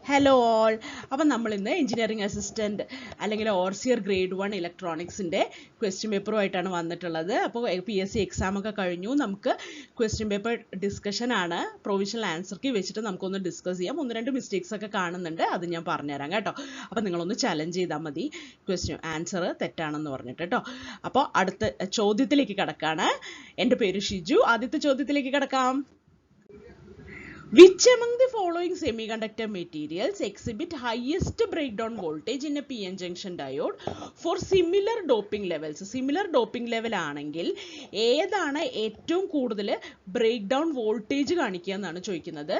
Hello all. അപ്പം നമ്മൾ ഇന്ന് എഞ്ചിനീയറിംഗ് അസിസ്റ്റൻറ്റ് അല്ലെങ്കിൽ ഓവർസിയർ ഗ്രേഡ് 1 ഇലക്ട്രോണിക്സിൻ്റെ ക്വസ്റ്റ്യൻ പേപ്പറുമായിട്ടാണ് വന്നിട്ടുള്ളത്. അപ്പോൾ PSC എക്സാം ഒക്കെ കഴിഞ്ഞു. നമുക്ക് ക്വസ്റ്റ്യൻ പേപ്പർ ഡിസ്കഷനാണ്. പ്രൊവിഷണൽ ആൻസർ കീ വെച്ചിട്ട് നമുക്കൊന്ന് ഡിസ്കസ് ചെയ്യാം. ഒന്ന് രണ്ട് മിസ്റ്റേക്സ് ഒക്കെ കാണുന്നുണ്ട്, അത് ഞാൻ പറഞ്ഞുതരാം കേട്ടോ. അപ്പോൾ നിങ്ങളൊന്ന് ചലഞ്ച് ചെയ്താൽ മതി ക്വസ്റ്റ്യൻ ആൻസർ തെറ്റാണെന്ന് പറഞ്ഞിട്ട് കേട്ടോ. അപ്പോൾ അടുത്ത ചോദ്യത്തിലേക്ക് കിടക്കാണ്. എൻ്റെ പേര് ഷിജു. ആദ്യത്തെ ചോദ്യത്തിലേക്ക് കിടക്കാം. Which among the following semiconductor materials exhibit highest breakdown voltage in a PN junction diode for similar doping levels? Similar doping level ആണെങ്കിൽ ഏതാണ് ഏറ്റവും കൂടുതൽ ബ്രേക്ക്ഡൗൺ വോൾട്ടേജ് കാണിക്കുക എന്നാണ് ചോദിക്കുന്നത്.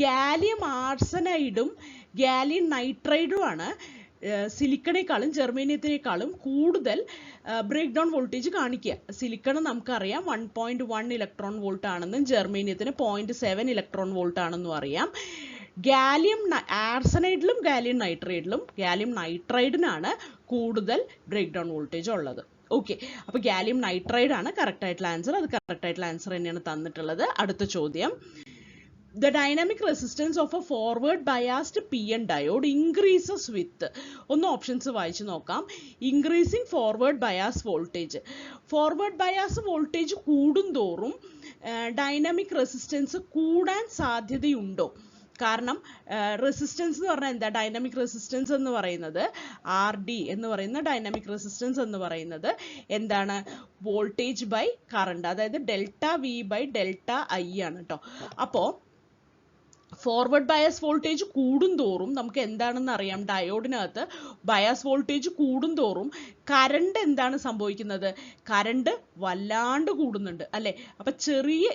ഗാലിയം ആർസനൈഡും ഗാലിയം നൈട്രൈഡും ആണ് സിലിക്കണേക്കാളും ജെർമേനിയത്തിനേക്കാളും കൂടുതൽ ബ്രേക്ക് ഡൗൺ വോൾട്ടേജ് കാണിക്കുക. സിലിക്കൺ നമുക്കറിയാം 1.1 ഇലക്ട്രോൺ വോൾട്ട് ആണെന്നും ജെർമേനിയത്തിന് 0.7 ഇലക്ട്രോൺ വോൾട്ട് ആണെന്നും അറിയാം. ഗാലിയം ആർസനൈഡിലും ഗാലിയം നൈട്രൈഡിനാണ് കൂടുതൽ ബ്രേക്ക് ഡൗൺ വോൾട്ടേജ് ഉള്ളത്. ഓക്കെ, അപ്പോൾ ഗാലിയം നൈട്രൈഡ് ആണ് കറക്റ്റ് ആയിട്ടുള്ള ആൻസർ. അത് കറക്റ്റ് ആയിട്ടുള്ള ആൻസർ തന്നെയാണ് തന്നിട്ടുള്ളത്. അടുത്ത ചോദ്യം. The dynamic resistance of a forward biased PN diode increases with. ഒന്ന് ഓപ്ഷൻസ് വായിച്ചു നോക്കാം. Increasing forward bias voltage. Forward bias voltage കൂടുന്തോറും ഡൈനാമിക് റെസിസ്റ്റൻസ് കൂടാൻ സാധ്യതയുണ്ടോ? കാരണം റെസിസ്റ്റൻസ് എന്ന് പറഞ്ഞാൽ എന്താ? ഡൈനാമിക് റെസിസ്റ്റൻസ് എന്ന് പറയുന്നത് RD എന്ന് പറയുന്ന ഡൈനാമിക് റെസിസ്റ്റൻസ് എന്ന് പറയുന്നത് എന്താണ്? വോൾട്ടേജ് ബൈ കറണ്ട്, അതായത് delta V by delta I ആണ് കേട്ടോ. അപ്പോൾ ഫോർവേഡ് ബയാസ് വോൾട്ടേജ് കൂടുന്തോറും നമുക്ക് എന്താണെന്ന് അറിയാം, ഡയോഡിനകത്ത് ബയാസ് വോൾട്ടേജ് കൂടുന്തോറും കറണ്ട് എന്താണ് സംഭവിക്കുന്നത്? കറണ്ട് വല്ലാണ്ട് കൂടുന്നുണ്ട് അല്ലേ? അപ്പം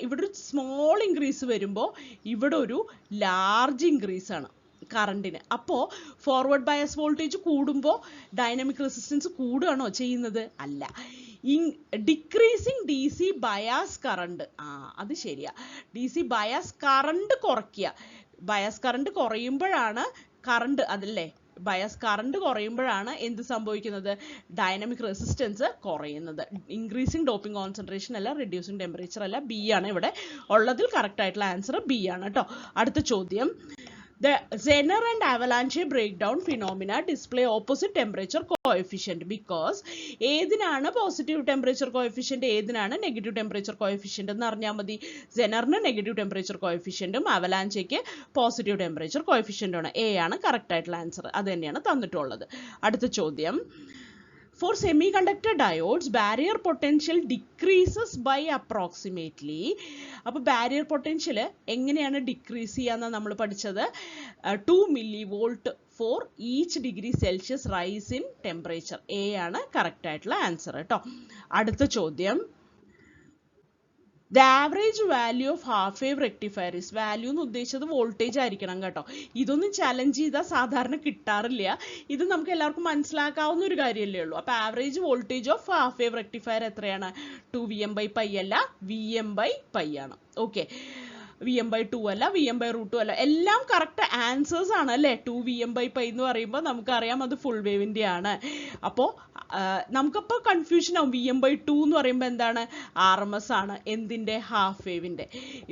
ഇവിടെ ഒരു സ്മോൾ ഇൻക്രീസ് വരുമ്പോൾ ഇവിടെ ഒരു ലാർജ് ഇൻക്രീസ് ആണ് കറണ്ടിന്. അപ്പോൾ ഫോർവേഡ് ബയാസ് വോൾട്ടേജ് കൂടുമ്പോൾ ഡൈനാമിക് റെസിസ്റ്റൻസ് കൂടുകയാണോ ചെയ്യുന്നത്? അല്ല. ഡിക്രീസിങ് DC ബയാസ് കറണ്ട്, അത് ശരിയാ. DC ബയാസ് കറണ്ട് കുറയ്ക്കുക. ബയാസ് കറണ്ട് കുറയുമ്പോഴാണ് കറണ്ട്, അതല്ലേ, ബയാസ് കറണ്ട് കുറയുമ്പോഴാണ് എന്ത് സംഭവിക്കുന്നത്? ഡൈനാമിക് റെസിസ്റ്റൻസ് കുറയുന്നത്. ഇൻക്രീസിങ് ഡോപ്പിംഗ് കോൺസെൻട്രേഷൻ അല്ല, റെഡ്യൂസിങ് ടെമ്പറേച്ചർ അല്ല. B ആണ് ഇവിടെ ഉള്ളതിൽ കറക്റ്റ് ആയിട്ടുള്ള ആൻസർ B ആണ് കേട്ടോ. അടുത്ത ചോദ്യം. The Zener and avalanche breakdown phenomena display opposite temperature coefficient because ഏതിനാണ് പോസിറ്റീവ് ടെമ്പറേച്ചർ കോഎഫിഷ്യന്റ്, ഏതിനാണ് നെഗറ്റീവ് ടെമ്പറേച്ചർ കോഎഫിഷ്യന്റ് എന്ന് അറിഞ്ഞാൽ മതി. സെനറിന് നെഗറ്റീവ് ടെമ്പറേച്ചർ കോഎഫിഷ്യന്റും അവലാഞ്ചയ്ക്ക് പോസിറ്റീവ് ടെമ്പറേച്ചർ കോഎഫിഷ്യന്റും ആണ്. A ആണ് കറക്റ്റ് ആയിട്ടുള്ള ആൻസർ. അത് തന്നെയാണ് തന്നിട്ടുള്ളത്. അടുത്ത ചോദ്യം. For semiconductor diodes, barrier potential decreases by approximately. അപ്പോൾ ബാരിയർ പൊട്ടൻഷ്യൽ എങ്ങനെയാണ് ഡിക്രീസ് ചെയ്യാന്ന് നമ്മൾ പഠിച്ചത്? 2 millivolt for each degree Celsius rise in temperature. A ആണ് കറക്റ്റ് ആയിട്ടുള്ള ആൻസർ കേട്ടോ. അടുത്ത ചോദ്യം. The average value of half wave rectifier is. Value എന്ന് ഉദ്ദേശിച്ചത് വോൾട്ടേജ് ആയിരിക്കണം കേട്ടോ. ഇതൊന്നും ചലഞ്ച് ചെയ്താൽ സാധാരണ കിട്ടാറില്ല. ഇത് നമുക്ക് എല്ലാവർക്കും മനസ്സിലാക്കാവുന്ന ഒരു കാര്യമല്ലേ ഉള്ളൂ. അപ്പോൾ average voltage of half wave rectifier എത്രയാണ്? 2Vm/π അല്ല, Vm/π ആണ്. ഓക്കെ, Vm/2 അല്ല, Vm/√2 അല്ല. എല്ലാം കറക്റ്റ് ആൻസേഴ്സ് ആണ് അല്ലേ? 2Vm/π എന്ന് പറയുമ്പോൾ നമുക്കറിയാം അത് ഫുൾ വേവിൻ്റെ ആണ്. അപ്പോൾ നമുക്കപ്പോൾ കൺഫ്യൂഷൻ ആവും. Vm/2 എന്ന് പറയുമ്പോൾ എന്താണ്? RMS ആണ്. എന്തിൻ്റെ? ഹാഫ് വേവിൻ്റെ.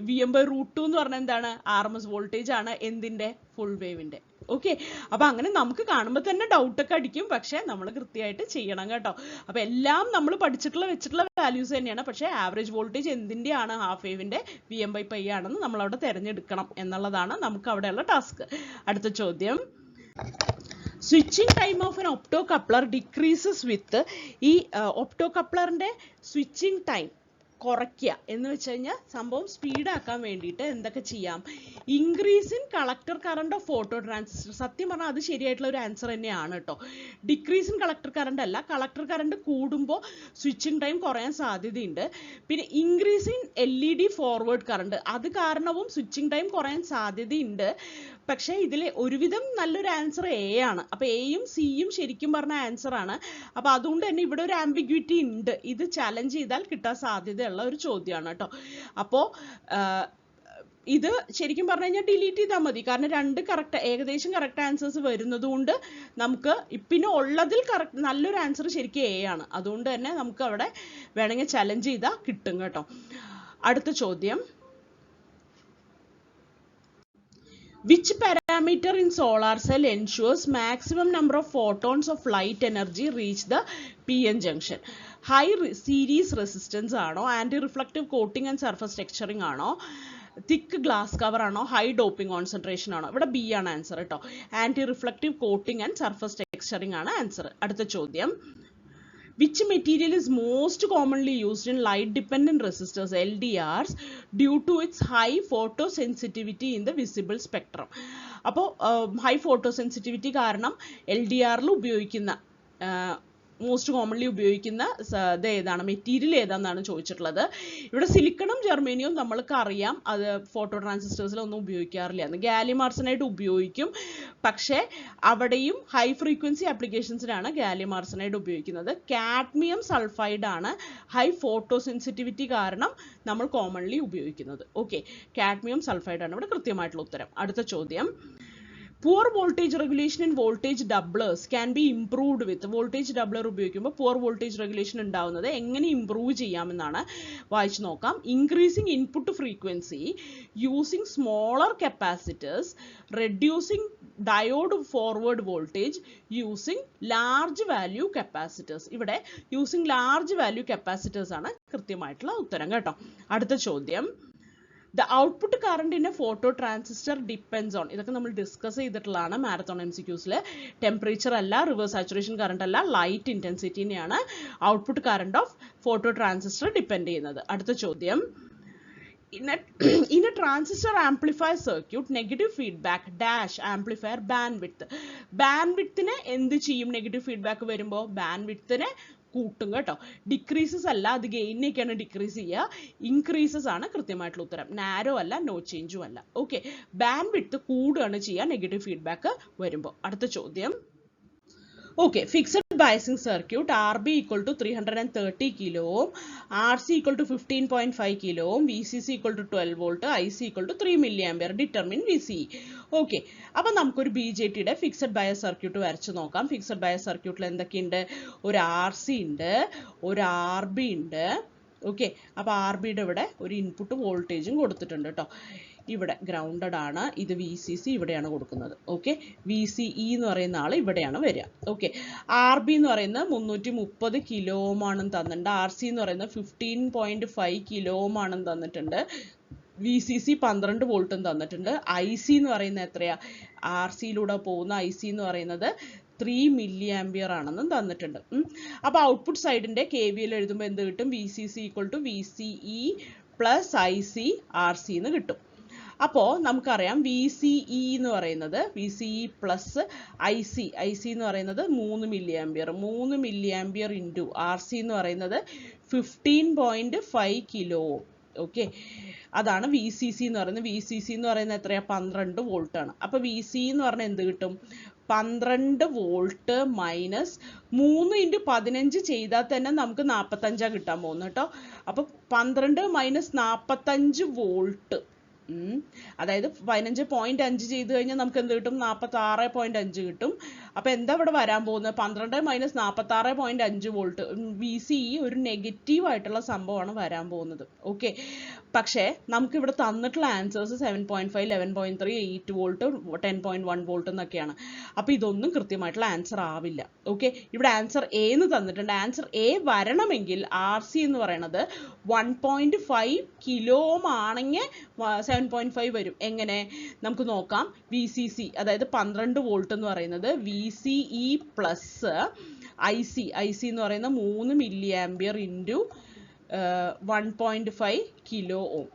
Vm/√2 എന്ന് പറഞ്ഞാൽ എന്താണ്? RMS വോൾട്ടേജ് ആണ്. എന്തിൻ്റെ? ഫുൾ വേവിൻ്റെ. ഓക്കെ, അപ്പോൾ അങ്ങനെ നമുക്ക് കാണുമ്പോൾ തന്നെ ഡൗട്ടൊക്കെ അടിക്കും, പക്ഷേ നമ്മൾ കൃത്യമായിട്ട് ചെയ്യണം കേട്ടോ. അപ്പോൾ എല്ലാം നമ്മൾ വെച്ചിട്ടുള്ള വാല്യൂസ് തന്നെയാണ്. പക്ഷേ ആവറേജ് വോൾട്ടേജ് എന്തിൻ്റെയാണ്? ഹാഫ് വേവിൻ്റെ Vm/π ആണെന്ന് നമ്മളവിടെ തിരഞ്ഞെടുക്കണം എന്നുള്ളതാണ് നമുക്ക് അവിടെയുള്ള ടാസ്ക്. അടുത്ത ചോദ്യം. Switching time of N optocoupler decreases with. ഈ ഒപ്റ്റോകപ്ലറിൻ്റെ സ്വിച്ചിങ് ടൈം കുറയ്ക്കുക എന്ന് വെച്ച് കഴിഞ്ഞാൽ സംഭവം സ്പീഡാക്കാൻ വേണ്ടിയിട്ട് എന്തൊക്കെ ചെയ്യാം? Increase in collector current of photo transistor. സത്യം പറഞ്ഞാൽ അത് ശരിയായിട്ടുള്ള ഒരു ആൻസർ തന്നെയാണ് കേട്ടോ. ഡിക്രീസ് ഇൻ കളക്ടർ കറണ്ട് അല്ല, കളക്ടർ കറണ്ട് കൂടുമ്പോൾ സ്വിച്ചിങ് ടൈം കുറയാൻ സാധ്യതയുണ്ട്. പിന്നെ increase in LED forward current, അത് കാരണവും സ്വിച്ചിങ് ടൈം കുറയാൻ സാധ്യതയുണ്ട്. പക്ഷേ ഇതിൽ ഒരുവിധം നല്ലൊരു ആൻസർ A ആണ്. അപ്പോൾ Aയും Cയും ശരിക്കും പറഞ്ഞ ആൻസർ ആണ്. അപ്പോൾ അതുകൊണ്ട് തന്നെ ഇവിടെ ഒരു ആംബിഗ്വിറ്റി ഉണ്ട്. ഇത് ചലഞ്ച് ചെയ്താൽ കിട്ടാൻ സാധ്യതയുള്ള ഒരു ചോദ്യമാണ് കേട്ടോ. അപ്പോൾ ഇത് ശരിക്കും പറഞ്ഞു കഴിഞ്ഞാൽ ഡിലീറ്റ് ചെയ്താൽ മതി. കാരണം ഏകദേശം കറക്റ്റ് ആൻസേഴ്സ് വരുന്നത് കൊണ്ട് നമുക്ക് പിന്നെ ഉള്ളതിൽ നല്ലൊരു ആൻസർ ശരിക്കും A ആണ്. അതുകൊണ്ട് തന്നെ നമുക്ക് അവിടെ വേണമെങ്കിൽ ചലഞ്ച് ചെയ്താൽ കിട്ടും കേട്ടോ. അടുത്ത ചോദ്യം. Which parameter in solar cell ensures maximum number of photons of light energy reach the PN junction? High series resistance ആണോ, anti reflective coating and surface texturing ആണോ, തിക്ക് ഗ്ലാസ് കവർ ആണോ, ഹൈ ഡോപ്പിംഗ് കോൺസെൻട്രേഷൻ ആണോ? ഇവിടെ B ആണ് answer കേട്ടോ. Anti reflective coating and surface texturing ആണ് answer. അടുത്ത ചോദ്യം, which material is most commonly used in light dependent resistors LDRs due to its high photosensitivity in the visible spectrum? അപ്പോൾ high photosensitivity കാരണം LDRൽ ഉപയോഗിക്കുന്ന most commonly ഉപയോഗിക്കുന്ന ഇത് ഏതാണ്, material ഏതാണെന്നാണ് ചോദിച്ചിട്ടുള്ളത്. ഇവിടെ സിലിക്കണും ജെർമേനിയവും നമ്മൾക്ക് അറിയാം, അത് ഫോട്ടോ ട്രാൻസിസ്റ്റേഴ്സിലൊന്നും ഉപയോഗിക്കാറില്ല. ഗാലിയം ആർസനൈഡ് ഉപയോഗിക്കും, പക്ഷേ അവിടെയും ഹൈ ഫ്രീക്വൻസി ആപ്ലിക്കേഷൻസിനാണ് ഗാലിയം ആർസനൈഡ് ഉപയോഗിക്കുന്നത്. കാഡ്മിയം സൾഫൈഡ് ആണ് ഹൈ ഫോട്ടോ സെൻസിറ്റിവിറ്റി കാരണം നമ്മൾ കോമൺലി ഉപയോഗിക്കുന്നത്. ഓക്കെ, കാഡ്മിയം സൾഫൈഡ് ആണ് ഇവിടെ കൃത്യമായിട്ടുള്ള ഉത്തരം. അടുത്ത ചോദ്യം, poor voltage regulation in voltage doublers can be improved with. Voltage doubler ഉപയോഗിക്കുമ്പോൾ poor voltage regulation ഉണ്ടാവുന്നത് എങ്ങനെ ഇംപ്രൂവ് ചെയ്യാമെന്നാണ്. വായിച്ചു നോക്കാം. Increasing input frequency, using smaller capacitors, reducing diode forward voltage, using large value capacitors. ഇവിടെ യൂസിങ് ലാർജ് വാല്യൂ കപ്പാസിറ്റേഴ്സ് ആണ് കൃത്യമായിട്ടുള്ള ഉത്തരം കേട്ടോ. അടുത്ത ചോദ്യം, the output current in a photo transistor depends on. ഇതൊക്കെ നമ്മൾ ഡിസ്കസ് ചെയ്തിട്ടുള്ളതാണ് മാരത്തോൺ MCQസിൽ. ടെമ്പറേച്ചർ അല്ല, റിവേഴ്സ് സാച്ചുറേഷൻ കറണ്ട് അല്ല, ലൈറ്റ് ഇന്റൻസിറ്റിനെയാണ് output current of photo transistor depend ചെയ്യുന്നത്. അടുത്ത ചോദ്യം, in a transistor amplifier circuit negative feedback dash amplifier bandwidth. ബാൻഡ്വിഡ്ത്തിനെ എന്ത് ചെയ്യും? നെഗറ്റീവ് ഫീഡ്ബാക്ക് വരുമ്പോൾ ബാൻഡ്വിഡ്ത്തിനെ കൂട്ടും കേട്ടോ. ഡിക്രീസസ് അല്ല, അത് ഗെയിനൊക്കെയാണ് ഡിക്രീസ് ചെയ്യുക. ഇൻക്രീസസ് ആണ് കൃത്യമായിട്ടുള്ള ഉത്തരം. നാരോ അല്ല, നോ ചേഞ്ചും അല്ല. ഓക്കെ, ബാൻഡ്വിഡ്ത്ത് കൂടുകയാണ് ചെയ്യുക നെഗറ്റീവ് ഫീഡ്ബാക്ക് വരുമ്പോൾ. അടുത്ത ചോദ്യം, okay, fixed biasing circuit RB equal to 330 kilo ohm, RC equal to 15.5 kilo ohm, VCC equal to 12 volt, IC equal to 3 milliampere. Determine VCE. Okay, അപ്പം നമുക്കൊരു BJTയുടെ fixed bias circuit വരച്ച് നോക്കാം. Fixed bias സർക്യൂട്ടിൽ എന്തൊക്കെയുണ്ട്? ഒരു RC ഉണ്ട്, ഒരു RB ഉണ്ട്. ഓക്കെ, അപ്പോൾ RBയുടെ ഇവിടെ ഒരു ഇൻപുട്ട് വോൾട്ടേജും കൊടുത്തിട്ടുണ്ട് കേട്ടോ. ഇവിടെ ഗ്രൗണ്ടഡ് ആണ്, ഇത് VCC ഇവിടെയാണ് കൊടുക്കുന്നത്. ഓക്കെ, VCE എന്ന് പറയുന്ന ആൾ ഇവിടെയാണ് വരിക. ഓക്കെ, RB എന്ന് പറയുന്നത് 330 കിലോ ഓം ആണെന്ന് തന്നിട്ടുണ്ട്. RC എന്ന് പറയുന്നത് 15.5 കിലോ ഓം ആണെന്ന് തന്നിട്ടുണ്ട്. VCC 12 വോൾട്ടും തന്നിട്ടുണ്ട്. IC എന്ന് പറയുന്നത് എത്രയാ? RCയിലൂടെ പോകുന്ന IC എന്ന് പറയുന്നത് 3 മില്ലി ആംപിയർ ആണെന്നും തന്നിട്ടുണ്ട്. അപ്പോൾ ഔട്ട്പുട്ട് സൈഡിന്റെ KVL എഴുതുമ്പോൾ എന്ത് കിട്ടും? VCC equal to VCE plus IC RC എന്ന് കിട്ടും. അപ്പോൾ നമുക്കറിയാം VCE എന്ന് പറയുന്നത് VCE പ്ലസ് IC എന്ന് പറയുന്നത് 3 milli ampere. 3 milli ampere into RC എന്ന് പറയുന്നത് 15.5 കിലോ ഓം. ഓക്കെ, അതാണ് VCC എന്ന് പറയുന്നത്. VCC എന്ന് പറയുന്നത് എത്രയാ? 12 വോൾട്ട് ആണ്. അപ്പോൾ VCE എന്ന് പറഞ്ഞാൽ എന്ത് കിട്ടും? 12 വോൾട്ട് മൈനസ് 3 × 15 ചെയ്താൽ തന്നെ നമുക്ക് 45 കിട്ടാൻ പോകുന്നു കേട്ടോ. അപ്പോൾ 12 മൈനസ് 45 വോൾട്ട്, അതായത് 15.5 ചെയ്ത് കഴിഞ്ഞാൽ നമുക്ക് എന്ത് കിട്ടും? 46.5 കിട്ടും. അപ്പോൾ എന്താ ഇവിടെ വരാൻ പോകുന്നത്? 12 മൈനസ് 46.5 വോൾട്ട്. VCE ഒരു നെഗറ്റീവ് ആയിട്ടുള്ള സംഭവമാണ് വരാൻ പോകുന്നത്. ഓക്കെ, പക്ഷേ നമുക്ക് ഇവിടെ തന്നിട്ടുള്ള ആൻസേഴ്സ് 7.5, 11.3, 8 വോൾട്ട്, 10.1 വോൾട്ട് എന്നൊക്കെയാണ്. അപ്പോൾ ഇതൊന്നും കൃത്യമായിട്ടുള്ള ആൻസർ ആവില്ല. ഓക്കെ, ഇവിടെ ആൻസർ A എന്ന് തന്നിട്ടുണ്ട്. ആൻസർ A വരണമെങ്കിൽ RC എന്ന് പറയുന്നത് 1.5 കിലോ ഓം ആണെങ്കിൽ 7.5 വരും. എങ്ങനെ? നമുക്ക് നോക്കാം. VCC അതായത് 12 വോൾട്ട് എന്ന് പറയുന്നത് VCE പ്ലസ് IC എന്ന് പറയുന്ന 3 milli ampere into 1.5 kilo ohm.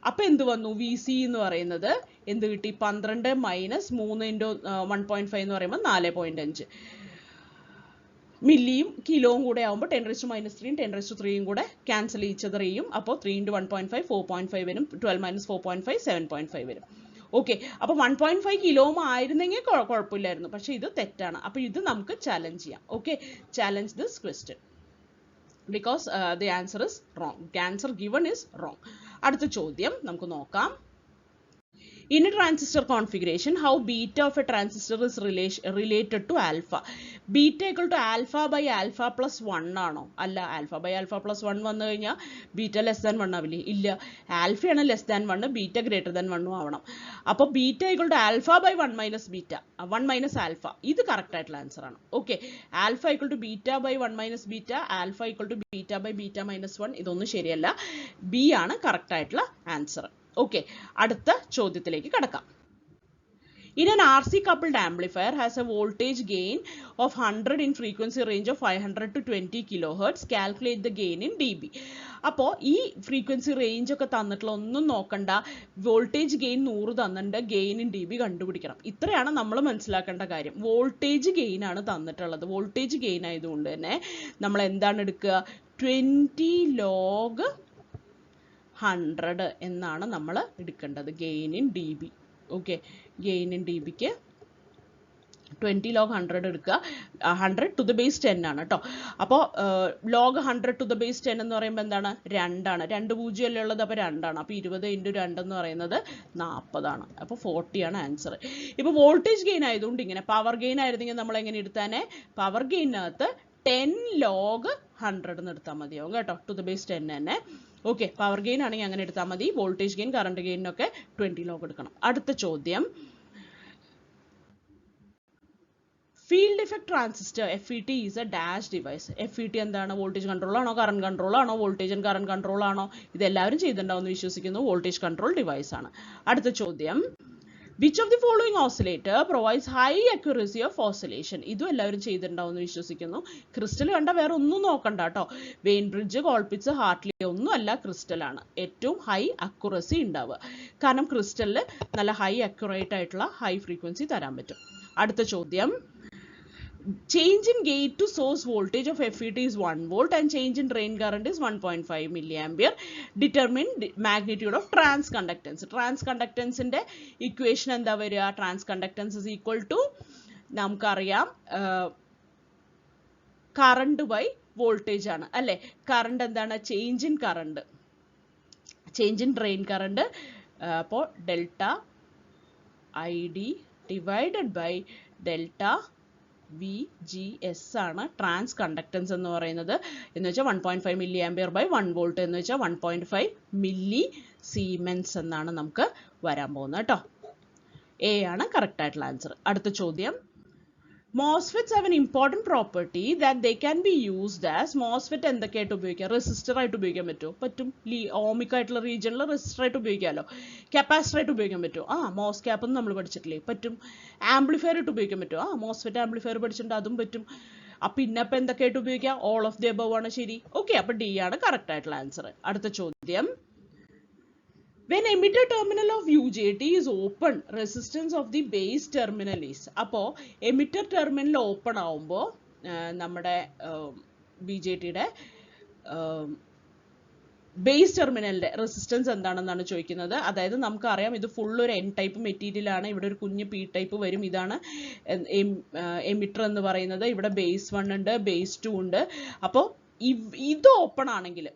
അപ്പോൾ എന്ത് വന്നു? VCE എന്ന് പറയുന്നത് എന്ത് കിട്ടി? 12 മൈനസ് 3 ഇൻറ്റു 1.5 എന്ന് പറയുമ്പോൾ 4.5 മില്ലിയും കിലോയും കൂടെ ആകുമ്പോൾ 10⁻³ 10⁻³ കൂടെ ക്യാൻസൽ ചെയ്യും. അപ്പോൾ 3 × 1.5 4.5 വരും. 12 - 4.5 7.5 വരും. ഓക്കെ, അപ്പോൾ 1.5 കിലോ ആയിരുന്നെങ്കിൽ കുഴപ്പമില്ലായിരുന്നു, പക്ഷേ ഇത് തെറ്റാണ്. അപ്പോൾ ഇത് നമുക്ക് ചാലഞ്ച് ചെയ്യാം. Okay, challenge this question because the answer is wrong. The answer given is wrong. അടുത്ത ചോദ്യം നമുക്ക് നോക്കാം. In a transistor configuration, how beta of a transistor is related to alpha. Beta equal to alpha by alpha plus 1 ആണോ? അല്ല, alpha by alpha plus 1 വന്നു കഴിഞ്ഞാൽ beta less than 1 ആവില്ലേ? ഇല്ല, alpha ആണ് less than 1, beta greater than 1 ആവണം. അപ്പോൾ beta equal to alpha by 1 minus beta, 1 minus alpha. ഇത് correct ആയിട്ടുള്ള ആൻസർ ആണ്. Okay, alpha equal to beta by 1 minus beta, alpha equal to beta by beta minus 1, ഇതൊന്നും ശരിയല്ല. B ആണ് correct ആയിട്ടുള്ള answer. Okay, അടുത്ത ചോദ്യത്തിലേക്ക് കടക്കാം. In an RC coupled amplifier has a voltage gain of 100 in frequency range of 500 to 20 kilohertz. Calculate the gain in dB. അപ്പോൾ ഈ frequency range ഒക്കെ തന്നിട്ടുള്ള ഒന്നും നോക്കണ്ട, വോൾട്ടേജ് ഗെയിൻ 100 തന്നിട്ടുണ്ട്, ഗെയിൻ ഇൻ dB കണ്ടുപിടിക്കണം. ഇത്രയാണ് നമ്മൾ മനസ്സിലാക്കേണ്ട കാര്യം. വോൾട്ടേജ് ഗെയിൻ ആണ് തന്നിട്ടുള്ളത്. വോൾട്ടേജ് ഗെയിൻ ആയതുകൊണ്ട് തന്നെ നമ്മൾ എന്താണ് എടുക്കുക? 20 log 100 എന്നാണ് നമ്മൾ എടുക്കേണ്ടത് gain in dB. Okay, gain in dBക്ക് 20 log 100 എടുക്കുക. 100 to the base 10 ആണ് കേട്ടോ. അപ്പോൾ log 100 to the base 10 എന്ന് പറയുമ്പോൾ എന്താണ്? 2 ആണ്. 2 പൂജ്യം അല്ലേ ഉള്ളത്, അപ്പോൾ 2 ആണ്. അപ്പോൾ 20 × 2 എന്ന് പറയുന്നത് 40 ആണ്. അപ്പോൾ 40 ആണ് ആൻസർ. ഇപ്പോൾ വോൾട്ടേജ് ഗെയിൻ ആയതുകൊണ്ട് ഇങ്ങനെ, പവർ ഗെയിൻ ആയിരുന്നെങ്കിൽ നമ്മൾ എങ്ങനെ എടുത്താനേ? പവർ ഗെയിനകത്ത് 10 log 100 എന്ന് എടുത്താൽ മതിയാവും കേട്ടോ, ടു ദ ബേസ് 10 തന്നെ. ഓക്കെ, പവർ ഗെയിൻ ആണെങ്കിൽ അങ്ങനെ എടുത്താൽ മതി. വോൾട്ടേജ് ഗെയിൻ, കറണ്ട് ഗെയിനൊക്കെ 20 log എടുക്കണം. അടുത്ത ചോദ്യം, field effect transistor FET is A dash device. FET എന്താണ്? വോൾട്ടേജ് കൺട്രോൾ ആണോ, കറണ്ട് കൺട്രോൾ ആണോ, വോൾട്ടേജ് ആൻഡ് കറണ്ട് കൺട്രോൾ ആണോ? ഇതെല്ലാവരും ചെയ്തിട്ടുണ്ടാവുമെന്ന് വിശ്വസിക്കുന്നു. വോൾട്ടേജ് കൺട്രോൾ ഡിവൈസ് ആണ്. അടുത്ത ചോദ്യം, which of the following oscillator provides high accuracy of oscillation? ഇതും എല്ലാവരും ചെയ്തിട്ടുണ്ടാവുമെന്ന് വിശ്വസിക്കുന്നു. ക്രിസ്റ്റൽ കണ്ട വേറെ ഒന്നും നോക്കണ്ട കേട്ടോ. വെയിൻ ബ്രിഡ്ജ്, കോൾപിറ്റ്സ്, ഹാർട്ട്ലി ഒന്നും അല്ല, ക്രിസ്റ്റലാണ് ഏറ്റവും ഹൈ അക്യുറസി ഉണ്ടാവുക. കാരണം ക്രിസ്റ്റലിൽ നല്ല ഹൈ അക്യുറേറ്റ് ആയിട്ടുള്ള ഹൈ ഫ്രീക്വൻസി തരാൻ പറ്റും. അടുത്ത ചോദ്യം, change in gate to source voltage of FET is 1 volt and change in drain current is 1.5 milliampere. Determine magnitude of transconductance. Transconductance ന്റെ equation എന്താ വരിക? Transconductance is equal to, നമുക്കറിയാം, current by voltage ആണ് അല്ലേ? current എന്താണ്? change in current, change in drain current. അപ്പോൾ delta ID divided by delta VGS ആണ് trans conductance എന്ന് പറയുന്നത്. എന്ന് വെച്ചാൽ 1.5 milliampere by 1 volt എന്ന് വെച്ചാൽ 1.5 milli Siemens എന്നാണ് നമുക്ക് വരാൻ പോകുന്നത് കേട്ടോ. A ആണ് കറക്റ്റ് ആയിട്ടുള്ള ആൻസർ. അടുത്ത ചോദ്യം, MOSFETs have an important property that they can be used as. MOSFET എന്തൊക്കെയായിട്ട് ഉപയോഗിക്കാം? റെസിസ്റ്റർ ആയിട്ട് ഉപയോഗിക്കാൻ പറ്റുമോ? പറ്റും. ഓമിക് ആയിട്ടുള്ള റീജിയനിൽ റെസിസ്റ്റർ ആയിട്ട് ഉപയോഗിക്കാമല്ലോ. കപ്പാസിറ്റർ ആയിട്ട് ഉപയോഗിക്കാൻ പറ്റുമോ? മോസ് ക്യാപ്പ് എന്ന് നമ്മൾ പഠിച്ചിട്ടില്ലേ? പറ്റും. ആംപ്ലിഫയർ ആയിട്ട് ഉപയോഗിക്കാൻ പറ്റുമോ? MOSFET ആംപ്ലിഫയർ പഠിച്ചിട്ടുണ്ട്, അതും പറ്റും. പിന്നെ അപ്പം എന്തൊക്കെയായിട്ട് ഉപയോഗിക്കാം? ഓൾ ഓഫ് ദി അബവ് ആണ് ശരി. ഓക്കെ, അപ്പോൾ D ആണ് കറക്റ്റ് ആയിട്ടുള്ള ആൻസർ. അടുത്ത ചോദ്യം, when emitter terminal of UJT is open, resistance of the base terminal is. അപ്പോൾ emitter terminal ഓപ്പൺ ആവുമ്പോൾ നമ്മുടെ BJTയുടെ ബേസ് ടെർമിനലിന്റെ റെസിസ്റ്റൻസ് എന്താണെന്നാണ് ചോദിക്കുന്നത്. അതായത് നമുക്കറിയാം ഇത് ഫുൾ ഒരു N ടൈപ്പ് മെറ്റീരിയൽ ആണ്. ഇവിടെ ഒരു കുഞ്ഞ് P ടൈപ്പ് വരും. ഇതാണ് എമിറ്റർ എന്ന് പറയുന്നത്. ഇവിടെ ബേസ് 1 ഉണ്ട്, ബേസ് 2 ഉണ്ട്. അപ്പോൾ ഇത് ഓപ്പൺ ആണെങ്കിൽ,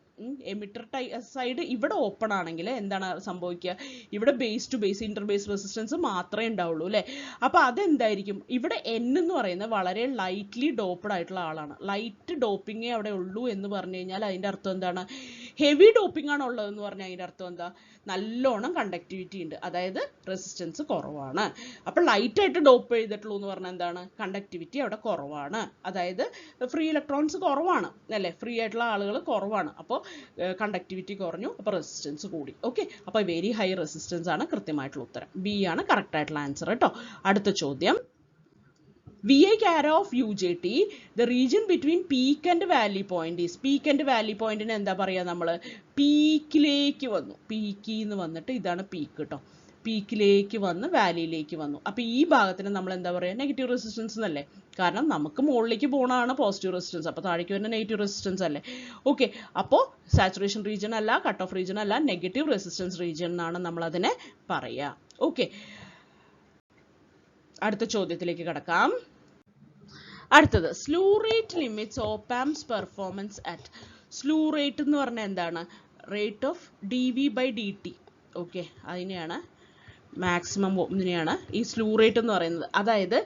എമിറ്റർ സൈഡ് ഇവിടെ ഓപ്പൺ ആണെങ്കിൽ എന്താണ് സംഭവിക്കുക? ഇവിടെ ബേസ് ടു ബേസ് ഇന്റർബേസ് റെസിസ്റ്റൻസ് മാത്രമേ ഉണ്ടാവുള്ളൂ അല്ലേ? അപ്പോൾ അതെന്തായിരിക്കും? ഇവിടെ N എന്ന് പറയുന്നത് വളരെ ലൈറ്റ്ലി ഡോപ്ഡ് ആയിട്ടുള്ള ആളാണ്. ലൈറ്റ് ഡോപ്പിങ്ങേ അവിടെ ഉള്ളൂ എന്ന് പറഞ്ഞു കഴിഞ്ഞാൽ അതിൻ്റെ അർത്ഥം എന്താണ്? ഹെവി ഡോപ്പിംഗ് ആണ് ഉള്ളതെന്ന് പറഞ്ഞാൽ അതിൻ്റെ അർത്ഥം എന്താ? നല്ലോണം കണ്ടക്ടിവിറ്റി ഉണ്ട്, അതായത് റെസിസ്റ്റൻസ് കുറവാണ്. അപ്പോൾ ലൈറ്റ് ആയിട്ട് ഡോപ്പ് ചെയ്തിട്ടുള്ളൂ എന്ന് പറഞ്ഞാൽ എന്താണ്? കണ്ടക്ടിവിറ്റി അവിടെ കുറവാണ്, അതായത് ഫ്രീ ഇലക്ട്രോൺസ് കുറവാണ് അല്ലേ? ഫ്രീ ആയിട്ടുള്ള ആളുകൾ കുറവാണ്. അപ്പോൾ കണ്ടക്ടിവിറ്റി കുറഞ്ഞു, അപ്പോൾ റെസിസ്റ്റൻസ് കൂടി. ഓക്കെ, അപ്പോൾ വെരി ഹൈ റെസിസ്റ്റൻസ് ആണ് കൃത്യമായിട്ടുള്ള ഉത്തരം. B ആണ് കറക്റ്റ് ആയിട്ടുള്ള ആൻസർ കേട്ടോ. അടുത്ത ചോദ്യം, VI arrow of UJT, the region between peak and valley point is. Peak and valley point നെ എന്താ പറയുക നമ്മൾ? പീക്കിലേക്ക് വന്നു, പീക്കിൽ നിന്ന് വന്നിട്ട് ഇതാണ് പീക്ക് കേട്ടോ. പീക്കിലേക്ക് വന്ന് വാലിയിലേക്ക് വന്നു. അപ്പോൾ ഈ ഭാഗത്തിന് നമ്മൾ എന്താ പറയുക? നെഗറ്റീവ് റെസിസ്റ്റൻസ് എന്നല്ലേ? കാരണം നമുക്ക് മുകളിലേക്ക് പോകണതാണ് പോസിറ്റീവ് റെസിസ്റ്റൻസ്, അപ്പോൾ താഴേക്ക് വരുന്ന നെഗറ്റീവ് റെസിസ്റ്റൻസ് അല്ലേ? ഓക്കെ, അപ്പോൾ സാച്ചുറേഷൻ റീജിയൻ അല്ല, കട്ട് ഓഫ് റീജിയൻ അല്ല, നെഗറ്റീവ് റെസിസ്റ്റൻസ് റീജിയൻ എന്നാണ് നമ്മൾ അതിനെ പറയുക. ഓക്കെ, അടുത്ത ചോദ്യത്തിലേക്ക് കടക്കാം. അടുത്തത്, slew rate limits op amps performance at. Slew rate എന്ന് പറഞ്ഞാൽ എന്താണ്? Rate of dV/dt. ഓക്കെ, അതിനെയാണ് മാക്സിമം ഇതിനെയാണ് ഈ സ്ലൂ റേറ്റ് എന്ന് പറയുന്നത്. അതായത്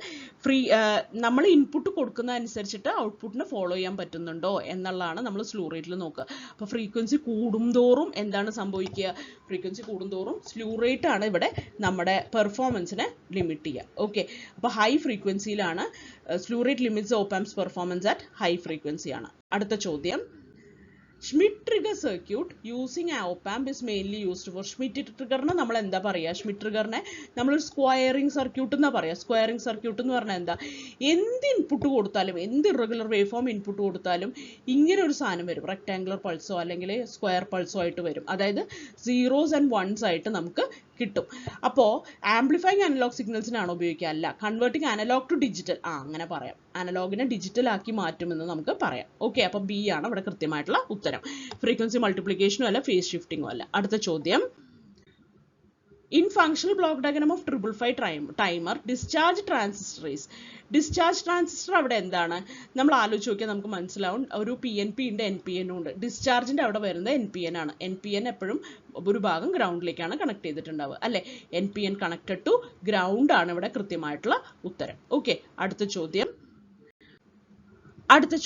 നമ്മൾ ഇൻപുട്ട് കൊടുക്കുന്ന അനുസരിച്ചിട്ട് ഔട്ട്പുട്ടിനെ ഫോളോ ചെയ്യാൻ പറ്റുന്നുണ്ടോ എന്നുള്ളതാണ് നമ്മൾ സ്ലൂ റേറ്റിൽ നോക്കുക. അപ്പോൾ ഫ്രീക്വൻസി കൂടുന്തോറും എന്താണ് സംഭവിക്കുക? ഫ്രീക്വൻസി കൂടുന്തോറും സ്ലൂ റേറ്റ് ആണ് ഇവിടെ നമ്മുടെ പെർഫോമൻസിനെ ലിമിറ്റ് ചെയ്യുക. ഓക്കെ, അപ്പോൾ ഹൈ ഫ്രീക്വൻസിയിലാണ് slew rate limits op amps performance at high ഫ്രീക്വൻസിയാണ്. അടുത്ത ചോദ്യം, Schmitt trigger circuit using op amp is mainly used for Schmitt triggerനെ നമ്മൾ എന്താ പറയുക? Schmitt triggerനെ നമ്മൾ സ്ക്വയറിംഗ് സർക്യൂട്ട് എന്നാ പറയുക. സ്ക്വയറിംഗ് സർക്യൂട്ട് എന്ന് പറഞ്ഞാൽ എന്താ? എന്ത് ഇൻപുട്ട് കൊടുത്താലും, എന്ത് ഇറഗുലർ വേവ് ഫോം ഇൻപുട്ട് കൊടുത്താലും ഇങ്ങനെ ഒരു സാധനം വരും. റെക്ടാങ്കുലർ പൾസോ അല്ലെങ്കിൽ സ്ക്വയർ പൾസോ ആയിട്ട് വരും. അതായത് സീറോസ് ആൻഡ് വൺസ് ആയിട്ട് നമുക്ക് കിട്ടും. അപ്പോൾ ആംപ്ലിഫൈങ് അനലോഗ് സിഗ്നൽസിനാണ് ഉപയോഗിക്കുക? അല്ല, കൺവേർട്ടിങ് അനലോഗ് ടു ഡിജിറ്റൽ, അങ്ങനെ പറയാം. അനലോഗിനെ ഡിജിറ്റൽ ആക്കി മാറ്റുമെന്ന് നമുക്ക് പറയാം. ഓക്കെ, അപ്പോൾ ബി ആണ് ഇവിടെ കൃത്യമായിട്ടുള്ള ഉത്തരം. ഫ്രീക്വൻസി മൾട്ടിപ്ലിക്കേഷനും അല്ല, ഫേസ് ഷിഫ്റ്റിംഗും അല്ല. അടുത്ത ചോദ്യം, in functional block diagram of 555 timer discharge transistor is. Discharge transistor അവിടെ എന്താണ്? നമ്മൾ ആലോചിച്ച് നോക്കിയാൽ നമുക്ക് മനസ്സിലാവും. ഒരു PNP ഉണ്ട്, NPN ഉണ്ട്. ഡിസ്ചാർജിൻ്റെ അവിടെ വരുന്നത് NPN ആണ്. NPN എപ്പോഴും ഒരു ഭാഗം ഗ്രൗണ്ടിലേക്കാണ് കണക്ട് ചെയ്തിട്ടുണ്ടാവുക അല്ലേ? NPN കണക്റ്റഡ് ടു ഗ്രൗണ്ട് ആണ് ഇവിടെ കൃത്യമായിട്ടുള്ള ഉത്തരം. ഓക്കെ, അടുത്ത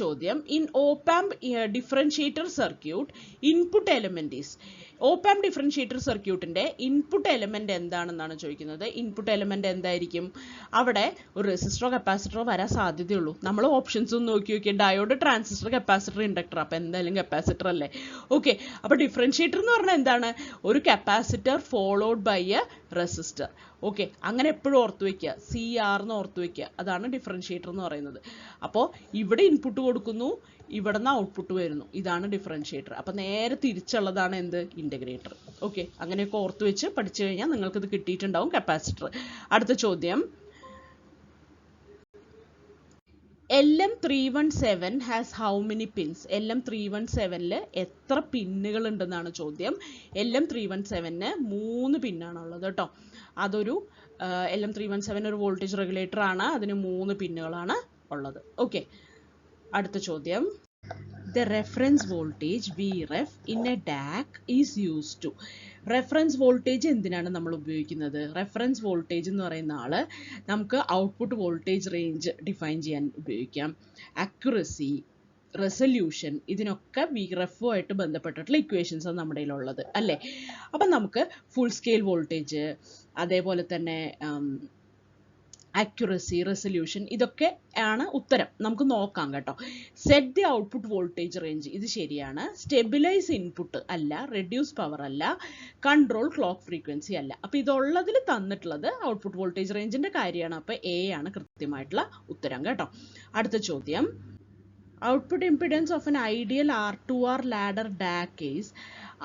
ചോദ്യം, in op amp differentiator circuit input element is. Op amp differentiator സർക്യൂട്ടിന്റെ ഇൻപുട്ട് എലമെന്റ് എന്താണെന്നാണ് ചോദിക്കുന്നത്. ഇൻപുട്ട് എലമെന്റ് എന്തായിരിക്കും? അവിടെ ഒരു റെസിസ്റ്ററോ കപ്പാസിറ്ററോ വരാൻ സാധ്യതയുള്ളൂ. നമ്മൾ ഓപ്ഷൻസ് ഒന്ന് നോക്കി ഡയോഡ്, ട്രാൻസിസ്റ്റർ, കപ്പാസിറ്റർ, ഇൻഡക്ടർ. അപ്പോൾ എന്തായാലും കപ്പാസിറ്റർ അല്ലേ? ഓക്കെ, അപ്പോൾ ഡിഫറൻഷിയേറ്റർ എന്ന് പറഞ്ഞാൽ എന്താണ്? ഒരു capacitor followed by a resistor. Okay, അങ്ങനെ എപ്പോഴും ഓർത്ത് വയ്ക്കുക. CR എന്ന് ഓർത്ത് വയ്ക്കുക. അതാണ് ഡിഫറൻഷിയേറ്റർ എന്ന് പറയുന്നത്. അപ്പോൾ ഇവിടെ ഇൻപുട്ട് കൊടുക്കുന്നു, ഇവിടെ നിന്ന് ഔട്ട്പുട്ട് വരുന്നു. ഇതാണ് ഡിഫറൻഷിയേറ്റർ. അപ്പോൾ നേരെ തിരിച്ചുള്ളതാണ് എന്ത്? ഇൻ്റഗ്രേറ്റർ. ഓക്കെ, അങ്ങനെയൊക്കെ ഓർത്ത് വെച്ച് പഠിച്ചു കഴിഞ്ഞാൽ നിങ്ങൾക്കിത് കിട്ടിയിട്ടുണ്ടാവും കപ്പാസിറ്റർ. അടുത്ത ചോദ്യം, LM317 has how many pins? LM317ൽ എത്ര പിന്നുകൾ ഉണ്ടെന്നാണ് ചോദ്യം. LM317ന് 3 പിന്നാണുള്ളത് കേട്ടോ. അതൊരു LM317 ഒരു വോൾട്ടേജ് റെഗുലേറ്റർ ആണ്. അതിന് 3 പിന്നുകളാണ് ഉള്ളത്. ഓക്കെ, അടുത്ത ചോദ്യം, the reference voltage Vref in a DAC is used to. Reference voltage എന്തിനാണ് നമ്മൾ ഉപയോഗിക്കുന്നത്? റെഫറൻസ് വോൾട്ടേജ് എന്ന് പറയുന്ന ആള് നമുക്ക് ഔട്ട്പുട്ട് വോൾട്ടേജ് റേഞ്ച് ഡിഫൈൻ ചെയ്യാൻ ഉപയോഗിക്കാം. അക്യുറസി, റെസൊല്യൂഷൻ, ഇതിനൊക്കെ Vref-ആയിട്ട് ബന്ധപ്പെട്ടിട്ടുള്ള ഇക്വേഷൻസ് ആണ് നമ്മുടെ കയ്യിലുള്ളത് അല്ലേ? അപ്പം നമുക്ക് ഫുൾ സ്കെയിൽ വോൾട്ടേജ്, അതേപോലെ തന്നെ അക്യുറസി, റെസൊല്യൂഷൻ, ഇതൊക്കെ ആണ് ഉത്തരം. നമുക്ക് നോക്കാം കേട്ടോ. Set the output voltage range, ഇത് ശരിയാണ്. സ്റ്റെബിലൈസ് ഇൻപുട്ട് അല്ല, റെഡ്യൂസ് പവർ അല്ല, കൺട്രോൾ ക്ലോക്ക് ഫ്രീക്വൻസി അല്ല. അപ്പോൾ ഇതുള്ളതിൽ തന്നിട്ടുള്ളത് ഔട്ട്പുട്ട് വോൾട്ടേജ് റേഞ്ചിന്റെ കാര്യമാണ്. അപ്പോൾ A ആണ് കൃത്യമായിട്ടുള്ള ഉത്തരം കേട്ടോ. അടുത്ത ചോദ്യം, output impedance of N ideal R2R ladder DAC is.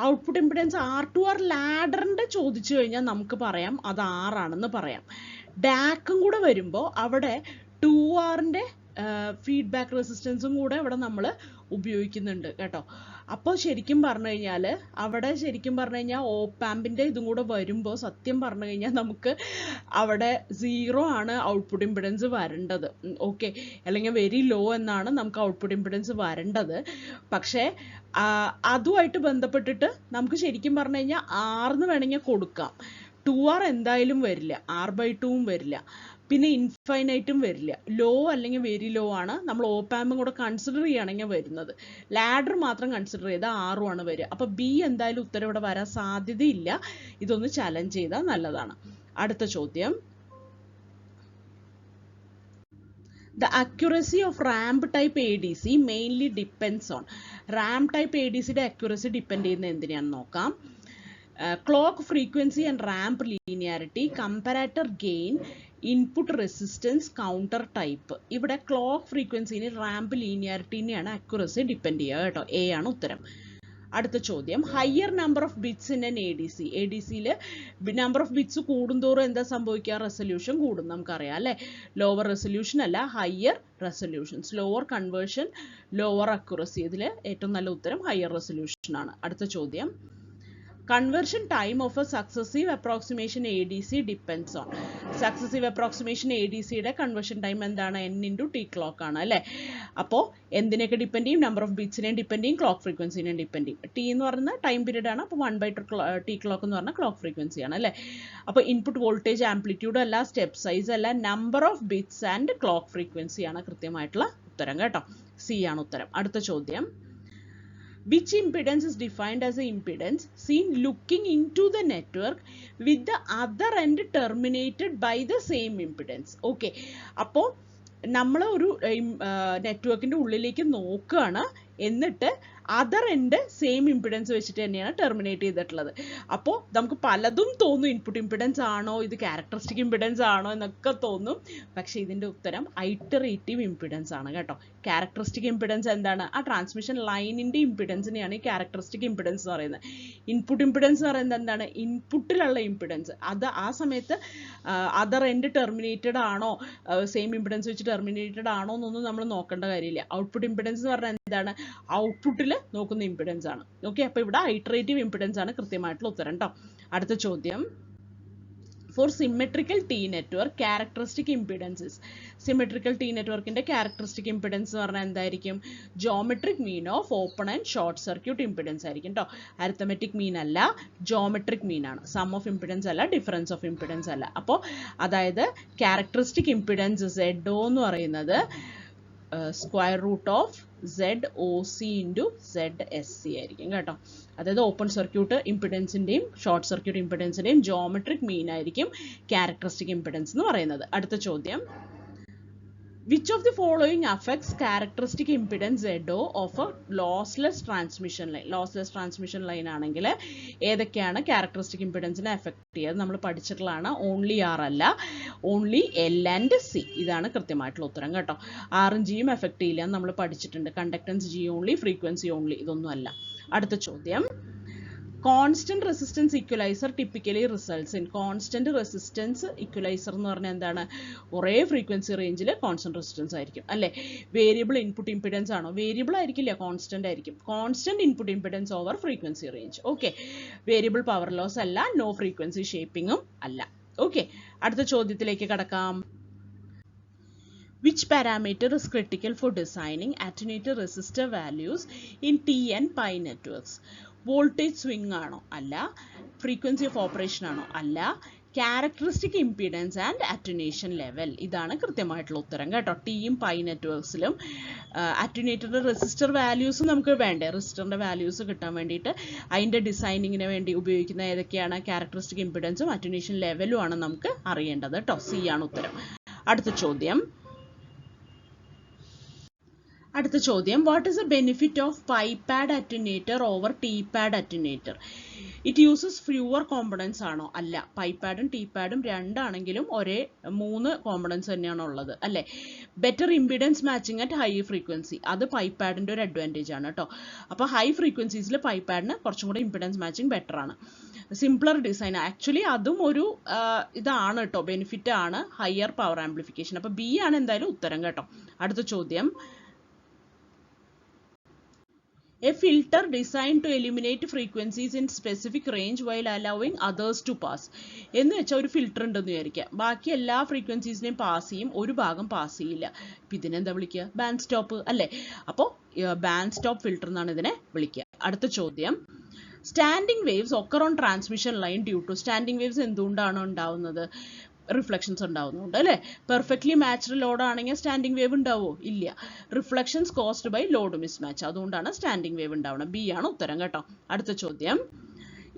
Output impedance R2R ലാഡറിന്റെ ചോദിച്ചു കഴിഞ്ഞാൽ നമുക്ക് പറയാം അത് 6 ആണെന്ന് പറയാം. ഡാക്കും കൂടെ വരുമ്പോൾ അവിടെ 2Rന്റെ ഫീഡ്ബാക്ക് റെസിസ്റ്റൻസും കൂടെ അവിടെ നമ്മൾ ഉപയോഗിക്കുന്നുണ്ട് കേട്ടോ. അപ്പോൾ ശരിക്കും പറഞ്ഞു കഴിഞ്ഞാൽ അവിടെ ഓപ്പ് ആമ്പിൻ്റെ ഇതും കൂടെ വരുമ്പോൾ സത്യം പറഞ്ഞു കഴിഞ്ഞാൽ നമുക്ക് അവിടെ 0 ആണ് ഔട്ട്പുട്ട് ഇംപിഡൻസ് വരേണ്ടത്. ഓക്കെ, അല്ലെങ്കിൽ വെരി ലോ എന്നാണ് നമുക്ക് ഔട്ട്പുട്ട് ഇംപിഡൻസ് വരേണ്ടത്. പക്ഷേ അതുമായിട്ട് ബന്ധപ്പെട്ടിട്ട് നമുക്ക് ശരിക്കും പറഞ്ഞു കഴിഞ്ഞാൽ 6 എന്ന് വേണമെങ്കിൽ കൊടുക്കാം. 2R എന്തായാലും വരില്ല, R/2 വരില്ല, പിന്നെ ഇൻഫൈനൈറ്റും വരില്ല. ലോ അല്ലെങ്കിൽ വെരി ലോ ആണ് നമ്മൾ ഓപ്പ് ആമ്പും കൂടെ കൺസിഡർ ചെയ്യുകയാണെങ്കിൽ വരുന്നത്. ലാഡർ മാത്രം കൺസിഡർ ചെയ്താൽ 6 ആണ് വരിക. അപ്പോൾ B എന്തായാലും ഉത്തരം ഇവിടെ വരാൻ സാധ്യതയില്ല. ഇതൊന്ന് ചലഞ്ച് ചെയ്താൽ നല്ലതാണ്. അടുത്ത ചോദ്യം, the accuracy of ramp type ADC mainly depends on. Ramp type ADCയുടെ അക്യുറസി ഡിപ്പെൻഡ് ചെയ്യുന്ന എന്തിനാണെന്ന് നോക്കാം. Clock frequency and ramp linearity, comparator gain, input resistance, counter type. ഇവിടെ ക്ലോക്ക് ഫ്രീക്വൻസിന് റാംപ് ലീനിയാരിറ്റിനെയാണ് അക്യുറസി ഡിപ്പെൻഡ് ചെയ്യുക കേട്ടോ. A ആണ് ഉത്തരം. അടുത്ത ചോദ്യം, higher number of bits in n ADC. ADCയിൽ നമ്പർ ഓഫ് ബിറ്റ്സ് കൂടുന്തോറും എന്താ സംഭവിക്കുക? റെസൊല്യൂഷൻ കൂടും, നമുക്കറിയാം അല്ലേ? ലോവർ റെസൊല്യൂഷൻ അല്ല, higher resolution. Slower conversion, lower accuracy. ഇതിൽ ഏറ്റവും നല്ല ഉത്തരം ഹയർ റെസൊല്യൂഷൻ ആണ്. അടുത്ത ചോദ്യം, Conversion time of a successive approximation ADC depends on. Successive approximation ADC യുടെ conversion time എന്താണ്? n into t clock ആണ് അല്ലേ? അപ്പോൾ എന്തിനൊക്കെ ഡിപ്പെൻഡ് ചെയ്യും? നമ്പർ ഓഫ് ബിറ്റ്സിനെയും ഡിപ്പെൻഡ് ചെയ്യും, ക്ലോക്ക് ഫ്രീക്വൻസിനെയും ഡിപ്പെൻഡ് ചെയ്യും. ടി എന്ന് പറയുന്ന ടൈം പീരീഡ് ആണ്, അപ്പോൾ 1/t ക്ലോക്ക് എന്ന് പറഞ്ഞാൽ ക്ലോക്ക് ഫ്രീക്വൻസി ആണ് അല്ലേ? അപ്പോൾ ഇൻപുട്ട് വോൾട്ടേജ് ആംപ്ലിറ്റ്യൂഡ് അല്ല, സ്റ്റെപ്പ് സൈസ് അല്ല, number of bits and clock frequency ആണ് കൃത്യമായിട്ടുള്ള ഉത്തരം കേട്ടോ. സി ആണ് ഉത്തരം. അടുത്ത ചോദ്യം, which impedance is defined as an impedance seen looking into the network with the other end terminated by the same impedance? Okay, അപ്പോൾ നമ്മൾ ഒരു നെറ്റ്വർക്കിൻ്റെ ഉള്ളിലേക്ക് നോക്കുകയാണ്, എന്നിട്ട് അതർ എൻഡ് സെയിം ഇമ്പിഡൻസ് വെച്ചിട്ട് തന്നെയാണ് ടെർമിനേറ്റ് ചെയ്തിട്ടുള്ളത്. അപ്പോൾ നമുക്ക് പലതും തോന്നും, ഇൻപുട്ട് ഇമ്പിഡൻസ് ആണോ, ഇത് ക്യാരക്ടറിസ്റ്റിക് ഇമ്പിഡൻസ് ആണോ എന്നൊക്കെ തോന്നും. പക്ഷേ ഇതിൻ്റെ ഉത്തരം ഐറ്ററേറ്റീവ് ഇമ്പിഡൻസ് ആണ് കേട്ടോ. ക്യാരക്ടറിസ്റ്റിക് ഇമ്പിഡൻസ് എന്താണ്? ആ ട്രാൻസ്മിഷൻ ലൈനിൻ്റെ ഇമ്പിഡൻസിനെയാണ് ഈ ക്യാരക്ടറിസ്റ്റിക് ഇമ്പിഡൻസ് എന്ന് പറയുന്നത്. ഇൻപുട്ട് ഇമ്പിഡൻസ് എന്ന് പറയുന്നത് എന്താണ്? ഇൻപുട്ടിലുള്ള ഇമ്പിഡൻസ്. അത് ആ സമയത്ത് അതർ എൻഡ് ടെർമിനേറ്റഡ് ആണോ, സെയിം ഇമ്പിഡൻസ് വെച്ച് ടെർമിനേറ്റഡ് ആണോ എന്നൊന്നും നമ്മൾ നോക്കേണ്ട കാര്യമില്ല. ഔട്ട്പുട്ട് ഇമ്പിഡൻസ് എന്ന് പറഞ്ഞാൽ എന്താണ്? ഔട്ട്പുട്ടിൽ നോക്കുന്ന ഇമ്പിഡൻസ് ആണ്. ഓക്കെ, അപ്പോൾ ഇവിടെ ഐറ്ററേറ്റീവ് ഇമ്പിഡൻസ് ആണ് കൃത്യമായിട്ടുള്ള ഉത്തരം കേട്ടോ. അടുത്ത ചോദ്യം, for symmetrical T network characteristic impedances. Symmetrical T നെറ്റ്വർക്കിന്റെ ക്യാരക്ടറിസ്റ്റിക് ഇമ്പിഡൻസ് എന്ന് പറഞ്ഞാൽ എന്തായിരിക്കും? Geometric mean of open and short circuit impedance ആയിരിക്കും കേട്ടോ. അരിത്തമെറ്റിക് മീൻ അല്ല, ജോമെട്രിക് മീൻ ആണ്. സം ഓഫ് ഇമ്പിഡൻസ് അല്ല, ഡിഫറൻസ് ഓഫ് ഇമ്പിഡൻസ് അല്ല. അപ്പോൾ അതായത് ക്യാരക്ടറിസ്റ്റിക് ഇമ്പിഡൻസ് ZO എന്ന് പറയുന്നത് square root of ZOC into ZSC ആയിരിക്കും കേട്ടോ. അതായത് ഓപ്പൺ സർക്യൂട്ട് ഇമ്പിഡൻസിൻ്റെയും ഷോർട്ട് സർക്യൂട്ട് ഇമ്പിഡൻസിൻ്റെയും ജോമെട്രിക് മീൻ ആയിരിക്കും ക്യാരക്ടറിസ്റ്റിക് ഇമ്പിഡൻസ് എന്ന് പറയുന്നത്. അടുത്ത ചോദ്യം, which of the following affects characteristic impedance ZO of a lossless transmission line? Lossless transmission line ആണെങ്കിൽ ഏതൊക്കെയാണ് ക്യാരക്ടറിസ്റ്റിക് ഇമ്പിഡൻസിനെ എഫക്ട് ചെയ്യുന്നത്? നമ്മൾ പഠിച്ചിട്ടുള്ളതാണ്. ഓൺലി R അല്ല, ഓൺലി L ആൻഡ് C. ഇതാണ് കൃത്യമായിട്ടുള്ള ഉത്തരം കേട്ടോ. ആറും ജിയും എഫക്ട് ചെയ്യില്ല എന്ന് നമ്മൾ പഠിച്ചിട്ടുണ്ട്. Conductance G only, frequency only, ഇതൊന്നും അല്ല. അടുത്ത ചോദ്യം, constant resistance equaliser typically results in. Constant resistance equaliser എന്ന് പറഞ്ഞാൽ എന്താണ്? ഒരേ ഫ്രീക്വൻസി റേഞ്ചിൽ കോൺസ്റ്റന്റ് റെസിസ്റ്റൻസ് ആയിരിക്കും അല്ലേ? വേരിയബിൾ ഇൻപുട്ട് ഇമ്പിഡൻസ് ആണോ? വേരിയബിൾ ആയിരിക്കില്ല, കോൺസ്റ്റന്റ് ആയിരിക്കും. Constant input impedance over frequency range. Okay, variable power loss അല്ല, നോ ഫ്രീക്വൻസി ഷേപ്പിംഗും അല്ല. ഓക്കെ, അടുത്ത ചോദ്യത്തിലേക്ക് കടക്കാം. Which parameter is critical for designing attenuator resistor values in T and pi networks? Voltage swing ആണോ? അല്ല. ഫ്രീക്വൻസി ഓഫ് ഓപ്പറേഷൻ ആണോ? അല്ല. Characteristic impedance and attenuation level, ഇതാണ് കൃത്യമായിട്ടുള്ള ഉത്തരം കേട്ടോ. ടിയും പൈ നെറ്റ്വർക്സിലും അറ്റുനേറ്ററിൻ്റെ റെസിസ്റ്റർ വാല്യൂസ് നമുക്ക് വേണ്ടേ? റെസിസ്റ്ററിൻ്റെ വാല്യൂസ് കിട്ടാൻ വേണ്ടിയിട്ട് അതിൻ്റെ ഡിസൈനിങ്ങിന് വേണ്ടി ഉപയോഗിക്കുന്ന ഏതൊക്കെയാണ്? ക്യാരക്ടറിസ്റ്റിക് ഇംപീഡൻസും അറ്റുനേഷൻ ലെവലും ആണ് നമുക്ക് അറിയേണ്ടത് കേട്ടോ. സി ആണ് ഉത്തരം. അടുത്ത ചോദ്യം, what is a benefit of pi pad attenuator over T pad attenuator? It uses fewer components ആണോ? അല്ല. പൈ പാഡും ടി പാഡും രണ്ടാണെങ്കിലും ഒരേ 3 കോമ്പണൻസ് തന്നെയാണ് ഉള്ളത് അല്ലേ? Better impedance matching at high frequency, അത് പൈ പാഡിൻ്റെ ഒരു അഡ്വാൻറ്റേജ് ആണ് കേട്ടോ. അപ്പോൾ ഹൈ ഫ്രീക്വൻസീസിൽ പൈ പാഡിന് കുറച്ചും കൂടെ ഇമ്പിഡൻസ് മാച്ചിങ് ബെറ്റർ ആണ്. സിംപ്ലർ ഡിസൈൻ, ആക്ച്വലി അതും ഒരു ഇതാണ് കേട്ടോ, ബെനിഫിറ്റ് ആണ്. Higher power amplification. അപ്പോൾ ബി ആണ് എന്തായാലും ഉത്തരം കേട്ടോ. അടുത്ത ചോദ്യം, a filter designed to eliminate frequencies in specific range while allowing others to pass. എന്ന് വെച്ചാൽ ഒരു ഫിൽറ്റർ ഉണ്ടെന്ന് വിചാരിക്കുക, ബാക്കി എല്ലാ ഫ്രീക്വൻസീസിനെയും പാസ് ചെയ്യും, ഒരു ഭാഗം പാസ് ചെയ്യില്ല. അപ്പം ഇതിനെന്താ വിളിക്കുക? ബാൻഡ് സ്റ്റോപ്പ് അല്ലേ? അപ്പോൾ ബാൻഡ് സ്റ്റോപ്പ് ഫിൽറ്റർ എന്നാണ് ഇതിനെ വിളിക്കുക. അടുത്ത ചോദ്യം, standing waves occur on transmission line due to. Standing waves എന്തുകൊണ്ടാണ് ഉണ്ടാവുന്നത്? റിഫ്ലക്ഷൻസ് ഉണ്ടാവുന്നുണ്ട് അല്ലേ? പെർഫെക്റ്റ്ലി മാച്ച്ഡ് ലോഡ് ആണെങ്കിൽ സ്റ്റാൻഡിംഗ് വേവ് ഉണ്ടാവുമോ? ഇല്ല. Reflections caused by load mismatch, അതുകൊണ്ടാണ് സ്റ്റാൻഡിംഗ് വേവ് ഉണ്ടാവുന്നത്. ബി ആണ് ഉത്തരം കേട്ടോ. അടുത്ത ചോദ്യം,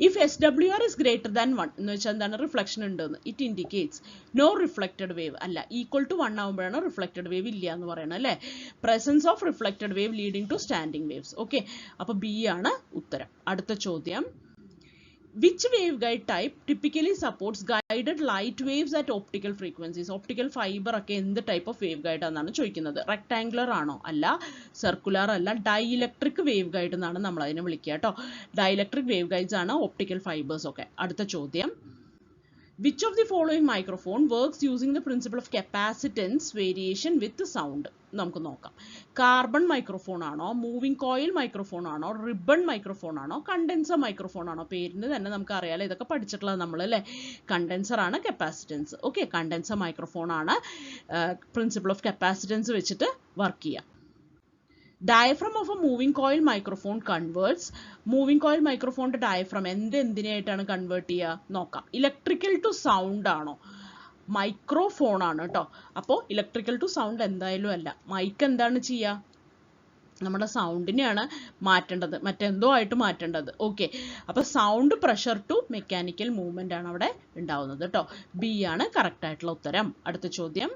if SWR is greater than 1 എന്ന് വെച്ചാൽ എന്താണ്? റിഫ്ലക്ഷൻ ഉണ്ടെന്ന്. It indicates no reflected wave. അല്ല, ഈക്വൽ ടു 1 ആകുമ്പോഴാണ് റിഫ്ലക്റ്റഡ് വേവ് ഇല്ല എന്ന് പറയുന്നത് അല്ലേ? Presence of reflected wave leading to standing waves. Okay, അപ്പോൾ ബി ആണ് ഉത്തരം. അടുത്ത ചോദ്യം, which waveguide type typically supports guided light waves at optical frequencies? Optical fiber ഒക്കെ എന്ത് ടൈപ്പ് ഓഫ് വേവ് ഗൈഡ് എന്നാണ് ചോദിക്കുന്നത്. റെക്ടാങ്കുലർ ആണോ? അല്ല. സർക്കുലർ അല്ല. ഡൈഇലക്ട്രിക് വേവ് ഗൈഡ് എന്നാണ് നമ്മൾ അതിനെ വിളിക്കുക കേട്ടോ. ഡൈഇലക്ട്രിക് വേവ് ഗൈഡ്സ് ആണ് ഒപ്റ്റിക്കൽ ഫൈബേഴ്സ് ഒക്കെ. അടുത്ത ചോദ്യം, Which of the following microphone works using the principle of capacitance variation with sound? നമുക്ക് നോക്കാം. കാർബൺ മൈക്രോഫോൺ ആണോ, മൂവിംഗ് കോയിൽ മൈക്രോഫോൺ ആണോ, റിബൺ മൈക്രോഫോൺ ആണോ, കണ്ടൻസർ മൈക്രോഫോൺ ആണോ? പേരിന് തന്നെ നമുക്ക് അറിയാലോ, ഇതൊക്കെ പഠിച്ചിട്ടുള്ളത് നമ്മൾ അല്ലേ. കണ്ടൻസർ ആണ് കപ്പാസിറ്റൻസ്. ഓക്കെ, കണ്ടൻസർ മൈക്രോഫോൺ ആണ് പ്രിൻസിപ്പിൾ ഓഫ് കപ്പാസിറ്റൻസ് വെച്ചിട്ട് വർക്ക് ചെയ്യുക. Diaphragm of a moving coil microphone converts moving coil microphone diaphragm എന്തിനായിട്ടാണ് കൺവേർട്ട് ചെയ്യുക നോക്കാം. ഇലക്ട്രിക്കൽ ടു സൗണ്ട് ആണോ? മൈക്രോഫോൺ ആണ് കേട്ടോ. അപ്പോൾ ഇലക്ട്രിക്കൽ ടു സൗണ്ട് എന്തായാലും അല്ല. മൈക്ക് എന്താണ് ചെയ്യുക? നമ്മുടെ സൗണ്ടിനെയാണ് മാറ്റേണ്ടത്, മറ്റെന്തോ ആയിട്ട് മാറ്റേണ്ടത്. ഓക്കെ, അപ്പോൾ sound pressure to mechanical movement ആണ് അവിടെ ഉണ്ടാവുന്നത് കേട്ടോ. ബി ആണ് കറക്റ്റ് ആയിട്ടുള്ള ഉത്തരം. അടുത്ത ചോദ്യം,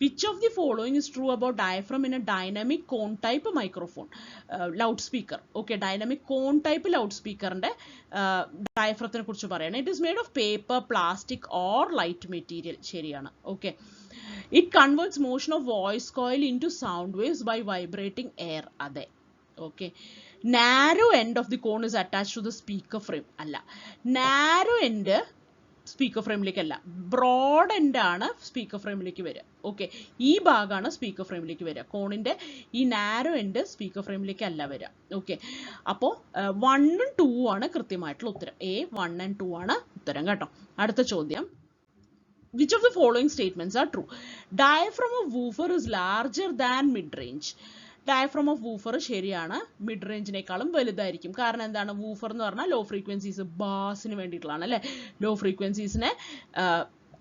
which of the following is true about diaphragm in a dynamic cone type microphone loudspeaker? Okay, dynamic cone type loudspeaker ന്റെ diaphragm നെ കുറിച്ച് പറയാണ്. It is made of paper, plastic or light material. ശരിയാണ്. Okay, it converts motion of voice coil into sound waves by vibrating air. അതെ. Okay, narrow end of the cone is attached to the speaker frame. അല്ല, narrow end speaker ഫ്രെയിമിലേക്ക് അല്ല, broad end ആണ് speaker ഫ്രെയിമിലേക്ക് വരിക. Okay, ഈ ഭാഗമാണ് speaker ഫ്രെയിമിലേക്ക് വരിക. കോണിന്റെ ഈ നാരോ എൻഡ് സ്പീക്കർ ഫ്രെയിമിലേക്ക് അല്ല വരിക. ഓക്കെ, അപ്പോൾ 1 ഉം 2 ആണ് കൃത്യമായിട്ടുള്ള ഉത്തരം. A 1 and 2 ആണ് ഉത്തരം കേട്ടോ. അടുത്ത ചോദ്യം, which of the following statements are true? Diaphragm of woofer is larger than mid-range. Diaphragm of woofer ശരിയാണ്, മിഡ് റേഞ്ചിനേക്കാളും വലുതായിരിക്കും. കാരണം എന്താണ്? വൂഫർ എന്ന് പറഞ്ഞാൽ ലോ ഫ്രീക്വൻസീസ്, ബാസിന് വേണ്ടിയിട്ടുള്ളതാണ് അല്ലേ. ലോ ഫ്രീക്വൻസീസിനെ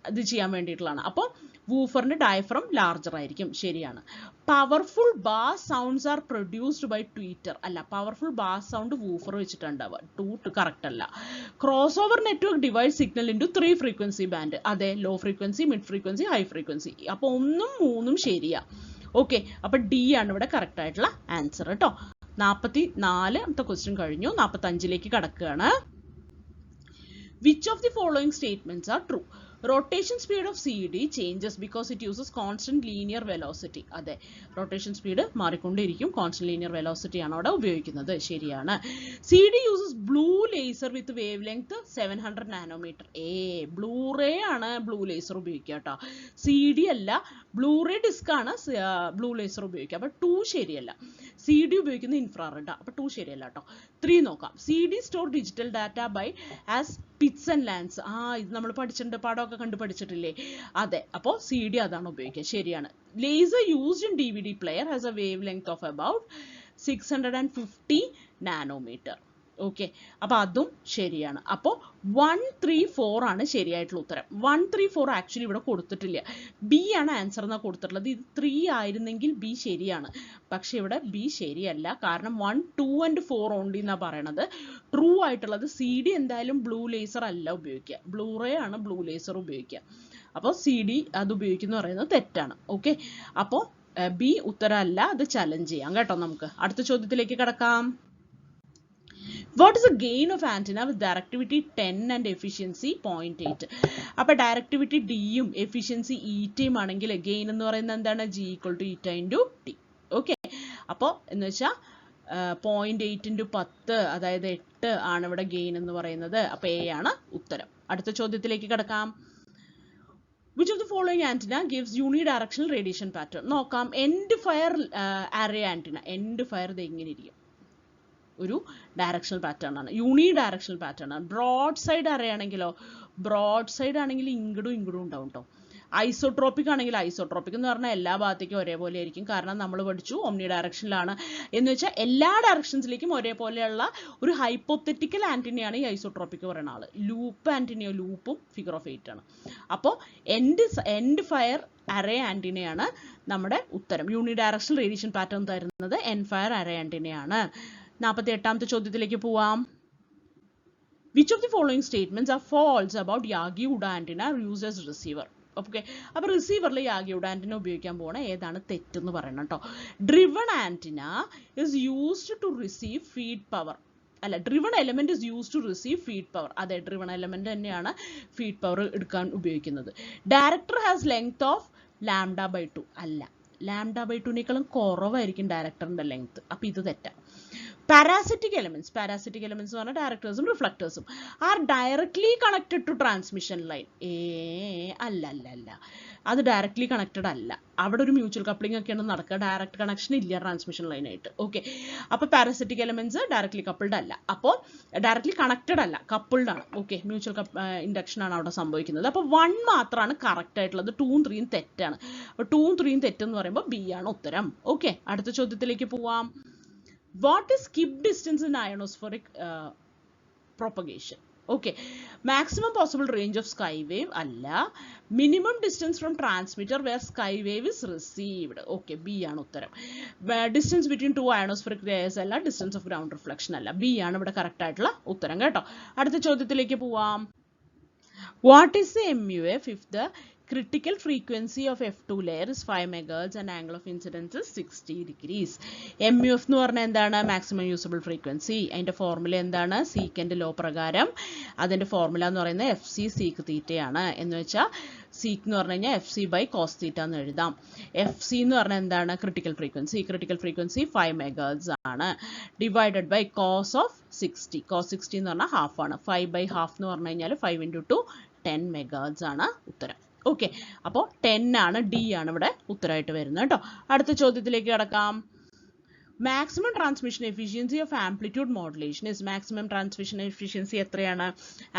ഇത് ചെയ്യാൻ വേണ്ടിയിട്ടുള്ളതാണ്. അപ്പോൾ വൂഫറിന്റെ ഡയഫ്രം ലാർജർ ആയിരിക്കും. ശരിയാണ്. Powerful bass sounds are produced by tweeter. അല്ല, പവർഫുൾ ബാസ് സൗണ്ട് വൂഫർ വെച്ചിട്ടുണ്ടാവുക. 2 കറക്റ്റ് അല്ല. Crossover network divide signal into 3 frequency band. അതെ, low frequency, mid frequency, high frequency. അപ്പോൾ 1 ഉം 3 ഉം ശരിയാ. ഓക്കെ, അപ്പൊ ഡി ആണ് ഇവിടെ കറക്റ്റ് ആയിട്ടുള്ള ആൻസർ കേട്ടോ. 44ാമത്തെ ക്വസ്റ്റ്യൻ കഴിഞ്ഞു. 45ലേക്ക് കടക്കുകയാണ്. Which of the following statements are true? Rotation speed of CD changes because it uses constant linear velocity. അതെ, റൊട്ടേഷൻ സ്പീഡ് മാറിക്കൊണ്ടിരിക്കും, കോൺസ്റ്റന്റ് ലീനിയർ വെലോസിറ്റി ആണ് അവിടെ ഉപയോഗിക്കുന്നത്. ശരിയാണ്. CD uses blue laser with wavelength 700 nanometer. Bluray ആണ് blue laser ഉപയോഗിക്കുക കേട്ടോ. CD അല്ല, ബ്ലൂറേ ഡിസ്ക് ആണ് ബ്ലൂ ലേസർ ഉപയോഗിക്കുക. അപ്പൊ 2 ശരിയല്ല. CD ഉപയോഗിക്കുന്നത് ഇൻഫ്രാറെഡ്. അപ്പൊ 2 ശരിയല്ല കേട്ടോ. 3 നോക്കാം. CD store digital data by as pits and lands. ഇത് നമ്മൾ പഠിച്ചിട്ടുണ്ട്, പാഠമൊക്കെ കണ്ടു പഠിച്ചിട്ടില്ലേ? അതെ, അപ്പോൾ CD അതാണ് ഉപയോഗിക്കുക. ശരിയാണ്. Laser used in DVD player has a wavelength of about 650 nanometer. Okay, അപ്പൊ അതും ശരിയാണ്. അപ്പോൾ 1, 3, 4 ആണ് ശരിയായിട്ടുള്ള ഉത്തരം. 1, 3, 4 ആക്ച്വലി ഇവിടെ കൊടുത്തിട്ടില്ല. ബി ആണ് ആൻസർ എന്നാ കൊടുത്തിട്ടുള്ളത്. ഇത് 3 ആയിരുന്നെങ്കിൽ ബി ശരിയാണ്, പക്ഷെ ഇവിടെ ബി ശരിയല്ല. കാരണം 1, 2 and 4 ഓൺലി എന്നാ പറയണത്. ട്രൂ ആയിട്ടുള്ളത് CD എന്തായാലും ബ്ലൂ ലേസർ അല്ല ഉപയോഗിക്കുക, ബ്ലൂറേ ആണ് ബ്ലൂ ലേസർ ഉപയോഗിക്കുക. അപ്പോൾ CD അത് ഉപയോഗിക്കുന്ന പറയുന്നത് തെറ്റാണ്. ഓക്കെ, അപ്പോൾ ബി ഉത്തരമല്ല, അത് ചലഞ്ച് ചെയ്യാം കേട്ടോ. നമുക്ക് അടുത്ത ചോദ്യത്തിലേക്ക് കടക്കാം. What is the gain of antenna with directivity 10 and efficiency 0.8? അപ്പോൾ ഡയറക്ടിവിറ്റി D യും എഫിഷ്യൻസി ഈറ്റയും ആണെങ്കിൽ ഗെയിൻ എന്ന് പറയുന്നത് എന്താണ്? G = eta × T. ഓക്കെ, അപ്പോൾ എന്ന് വെച്ചാൽ 0.8 × 10, അതായത് 8 ആണ് ഇവിടെ ഗെയിൻ എന്ന് പറയുന്നത്. അപ്പോൾ A ആണ് ഉത്തരം. അടുത്ത ചോദ്യത്തിലേക്ക് കടക്കാം. Which of the following antenna gives unidirectional radiation pattern? നോക്കാം. End fire array antenna. End fire ഇത് എങ്ങനെ ഇരിക്കും? ഒരു ഡയറക്ഷണൽ പാറ്റേൺ ആണ്, യൂണി ഡയറക്ഷണൽ പാറ്റേൺ ആണ്. ബ്രോഡ് സൈഡ് array ആണെങ്കിലോ, ബ്രോഡ് സൈഡ് ആണെങ്കിൽ ഇങ്ങടും ഉണ്ടാവും കേട്ടോ. ഐസോട്രോപ്പിക് ആണെങ്കിൽ, ഐസോട്രോപ്പിക് എന്ന് പറഞ്ഞാൽ എല്ലാ ഭാഗത്തേക്കും ഒരേപോലെ ആയിരിക്കും. കാരണം നമ്മൾ പഠിച്ചു ഓംനി ഡയറക്ഷനിലാണ് എന്ന് വെച്ചാൽ എല്ലാ ഡയറക്ഷൻസിലേക്കും ഒരേപോലെയുള്ള ഒരു ഹൈപ്പോത്തറ്റിക്കൽ ആന്റിനയാണ് ഈ ഐസോട്രോപ്പിക് പറയുന്ന ആള്. ലൂപ്പ് ആന്റിനയോ, ലൂപ്പും ഫിഗർ ഓഫ് 8 ആണ്. അപ്പോൾ എൻഡ് ഫയർ array ആന്റിനയാണ് നമ്മുടെ ഉത്തരം. യൂണി ഡയറക്ഷണൽ റേഡിയേഷൻ പാറ്റേൺ തരുന്നത് എൻഡ് ഫയർ array ആന്റിനയാണ്. 48ാമത്തെ ചോദ്യത്തിലേക്ക് പോവാം. Which of the following statements are false about Yagi-Uda antenna used as receiver? Okay, അപ്പോൾ റിസീവറിൽ യാഗിയുടെ ആന്റിന ഉപയോഗിക്കാൻ പോകണ ഏതാണ് തെറ്റെന്ന് പറയണം കേട്ടോ. Driven antenna is used to receive feed power. അല്ല, driven element is used to receive feed power. അതെ, driven element തന്നെയാണ് ഫീഡ് പവർ എടുക്കാൻ ഉപയോഗിക്കുന്നത്. Director has length of λ/2. അല്ല, λ/2നേക്കാളും കുറവായിരിക്കും ഡയറക്ടറിന്റെ ലെങ്ത്. അപ്പൊ ഇത് തെറ്റാ. Parasitic elements എന്ന് പറഞ്ഞാൽ ഡയറക്ടേഴ്സും റിഫ്ലക്ടേഴ്സും are directly connected to transmission line. അല്ല, അത് ഡയറക്ട്ലി കണക്റ്റഡ് അല്ല. അവിടെ ഒരു മ്യൂച്വൽ കപ്ലിംഗ് ഒക്കെയാണ് നടക്കുക, ഡയറക്റ്റ് കണക്ഷൻ ഇല്ല ട്രാൻസ്മിഷൻ ലൈനായിട്ട്. ഓക്കെ, അപ്പോൾ പാരസിറ്റിക് എലമെന്റ്സ് ഡയറക്ട്ലി കപ്പിൾഡ് അല്ല, അപ്പോൾ ഡയറക്ട്ലി കണക്റ്റഡ് അല്ല, കപ്പിൾഡ് ആണ്. ഓക്കെ, മ്യൂച്വൽ ഇൻഡക്ഷൻ ആണ് അവിടെ സംഭവിക്കുന്നത്. അപ്പോൾ 1 മാത്രമാണ് കറക്റ്റ് ആയിട്ടുള്ളത്, 2ഉം 3ഉം തെറ്റാണ്. അപ്പോൾ 2ഉം 3ഉം തെറ്റെന്ന് പറയുമ്പോൾ ബി ആണ് ഉത്തരം. ഓക്കെ, അടുത്ത ചോദ്യത്തിലേക്ക് പോവാം. What is skip distance in ionospheric propagation? Okay, maximum possible range of sky wave അല്ല, minimum distance from transmitter where sky wave is received. Okay, B ആണ് ഉത്തരം. Distance between two ionospheric layers അല്ല, distance of ground reflection അല്ല. B ആണ് ഇവിടെ correct ആയിട്ടുള്ള ഉത്തരം കേട്ടോ. അടുത്ത ചോദ്യത്തിലേക്ക് പോവാം. What is the MUF if the critical frequency of F2 layer is 5 MHz and angle of incidence is 60 degrees. MUF എന്ന് പറഞ്ഞാൽ എന്താണ്? Maximum usable frequency. അതിൻ്റെ ഫോർമുല എന്താണ്? സീക്കൻ്റെ ലോ പ്രകാരം അതിൻ്റെ ഫോർമുല എന്ന് പറയുന്നത് FC സീക്ക് തീറ്റയാണ്. എന്ന് വെച്ചാൽ സീക്ക് എന്ന് പറഞ്ഞു കഴിഞ്ഞാൽ FC ബൈ കോസ് തീറ്റ എന്ന് എഴുതാം. FC എന്ന് പറഞ്ഞാൽ എന്താണ്? Critical frequency. Critical frequency 5 MHz ആണ്. Divided by cos of 60. Cos 60 എന്ന് പറഞ്ഞാൽ ഹാഫ് ആണ്. 5 ബൈ ഹാഫ് എന്ന് പറഞ്ഞു കഴിഞ്ഞാൽ 5 × 2 10 MHz ആണ് ഉത്തരം. ഓക്കെ, അപ്പോൾ 10 ആണ്, D ആണ് ഇവിടെ ഉത്തരമായിട്ട് വരുന്നത് കേട്ടോ. അടുത്ത ചോദ്യത്തിലേക്ക് കടക്കാം. Maximum transmission efficiency of amplitude modulation is. Maximum transmission efficiency എത്രയാണ്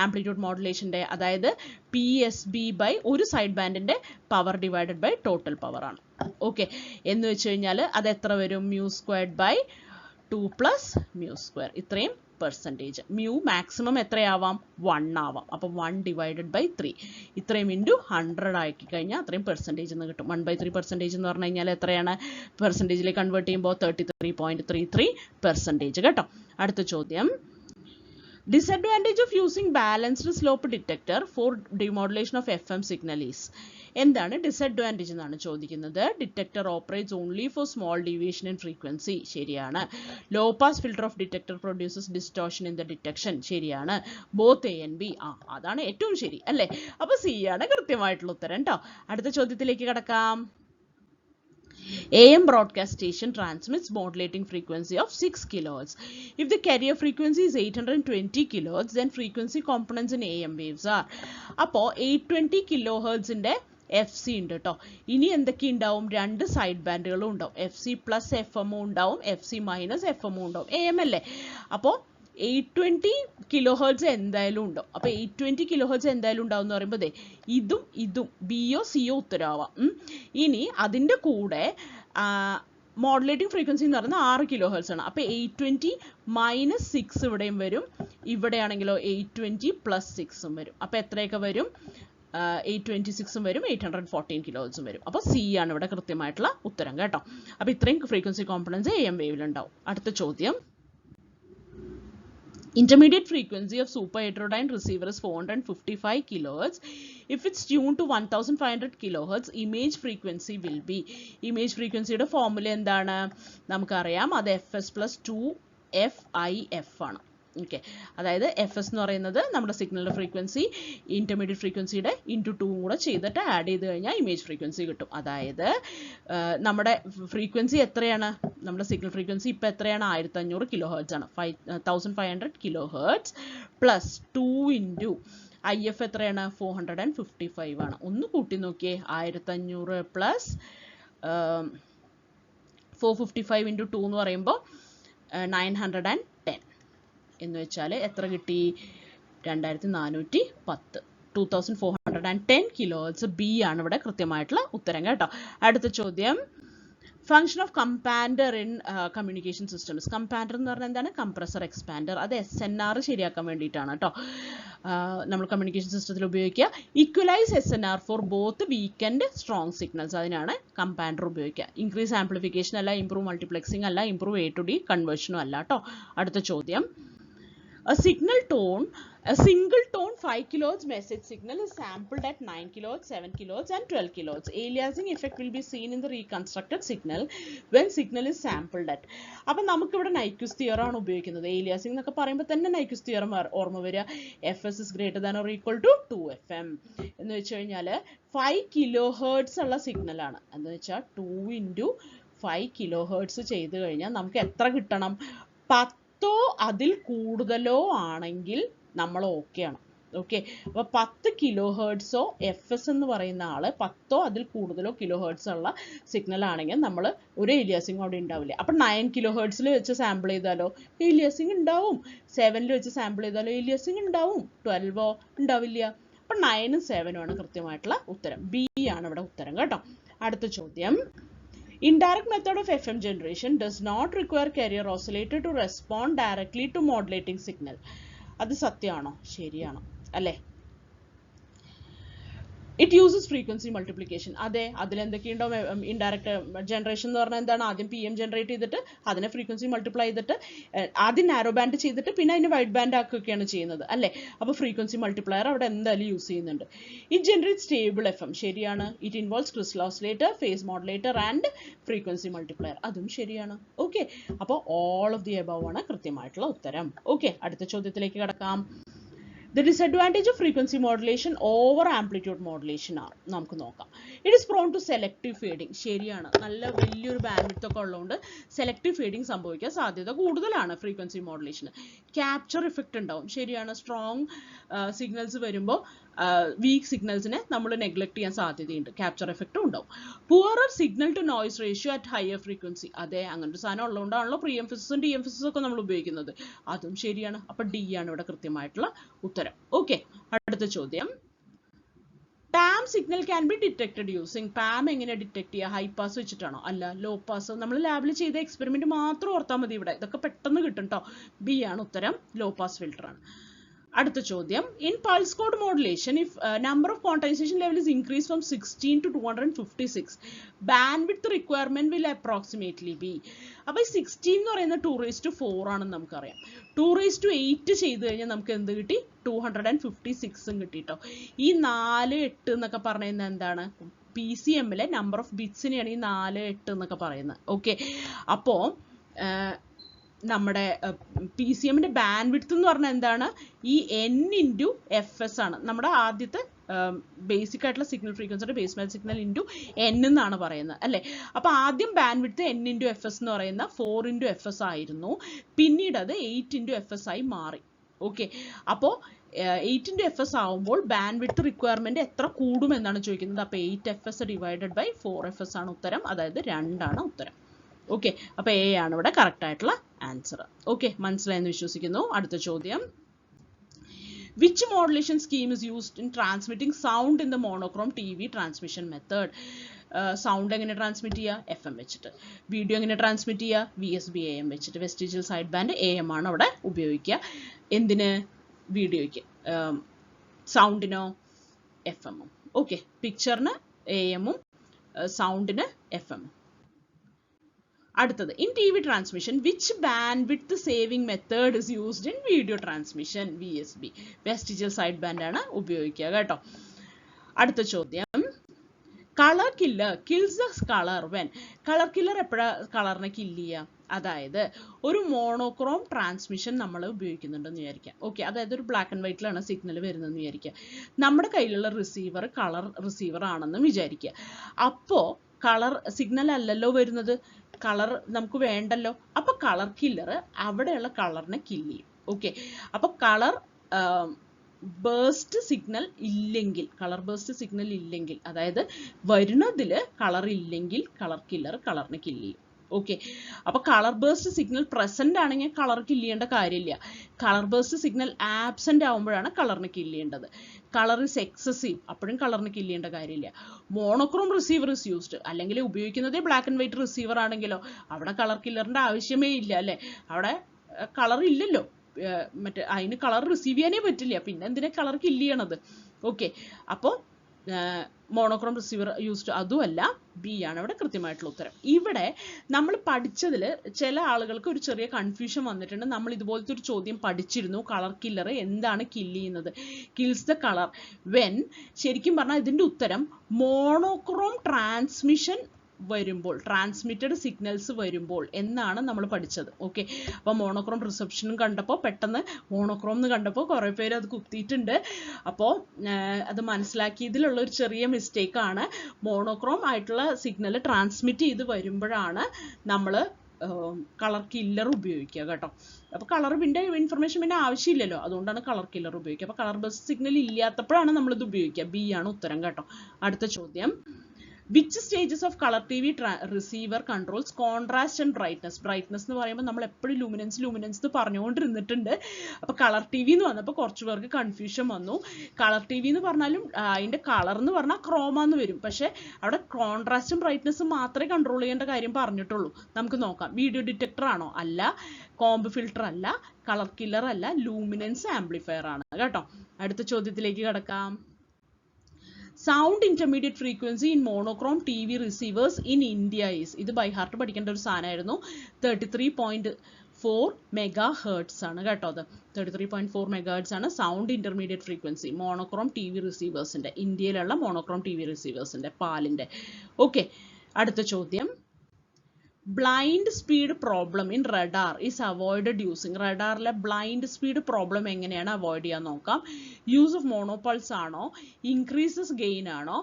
ആംപ്ലിറ്റ്യൂഡ് മോഡുലേഷൻ്റെ? അതായത് PSB ബൈ ഒരു സൈഡ് ബാൻഡിൻ്റെ power divided by total power ആണ്. ഓക്കെ, എന്ന് വെച്ച് കഴിഞ്ഞാൽ അത് എത്ര വരും? μ² ബൈ 2 + μ². ഇത്രയും പെർസെൻറ്റേജ്. Mu maximum എത്രയാവാം? 1 ആവാം. അപ്പോൾ 1 ഡിവൈഡഡ് ബൈ 3 ഇത്രയും ഇൻറ്റു 100 ആക്കി കഴിഞ്ഞാൽ അത്രയും പെർസെൻറ്റേജ് എന്ന് കിട്ടും. 1/3% എന്ന് പറഞ്ഞു കഴിഞ്ഞാൽ എത്രയാണ്? പെർസെൻറ്റേജിലേക്ക് കൺവേർട്ട് ചെയ്യുമ്പോൾ 33.33% കേട്ടോ. അടുത്ത ചോദ്യം. Disadvantage of using balanced slope detector for demodulation of FM signal is. എന്താണ് ഡിസഡ്വാൻറ്റേജ് എന്നാണ് ചോദിക്കുന്നത്. Detector operates only for small deviation in frequency. ശരിയാണ്. Low pass filter of detector produces distortion in the detection. ശരിയാണ്. Both A and B. അതാണ് ഏറ്റവും ശരി അല്ലേ? അപ്പോൾ C ആണ് കൃത്യമായിട്ടുള്ള ഉത്തരം കേട്ടോ. അടുത്ത ചോദ്യത്തിലേക്ക് കടക്കാം. AM broadcast station transmits modulating frequency of 6 kHz. If the carrier frequency is 820 kHz, then frequency components in AM waves are. അപ്പോൾ 820 kHz ന്റെ FC ഉണ്ട് കേട്ടോ. ഇനി എന്തൊക്കെ ഉണ്ടാവും? 2 സൈഡ് ബാൻഡുകളും ഉണ്ടാവും. FC + FM ഉണ്ടാവും, FC - FM ഉണ്ടാവും. AM അല്ലേ? അപ്പോൾ 820 kHz എന്തായാലും ഉണ്ടാവും. അപ്പോൾ 820 kHz എന്തായാലും ഉണ്ടാവും എന്ന് പറയുമ്പോൾ ഇതും ബിയോ സിയോ ഉത്തരവാം. ഇനി അതിൻ്റെ കൂടെ മോഡുലേറ്റിംഗ് ഫ്രീക്വൻസി എന്ന് പറയുന്നത് 6 kHz ആണ്. അപ്പോൾ 820 - 6 ഇവിടെയും വരും. ഇവിടെയാണെങ്കിലോ 820 + 6 വരും. അപ്പോൾ എത്രയൊക്കെ വരും? 826 വരും, 814 kHz വരും. അപ്പോൾ C ആണ് ഇവിടെ കൃത്യമായിട്ടുള്ള ഉത്തരം കേട്ടോ. അപ്പോൾ ഇത്രയും ഫ്രീക്വൻസി കോമ്പണൻസ് AM വേവിലുണ്ടാവും. അടുത്ത ചോദ്യം. Intermediate frequency of super heterodyne receiver is 455 kHz. If it's tuned to 1500 kHz, image frequency will be. Image frequency യുടെ ഫോർമുല എന്താണ്? നമുക്കറിയാം, അത് FS + 2FIF ആണ്. ഓക്കെ, അതായത് FS എന്ന് പറയുന്നത് നമ്മുടെ സിഗ്നലിൻ്റെ ഫ്രീക്വൻസി, ഇൻ്റർമീഡിയറ്റ് ഫ്രീക്വൻസിയുടെ × 2 കൂടെ ചെയ്തിട്ട് ആഡ് ചെയ്ത് കഴിഞ്ഞാൽ ഇമേജ് ഫ്രീക്വൻസി കിട്ടും. അതായത് നമ്മുടെ ഫ്രീക്വൻസി എത്രയാണ്? നമ്മുടെ സിഗ്നൽ ഫ്രീക്വൻസി ഇപ്പോൾ എത്രയാണ്? 1500 kHz ആണ്. 1500 kHz + 2 × IF എത്രയാണ്? 455 ആണ്. ഒന്ന് കൂട്ടി നോക്കിയേ. 1500 + 455 × 2 എന്ന് പറയുമ്പോൾ 910 എന്ന് വെച്ചാൽ എത്ര കിട്ടി? 2410. 2410 kHz. B ആണ് ഇവിടെ കൃത്യമായിട്ടുള്ള ഉത്തരം കേട്ടോ. അടുത്ത ചോദ്യം. Function of compander in communication systems. Compander എന്ന് പറഞ്ഞാൽ എന്താണ്? Compressor expander. അത് SNR ശരിയാക്കാൻ വേണ്ടിയിട്ടാണ് കേട്ടോ നമ്മൾ കമ്മ്യൂണിക്കേഷൻ സിസ്റ്റത്തിൽ ഉപയോഗിക്കുക. Equalize SNR for both weak and strong signals. അതിനാണ് കമ്പാൻഡർ ഉപയോഗിക്കുക. ഇൻക്രീസ് ആംപ്ലിഫിക്കേഷൻ അല്ല, ഇംപ്രൂവ് മൾട്ടിപ്ലെക്സിംഗ് അല്ല, ഇംപ്രൂവ് A to D കൺവേർഷനും അല്ല കേട്ടോ. അടുത്ത ചോദ്യം. A single tone 5 kHz message signal is sampled at 9 kHz, 7 kHz and 12 kHz. Aliasing effect will be seen in the reconstructed signal when signal is sampled at. അപ്പോൾ നമുക്കിവിടെ Nyquist theorem ആണ് ഉപയോഗിക്കുന്നത്. Aliasing എന്നൊക്കെ പറയുമ്പോൾ തന്നെ നൈക്വിസ്റ്റ് തിയറം ഓർമ്മ വരിക. FS is greater than or equal to 2FM എന്ന് വെച്ച് കഴിഞ്ഞാൽ 5 kHz ഉള്ള സിഗ്നലാണ്. എന്ന് വെച്ചാൽ 2 × 5 kHz ചെയ്ത് കഴിഞ്ഞാൽ നമുക്ക് എത്ര കിട്ടണം? 10 10 അതിൽ കൂടുതലോ ആണെങ്കിൽ നമ്മൾ ഓക്കെയാണ്. ഓക്കെ, അപ്പൊ 10 കിലോ ഹേർട്സോ എഫ് എന്ന് പറയുന്ന ആള് 10 അതിൽ കൂടുതലോ കിലോ ഹേർട്സ് ഉള്ള സിഗ്നൽ ആണെങ്കിൽ നമ്മൾ ഒരു ഏലിയാസിങ് അവിടെ ഉണ്ടാവില്ല. അപ്പൊ 9 കിലോ ഹേർട്സിൽ വെച്ച് സാമ്പിൾ ചെയ്താലോ ഏലിയാസിങ് ഉണ്ടാവും, 7 വെച്ച് സാമ്പിൾ ചെയ്താലോ ഏലിയാസിങ് ഉണ്ടാവും, 12 ഉണ്ടാവില്ല. അപ്പൊ 9 7 ആണ് കൃത്യമായിട്ടുള്ള ഉത്തരം. ബി ആണ് ഇവിടെ ഉത്തരം കേട്ടോ. അടുത്ത ചോദ്യം, indirect method of FM generation does not require carrier oscillator to respond directly to modulating signal. അത് സത്യമാണോ? ശരിയാണ് അല്ലേ? It uses frequency multiplication. അതെ, അതിലെന്തൊക്കെയുണ്ടാവും? ഇൻഡയറക്റ്റ് ജനറേഷൻ എന്ന് പറഞ്ഞാൽ എന്താണ്? ആദ്യം PM ജനറേറ്റ് ചെയ്തിട്ട് അതിനെ ഫ്രീക്വൻസി മൾട്ടിപ്ലൈ ചെയ്തിട്ട് ആദ്യം നാരോ ബാൻഡ് ചെയ്തിട്ട് പിന്നെ അതിനെ വൈഡ് ബാൻഡ് ആക്കുകയൊക്കെയാണ് ചെയ്യുന്നത് അല്ലേ? അപ്പോൾ ഫ്രീക്വൻസി മൾട്ടിപ്ലയർ അവിടെ എന്തായാലും യൂസ് ചെയ്യുന്നുണ്ട്. It generate stable FM. ശരിയാണ്. It involves crystal oscillator, phase modulator and frequency multiplier. അതും ശരിയാണ്. ഓക്കെ, അപ്പോൾ ഓൾ ഓഫ് ദി എബവ് ആണ് കൃത്യമായിട്ടുള്ള ഉത്തരം. ഓക്കെ, അടുത്ത ചോദ്യത്തിലേക്ക് കടക്കാം. The disadvantage of frequency modulation over amplitude modulation are, നമുക്ക് നോക്കാം. It is prone to selective fading. ശരിയാണ്. നല്ല വലിയൊരു ബാൻഡ്വിഡ്ത്ത് ഒക്കെ ഉള്ളതുകൊണ്ട് സെലക്റ്റീവ് ഫേഡിങ് സംഭവിക്കാൻ സാധ്യത കൂടുതലാണ് ഫ്രീക്വൻസി മോഡുലേഷന്. ക്യാപ്ചർ ഇഫക്റ്റ് ഉണ്ടാവും. ശരിയാണ്. സ്ട്രോങ് സിഗ്നൽസ് വരുമ്പോൾ വീക്ക് സിഗ്നൽസിനെ നമ്മൾ നെഗ്ലക്ട് ചെയ്യാൻ സാധ്യതയുണ്ട്. ക്യാപ്ചർ എഫക്റ്റും ഉണ്ടാവും. Poorer signal to noise ratio at higher frequency. അതെ, അങ്ങനൊരു സാധനം ഉള്ളതുകൊണ്ടാണല്ലോ പ്രീ എംഫസിസും ഡി എംഫസിസും ഒക്കെ നമ്മൾ ഉപയോഗിക്കുന്നത്. അതും ശരിയാണ്. അപ്പൊ ഡി ആണ് ഇവിടെ കൃത്യമായിട്ടുള്ള ഉത്തരം. ഓക്കെ, അടുത്ത ചോദ്യം, PAM signal can be detected using. PAM എങ്ങനെ ഡിറ്റക്ട് ചെയ്യുക? ഹൈ പാസ് വെച്ചിട്ടാണോ? അല്ല, ലോ പാസ്. നമ്മൾ ലാബിൽ ചെയ്ത എക്സ്പെരിമെന്റ് മാത്രം ഓർത്താൽ മതി. ഇവിടെ ഇതൊക്കെ പെട്ടെന്ന് കിട്ടും കേട്ടോ. ബി ആണ് ഉത്തരം. ലോ പാസ് ഫിൽട്ടർ ആണ്. അടുത്ത ചോദ്യം, in pulse code modulation if number of quantisation level is increase from 16 to 256 bandwidth requirement will approximately B. അപ്പൊ ഈ 16 എന്ന് പറയുന്നത് 2⁴ ആണെന്ന് നമുക്കറിയാം. 2⁸ ചെയ്ത് കഴിഞ്ഞാൽ നമുക്ക് എന്ത് കിട്ടി? 256 കിട്ടി കേട്ടോ. ഈ 4 8 എന്നൊക്കെ പറയുന്നത് എന്താണ്? PCMലെ നമ്പർ ഓഫ് ബിറ്റ്സിനെയാണ് ഈ 4 8 എന്നൊക്കെ പറയുന്നത്. ഓക്കെ, അപ്പോ നമ്മുടെ PCMന്റെ ബാൻഡ്വിഡ്ത്ത് എന്ന് പറഞ്ഞാൽ എന്താണ്? ഈ N/Fs ആണ്. നമ്മുടെ ആദ്യത്തെ ബേസിക് ആയിട്ടുള്ള സിഗ്നൽ ഫ്രീക്വൻസിയുടെ base band signal into N എന്നാണ് പറയുന്നത് അല്ലേ? അപ്പൊ ആദ്യം ബാൻഡ്വിഡ്ത്ത് N/Fs എന്ന് പറയുന്ന 4/Fs ആയിരുന്നു. പിന്നീട് അത് 8/Fs ആയി മാറി. ഓക്കെ, അപ്പോൾ 8/Fs ആവുമ്പോൾ ബാൻഡ്വിഡ്ത്ത് റിക്വയർമെന്റ് എത്ര കൂടും എന്നാണ് ചോദിക്കുന്നത്. അപ്പോൾ 8Fs ഡിവൈഡഡ് ബൈ 4Fs ആണ് ഉത്തരം. അതായത് 2 ആണ് ഉത്തരം. ഓക്കെ, അപ്പൊ എ ആണ് ഇവിടെ കറക്റ്റ് ആയിട്ടുള്ള ആൻസർ. ഓക്കെ, മനസ്സിലായെന്ന് വിശ്വസിക്കുന്നു. അടുത്ത ചോദ്യം, which modulation scheme is used in transmitting sound in the monochrome TV transmission method? Sound എങ്ങനെ ട്രാൻസ്മിറ്റ് ചെയ്യുക? FM വെച്ചിട്ട്. വീഡിയോ എങ്ങനെ ട്രാൻസ്മിറ്റ് ചെയ്യുക? VSB AM വെച്ചിട്ട്. വെസ്റ്റിജിയൽ സൈഡ് ബാൻഡ് AM ആണ് അവിടെ ഉപയോഗിക്കുക. എന്തിന്? വീഡിയോയ്ക്ക്. സൗണ്ടിനോ? FM. ഓക്കെ, പിക്ചറിന് AM ഉം സൗണ്ടിന് FM. അടുത്തത്, in TV transmission which bandwidth saving method is used in video transmission? VSB. Vestigial side band ആണ് ഉപയോഗിക്കുക കേട്ടോ. അടുത്ത ചോദ്യം, colour killer kills the colour when. Colour killer എപ്പോഴാണ് കളറിനെ കില്ല് ചെയ്യുക? അതായത് ഒരു മോണോക്രോം ട്രാൻസ്മിഷൻ നമ്മൾ ഉപയോഗിക്കുന്നുണ്ടെന്ന് വിചാരിക്കാം. ഓക്കെ, അതായത് ഒരു ബ്ലാക്ക് ആൻഡ് വൈറ്റിലാണ് സിഗ്നൽ വരുന്നതെന്ന് വിചാരിക്കുക. നമ്മുടെ കയ്യിലുള്ള റിസീവർ കളർ റിസീവർ ആണെന്ന് വിചാരിക്കുക. അപ്പോൾ കളർ സിഗ്നൽ അല്ലല്ലോ വരുന്നത്, കളർ നമുക്ക് വേണ്ടല്ലോ. അപ്പൊ കളർ കില്ലർ അവിടെയുള്ള കളറിനെ കില്ല് ചെയ്യും. ഓക്കെ, അപ്പൊ കളർ ബേസ്റ്റ് സിഗ്നൽ ഇല്ലെങ്കിൽ, അതായത് വരുന്നതിൽ കളർ ഇല്ലെങ്കിൽ കളർ കില്ലർ കളറിനെ കില്ല് ചെയ്യും. ഓക്കെ, അപ്പൊ കളർ ബേസ്റ്റ് സിഗ്നൽ പ്രസന്റ് ആണെങ്കിൽ കളർ കില്ല് ചെയ്യേണ്ട കാര്യമില്ല. കളർ ബേസ്റ്റ് സിഗ്നൽ ആബ്സെന്റ് ആവുമ്പോഴാണ് കളറിനെ കില്ല് ചെയ്യേണ്ടത്. കളർ ഇസ് എക്സസീവ്, അപ്പോഴും കളറിന് കില്ല് ചെയ്യേണ്ട കാര്യമില്ല. മോണോക്രോം റിസീവർ ഇസ് യൂസ്ഡ്, അല്ലെങ്കിൽ ഉപയോഗിക്കുന്നതേ ബ്ലാക്ക് ആൻഡ് വൈറ്റ് റിസീവർ ആണെങ്കിലോ അവിടെ കളർ കില്ലറിന്റെ ആവശ്യമേ ഇല്ല അല്ലേ? അവിടെ കളർ ഇല്ലല്ലോ, മറ്റേ അതിന് കളർ റിസീവ് ചെയ്യാനേ പറ്റില്ല, പിന്നെ എന്തിനാ കളർ കില്ല് ചെയ്യണത്? ഓക്കെ, അപ്പോൾ മോണോക്രോം റിസീവർ യൂസ്ഡ് അതുമല്ല. ബി ആണ് ഇവിടെ കൃത്യമായിട്ടുള്ള ഉത്തരം. ഇവിടെ നമ്മൾ പഠിച്ചതിൽ ചില ആളുകൾക്ക് ഒരു ചെറിയ കൺഫ്യൂഷൻ വന്നിട്ടുണ്ട്. നമ്മൾ ഇതുപോലത്തെ ഒരു ചോദ്യം പഠിച്ചിരുന്നു. കളർ കില്ലർ എന്താണ് കില്ല് ചെയ്യുന്നത്? Kills the colour when. ശരിക്കും പറഞ്ഞാൽ ഇതിന്റെ ഉത്തരം മോണോക്രോം ട്രാൻസ്മിഷൻ വരുമ്പോൾ, ട്രാൻസ്മിറ്റഡ് സിഗ്നൽസ് വരുമ്പോൾ എന്നാണ് നമ്മൾ പഠിച്ചത്. ഓക്കെ, അപ്പോൾ മോണോക്രോം റിസപ്ഷനും കണ്ടപ്പോൾ പെട്ടെന്ന് മോണോക്രോം എന്ന് കണ്ടപ്പോൾ കുറേ പേര് അത് കുത്തിയിട്ടുണ്ട്. അപ്പോൾ അത് മനസ്സിലാക്കിയതിലുള്ള ഒരു ചെറിയ മിസ്റ്റേക്കാണ്. മോണോക്രോം ആയിട്ടുള്ള സിഗ്നൽ ട്രാൻസ്മിറ്റ് ചെയ്ത് വരുമ്പോഴാണ് നമ്മൾ കളർ കില്ലർ ഉപയോഗിക്കുക കേട്ടോ. അപ്പോൾ കളറിൻ്റെ ഇൻഫർമേഷൻ പിന്നെ ആവശ്യമില്ലല്ലോ, അതുകൊണ്ടാണ് കളർ കില്ലർ ഉപയോഗിക്കുക. അപ്പോൾ കളർ ബേസ്ഡ് സിഗ്നൽ ഇല്ലാത്തപ്പോഴാണ് നമ്മളിത് ഉപയോഗിക്കുക. ബി ആണ് ഉത്തരം കേട്ടോ. അടുത്ത ചോദ്യം, which stages of colour T V receiver controls contrast and brightness? Brightness എന്ന് പറയുമ്പോൾ നമ്മൾ എപ്പോഴും ലൂമിനൻസ് പറഞ്ഞുകൊണ്ടിരുന്നിട്ടുണ്ട്. അപ്പോൾ കളർ ടി വി എന്ന് വന്നപ്പോൾ കുറച്ച് പേർക്ക് കൺഫ്യൂഷൻ വന്നു. കളർ ടി വി എന്ന് പറഞ്ഞാലും അതിൻ്റെ കളർ എന്ന് പറഞ്ഞാൽ ക്രോമ എന്ന് വരും, പക്ഷേ അവിടെ കോൺട്രാസ്റ്റും ബ്രൈറ്റ്നസ്സും മാത്രമേ കൺട്രോൾ ചെയ്യേണ്ട കാര്യം പറഞ്ഞിട്ടുള്ളൂ. നമുക്ക് നോക്കാം. വീഡിയോ ഡിറ്റക്ടർ ആണോ? അല്ല. കോംബ് ഫിൽട്ടർ അല്ല. കളർ കില്ലർ അല്ല. ലൂമിനൻസ് ആംപ്ലിഫയർ ആണ് കേട്ടോ. അടുത്ത ചോദ്യത്തിലേക്ക് കടക്കാം. Sound intermediate frequency in monochrome TV receivers in India is, ഇത് ബൈ ഹാർട്ട് പഠിക്കേണ്ട ഒരു സാധനമായിരുന്നു. 33.4 മെഗാഹെർട്സ് ആണ് കേട്ടോ. അത് 33.4 മെഗാഹെർട്സ് ആണ് sound intermediate frequency monochrome T V റിസീവേഴ്സിന്റെ, ഇന്ത്യയിലുള്ള മോണോക്രോം ടി വി റിസീവേഴ്സിന്റെ പാലിന്റെ. ഓക്കെ, അടുത്ത ചോദ്യം, blind speed problem in radar is avoided using. റഡാറിലെ ബ്ലൈൻഡ് സ്പീഡ് പ്രോബ്ലം എങ്ങനെയാണ് അവോയ്ഡ് ചെയ്യാൻ നോക്കാം. യൂസ് ഓഫ് മോണോപൾസ് ആണോ, ഇൻക്രീസസ് ഗെയിൻ ആണോ,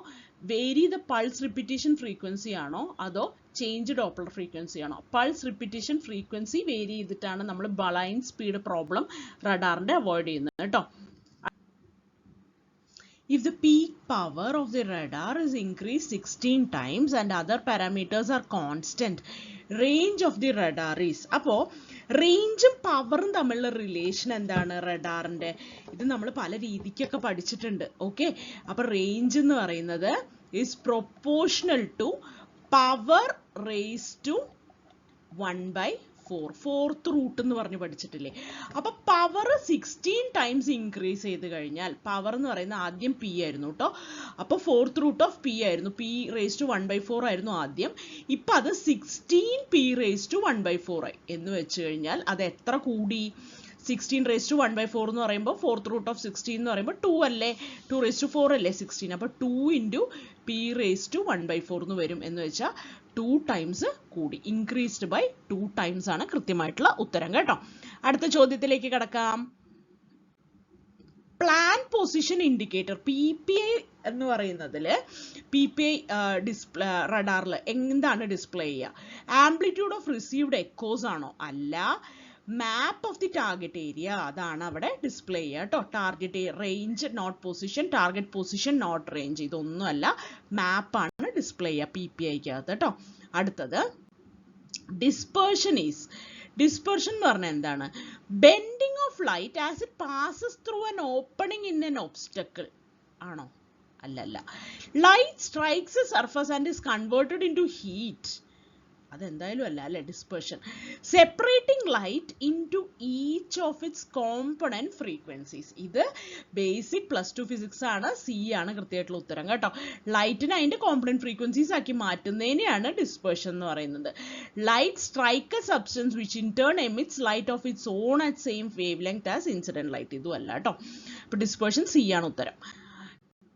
vary the pulse repetition frequency ആണോ, അതോ ചേഞ്ച് ഡോപ്ലർ ഫ്രീക്വൻസി ആണോ? പൾസ് റിപ്പീറ്റേഷൻ ഫ്രീക്വൻസി വേരി ചെയ്തിട്ടാണ് നമ്മൾ ബ്ലൈൻഡ് സ്പീഡ് പ്രോബ്ലം റഡാറിന്റെ അവോയ്ഡ് ചെയ്യുന്നത് കേട്ടോ. If the peak power of the radar is increased 16 times and other parameters are constant, range of the radar is. അപ്പോൾ റേഞ്ചും പവറും തമ്മിലുള്ള relation എന്താണ് റഡാറിൻ്റെ? ഇത് നമ്മൾ പല രീതിക്കൊക്കെ പഠിച്ചിട്ടുണ്ട്. ഓക്കെ, അപ്പോൾ റേഞ്ച് എന്ന് പറയുന്നത് is proportional to power raised to 1/4. Fourth root എന്ന് പറഞ്ഞ് പഠിച്ചിട്ടില്ലേ? അപ്പൊ പവർ 16 ടൈംസ് ഇൻക്രീസ് ചെയ്ത് കഴിഞ്ഞാൽ, പവർ എന്ന് പറയുന്നത് ആദ്യം പി ആയിരുന്നു കേട്ടോ. അപ്പൊ ഫോർത്ത് റൂട്ട് ഓഫ് പി ആയിരുന്നു. പി റേസ് ടു 1/4 ആയിരുന്നു ആദ്യം. ഇപ്പൊ അത് 16 പി റേസ് ടു 1/4 ആയി എന്ന് വെച്ച് കഴിഞ്ഞാൽ അത് എത്ര കൂടി? 16 റേസ് ടു 1/4 എന്ന് പറയുമ്പോൾ ഫോർത്ത് റൂട്ട് ഓഫ് 16 എന്ന് പറയുമ്പോൾ 2 അല്ലേ, 2 റേസ് ടു 4 അല്ലേ 16. അപ്പോൾ 2 ഇൻറ്റു പി റേസ് ടു 1/4 എന്ന് വരും. എന്ന് വെച്ചാൽ 2 ടൈംസ് കൂടി. ഇൻക്രീസ്ഡ് ബൈ 2 ടൈംസ് ആണ് കൃത്യമായിട്ടുള്ള ഉത്തരം കേട്ടോ. അടുത്ത ചോദ്യത്തിലേക്ക് കടക്കാം. പ്ലാൻ പൊസിഷൻ ഇൻഡിക്കേറ്റർ PPI എന്ന് പറയുന്നതിൽ PPI ഡിസ്പ്ലേ റഡാറിൽ എന്താണ് ഡിസ്പ്ലേ ചെയ്യുക? ആംപ്ലിറ്റ്യൂഡ് ഓഫ് റിസീവ്ഡ് എക്കോസ് ആണോ? അല്ല. Map of the target area, അതാണ് അവിടെ ഡിസ്പ്ലേ ചെയ്യുക കേട്ടോ. Target range not position, target position not range, ഇതൊന്നുമല്ല, മാപ്പാണ് ഡിസ്പ്ലേ ചെയ്യുക PPIക്കകത്ത് കേട്ടോ. അടുത്തത് ഡിസ്പേർഷൻ ഈസ്. ഡിസ്പേർഷൻ എന്ന് പറഞ്ഞാൽ എന്താണ്? Bending of light as it passes through an opening in an obstacle ആണോ? അല്ലല്ല. Light strikes a surface and is converted into heat, അതെന്തായാലും അല്ല അല്ലെ. Dispersion separating light into each of its component frequencies. ഇത് basic +2 physics ആണ്. C ആണ് കൃത്യമായിട്ടുള്ള ഉത്തരം കേട്ടോ. ലൈറ്റിനെ അതിന്റെ കോമ്പണന്റ് ഫ്രീക്വൻസീസ് ആക്കി മാറ്റുന്നതിനെയാണ് ഡിസ്പേർഷൻ എന്ന് പറയുന്നത്. Light strike A substance which in turn emits light of its on at same wave length as incident light. ഇതും അല്ല കേട്ടോ. അപ്പൊ ഡിസ്പേർഷൻ സി ആണ് ഉത്തരം.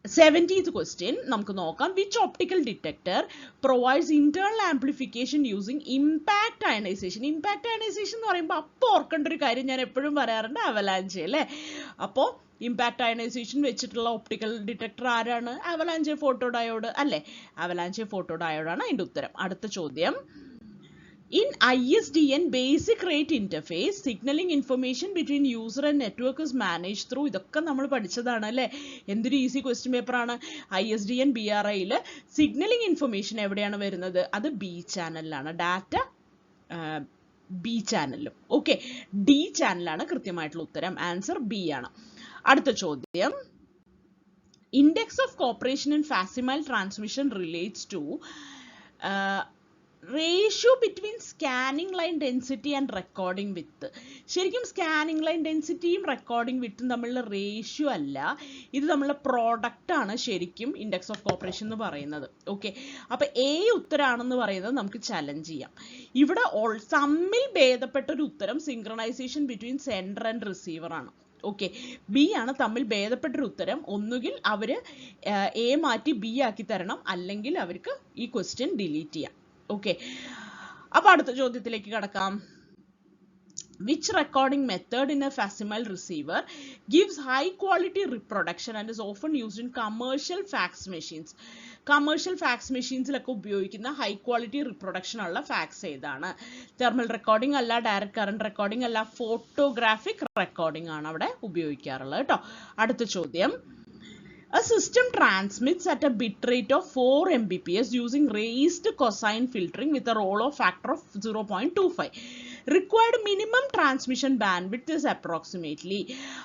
70th question നമുക്ക് നോക്കാം. Which optical detector provides internal amplification using impact ionization? Impact ionization എന്ന് പറയുമ്പോൾ അപ്പോൾ ഓർക്കേണ്ട ഒരു കാര്യം ഞാൻ എപ്പോഴും പറയാറുണ്ട്, അവലാഞ്ചെ അല്ലേ. അപ്പോൾ ഇമ്പാക്ട് അയണൈസേഷൻ വെച്ചിട്ടുള്ള ഒപ്റ്റിക്കൽ ഡിറ്റക്ടർ ആരാണ്? അവലാഞ്ചെ ഫോട്ടോ ഡയോഡ് അല്ലേ. അവലാഞ്ചെ ഫോട്ടോ ഡയോഡാണ് അതിൻ്റെ ഉത്തരം. അടുത്ത ചോദ്യം, in ISDN basic rate interface signaling information between user and network is managed through. ഇതൊക്കെ നമ്മൾ പഠിച്ചതാണ് അല്ലേ. എന്തൊരു ഈസി ക്വസ്റ്റ്യൻ പേപ്പർ ആണ്. ISDN BRIയിൽ സിഗ്നലിംഗ് ഇൻഫർമേഷൻ എവിടെയാണ് വരുന്നത്? അത് ബി ചാനലിലാണ്. ഡാറ്റ ബി ചാനലിലും. ഓക്കെ, ഡി ചാനലാണ് കൃത്യമായിട്ടുള്ള ഉത്തരം. ആൻസർ ബി ആണ്. അടുത്ത ചോദ്യം, index of cooperation in facsimile transmission relates to ratio between scanning line density and recording width. ശരിക്കും സ്കാനിങ് ലൈൻ ഡെൻസിറ്റിയും റെക്കോർഡിംഗ് വിത്തും തമ്മിലുള്ള റേഷ്യോ അല്ല, ഇത് നമ്മളുടെ പ്രോഡക്റ്റ് ആണ് ശരിക്കും ഇൻഡെക്സ് ഓഫ് കോപ്പറേഷൻ എന്ന് പറയുന്നത്. ഓക്കെ, അപ്പോൾ എ ഉത്തരാണെന്ന് പറയുന്നത് നമുക്ക് ചലഞ്ച് ചെയ്യാം. ഇവിടെ തമ്മിൽ ഭേദപ്പെട്ട ഒരു ഉത്തരം synchronisation between sender and receiver ആണ്. ഓക്കെ, ബി ആണ് തമ്മിൽ ഭേദപ്പെട്ടൊരു ഉത്തരം. ഒന്നുകിൽ അവർ എ മാറ്റി ബി ആക്കി തരണം, അല്ലെങ്കിൽ അവർക്ക് ഈ ക്വസ്റ്റ്യൻ ഡിലീറ്റ് ചെയ്യാം. ഓക്കെ, അപ്പൊ അടുത്ത ചോദ്യത്തിലേക്ക് കടക്കാം. Which recording method in a facsimile receiver gives high quality reproduction and is often used in commercial fax machines? Commercial fax മെഷീൻസിലൊക്കെ ഉപയോഗിക്കുന്ന ഹൈ ക്വാളിറ്റി റിപ്രൊഡക്ഷൻ ഉള്ള ഫാക്സ് ഏതാണ്? തെർമൽ റെക്കോർഡിംഗ് അല്ല, ഡയറക്റ്റ് കറണ്ട് റെക്കോർഡിംഗ് അല്ല, ഫോട്ടോഗ്രാഫിക് റെക്കോർഡിംഗ് ആണ് അവിടെ ഉപയോഗിക്കാറുള്ളത് കേട്ടോ. അടുത്ത ചോദ്യം, a system transmits at a bit rate of 4 Mbps using raised cosine filtering with a roll-off factor of 0.25. Required minimum transmission bandwidth is approximately.